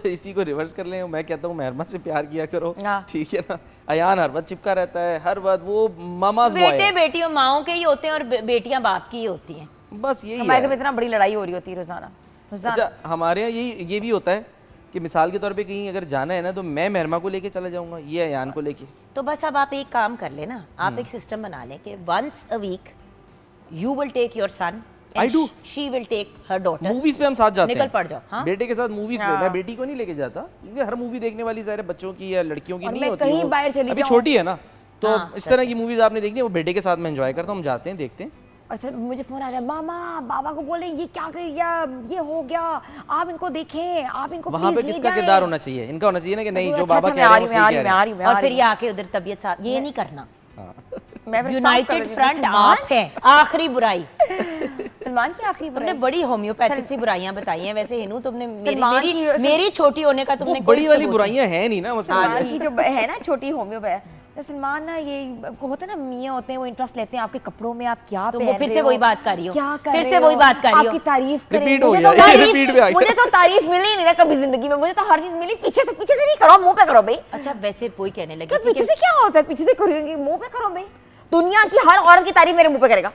इसी को रिवर्स कर लें, मैं कहता हूँ मेहरमा से प्यार किया करो, हाँ। ठीक है ना। अयान हर वक्त चिपका रहता है, हर वक्त वो मामाज बॉय बेटे है। बेटियों माओं के ही होते हैं और बेटियां बाप की ही होती हैं। बस यही हमारे घर में है। इतना बड़ी लड़ाई हो रही होती है रोजाना। अच्छा, हमारे यहाँ ये भी होता है कि मिसाल के तौर पे कहीं अगर जाना है ना, तो मैं मेहरमा को लेके चला जाऊंगा, ये अयान को लेके। तो बस अब आप एक काम कर लेना, आप एक सिस्टम बना लें कि once a week you will take your son, I do. She will take her daughter. Movies पे हम साथ जाते निकल हैं, पड़ जाओ। हाँ? बेटे के साथ मूवीज पे। हाँ। मैं बेटी को नहीं लेके जाता, क्योंकि हर मूवी देखने वाली ज़ाहिर है बच्चों की या लड़कियों की और नहीं मैं होती। कहीं वो बाहर चली अभी जाऊं। छोटी है ना, तो हाँ, इस तरह की मूवीज आपने देखनी है, वो बेटे के साथ मैं एंजॉय करता हूँ, हम जाते हैं देखते हैं। और सर मुझे फोन आ रहा है, मामा बाबा को बोले ये क्या कर गया, ये हो गया, आप इनको देखें, आप इनको वहाँ पे please ले किसका जाएं। किरदार होना चाहिए? इनका होना चाहिए ना कि नहीं, जो अच्छा, बाबा अच्छा, कह रहे हैं वो मैं आ सही रही कह हूँ, रहे मैं आ हैं। रही हूँ, मैं आ और रही फिर हूँ। ये आके उधर तबीयत साथ, ये नहीं करना। मैं फिर साफ कर यूनाइटेड रही हूँ। फ्रंट सलमान- आप हैं। आखिरी बुराई, सलमान की आखिरी तुमने बुराई। बड़ी होम्योपैथिक सी बुराइयां बताई हैं। वैसे हिनू तुमने सलमान मेरी की- मेरी छोटी होने का वो तुमने बड़ी कोई वाली सबूत बुराइयां हैं नहीं ना, मसला सलमान ये की जो है ना छोटी होम्योपैथ, तो सलमान ना ये होते हैं ना मियाँ होते हैं, वो इंटरेस्ट लेते हैं आपके कपड़ों में, आप क्या तो पहन वो फिर रहे से हो, वही बात कर रही हो, क्या कर फिर रहे से वही हो, बात कर रही हो। आपकी तारीफ करें। Repeat हो मुझे गया, तो ये तारीफ- repeat पे आ गया। मुझे तो तारीफ मिली ही नहीं ना कभी जिंदगी में, मुझे तो हर चीज मिली पीछे से नहीं करो, मुंह पे करो भाई। अच्छा वैसे कोई कहने लगी क्या थी पीछे कि से क्या होता है, पीछे से करोगे, मुंह पे करो भाई। दुनिया की हर औरत की तारीफ मेरे मुंह पे करेगा,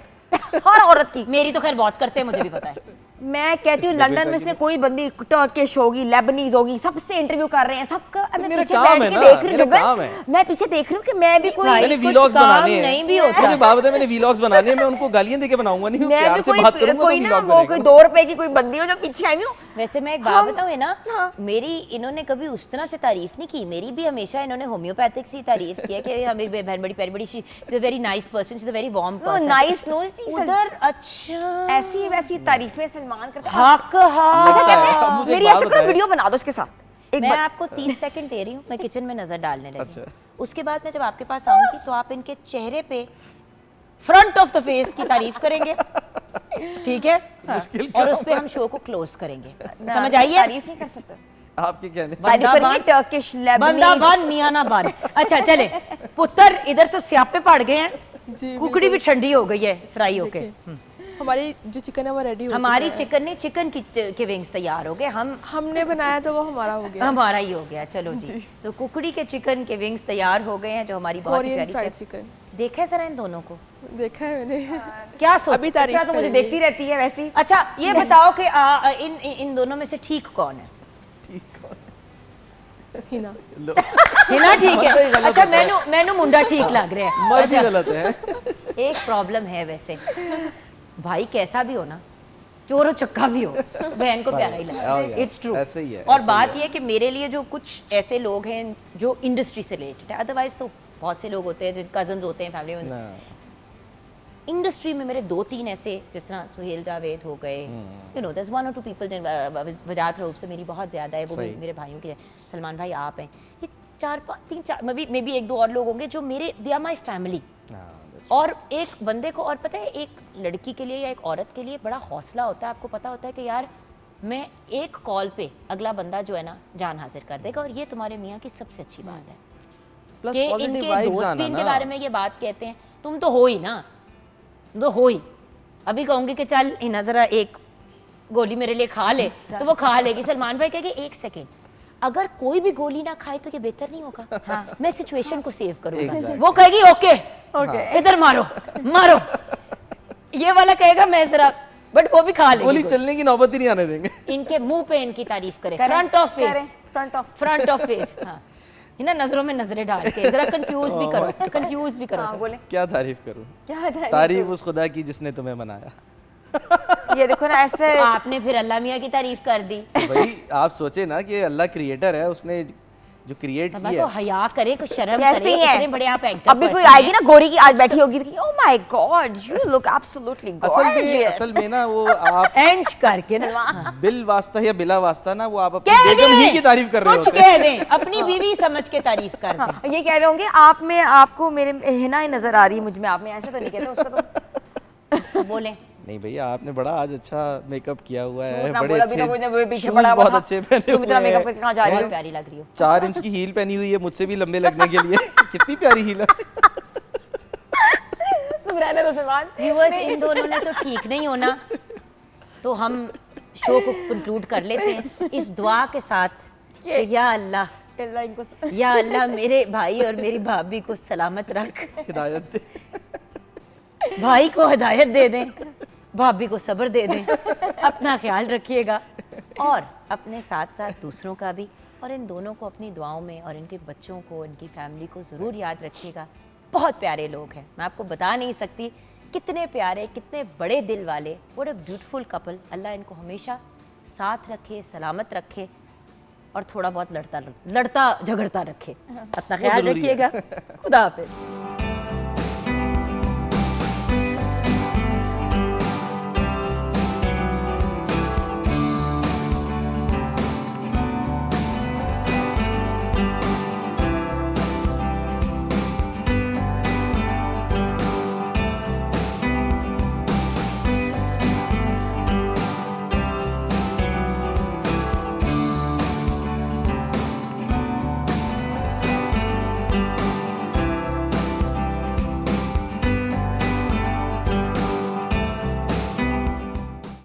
हर औरत की। मेरी तो खैर बहुत करते हैं, मुझे भी पता है। मैं कहती हूँ लंदन में से कोई बंदी टर्किश होगी, लेबनीज होगी, सबसे इंटरव्यू कर रहे हैं, सबका मैं मेरा पीछे काम बैठ है के ना, देख रही मेरा हूँ, काम है। मैं पीछे देख रही हूँ कि मैं भी कोई मैंने कुछ वीलॉग्स काम बनाने हैं, नहीं भी होता। मुझे बात है, मैंने वीलॉग्स बनाने हैं, मैं उनको गालियां देके बनाऊंगा नहीं, मैं प्यार भी से कोई बात करूंगा तो कोई ना वीलॉग वो कोई बनेगा। 2 रुपए की कोई बंदी हो जो पीछे आई हूँ। वैसे मैं एक बात बताऊँ है ना, हाँ। मेरी इन्होंने कभी उस तरह से तारीफ नहीं की, मेरी भी हमेशा इन्होंने होम्योपैथिक सी तारीफ की है कि हमारी बहन बड़ी प्यारी बड़ी, she is a very nice person, she is a very warm person. Nice no उधर अच्छा ऐसी वैसी तारीफें सलमान करते हैं। हक अच्छा कहते हैं, अब मुझे मेरी एक ऐसे बात कोई बताएं। वीडियो बना दो उसके साथ एक मैं बार। आपको 30 सेकंड दे रही हूँ, मैं किचन में नजर डालने लगी। अच्छा। उसके बाद मैं जब आपके पास आऊंगी तो आप इनके चेहरे पे फ्रंट ऑफ द फेस की तारीफ करेंगे, ठीक है? मुश्किल और क्या उस पे हम शो को क्लोज करेंगे। मैं समझ आपकी आई है? तारीफ नहीं कर सकते, आपके कहने तारीफ बंदा करेंगे बन- टर्किश, बंदा लेबनीज। बन मियाँ ना बन। अच्छा चले पुत्र, इधर तो स्यापे पड़ गए हैं, जी कुकड़ी भी ठंडी हो गई है फ्राई होके। हमारी जो चिकन है वो रेडी हो हमारी चुका है। चिकन नहीं, चिकन के विंग्स तैयार हो गए। हमने बनाया तो वो हमारा हो गया। हमारा ही हो गया। चलो जी, तो कुकड़ी के चिकन के विंग्स तैयार हो गए हैं, जो हमारी बहुत ही कोरियन प्यारी फ्राइड शेफ- चिकन देखा है जरा इन दोनों को, देखा है मैंने। क्या सोच अभी तारीफ तो मुझे करेंगे। देखती रहती है वैसे ही। अच्छा ये बताओ कि इन दोनों में से ठीक कौन है? हिना हिना ठीक है। अच्छा मैनू मुंडा ठीक लग रहा है। मर्द ही गलत है। एक प्रॉब्लम है वैसे, भाई कैसा भी हो ना, चोरो चक्का भी हो, बहन को प्यारा ही लगता Oh, है। yes. It's true. ऐसे ही है, और ऐसे बात ही है। ये है कि मेरे लिए जो कुछ ऐसे लोग हैं जो इंडस्ट्री से रिलेटेड है, अदरवाइज तो बहुत से लोग होते हैं जिन कजन्स होते हैं फैमिली में। ना, इंडस्ट्री में मेरे 2-3 ऐसे, जिस तरह सुहेल जावेद हो गए, यू नो देयर 1 और 2 पीपल, वजात रऊफ से मेरी बहुत ज़्यादा है, वो भी सही। मेरे भाइयों के हैं, सलमान भाई आप हैं, ये 4-5 मे बी 1-2 और लोग होंगे जो मेरे, दे आर माई फैमिली। हाँ, that's और एक बंदे को, और पता है एक लड़की के लिए या एक औरत के लिए बड़ा हौसला होता है, आपको पता होता है कि यार मैं एक कॉल पे अगला बंदा जो है ना जान हाजिर कर देगा, और ये तुम्हारे मियाँ की सबसे अच्छी बात है plus कि positive इनके vibes दोस्त भी आना इनके ना। बारे में ये बात कहते हैं, तुम तो हो ही ना, तुम तो हो ही। अभी कहूंगी कि चल इन्हें जरा एक गोली मेरे लिए खा ले, तो वो खा लेगी। सलमान भाई कहेंगे 1 सेकेंड, अगर कोई भी गोली ना खाए तो ये बेहतर नहीं होगा? हाँ। मैं सिचुएशन को सेव करूंगा। Exactly. वो कहेगी ओके इधर मारो मारो, ये वाला कहेगा मैं जरा, बट वो भी खा गोली लेगी। चलने की नौबत ही नहीं आने देंगे। इनके मुंह पे इनकी तारीफ करें, करें, फ्रंट ऑफ करें, फेस, फ्रंट ऑफ फेस। हाँ, ना नजरों में नजरें डाल के जरा कंफ्यूज भी करो, कंफ्यूज भी करो। हाँ बोले क्या तारीफ करूं? क्या तारीफ उस खुदा की जिसने तुम्हें बनाया। ये देखो ना ऐसे आपने फिर अल्लाह मियाँ की तारीफ कर दी। भाई आप सोचे ना कि अल्लाह क्रिएटर है, उसने जो क्रिएट समा किया को हया करे, कुछ शर्म कैसी करे, है? इतने बड़े आप एंकर अभी कोई person आएगी हैं। ना गोरी की आज बैठी होगी तो oh my God you look absolutely असल में ना वो आप एंच करके ना बिल वास्ता या बिला वास्ता ना वो आप अपनी कह बेगम ही दें, की तारीफ कर रहे कुछ होते हैं। कह दें, अपनी बीवी समझ के तारीफ कर दें। हाँ, ये कह रहे होंगे आप में आपको मेरे हिना ही नजर आ रही है मुझ में, आप में ऐसे तो नहीं कहते उसका तो बोले नहीं भैया आपने बड़ा आज अच्छा मेकअप किया हुआ है, झूठ ना बड़े बोल, अभी तो अच्छे मुझे पीछे shoes पड़ा हुआ बहुत था। अच्छे पहने तुम इतना हुए मेकअप हैं। करके कहाँ जा रही हो? बहुत प्यारी लग रही हो। 4 इंच की हील पहनी हुई है, मुझसे भी लंबे लगने के लिए। कितनी प्यारी हील है। तुम रहने दो सलमान। व्यूअर्स इन दोनों ने तो ठीक नहीं होना, तो हम शो को कंक्लूड कर लेते हैं इस दुआ के साथ कि या अल्लाह इनको या अल्लाह मेरे भाई और मेरी भाभी को सलामत रख, हिदायत दे। भाई को हिदायत दे दें, भाभी को सब्र दे दें, अपना ख्याल रखिएगा और अपने साथ साथ दूसरों का भी, और इन दोनों को अपनी दुआओं में और इनके बच्चों को, इनकी फैमिली को ज़रूर याद रखिएगा। बहुत प्यारे लोग हैं, मैं आपको बता नहीं सकती कितने प्यारे, कितने बड़े दिल वाले, व्हाट अ ब्यूटीफुल कपल। अल्लाह इनको हमेशा साथ रखे, सलामत रखे और थोड़ा बहुत लड़ता झगड़ता रखे। अपना ख्याल ज़रूरी है। रखिएगा। खुदा हाफिज़।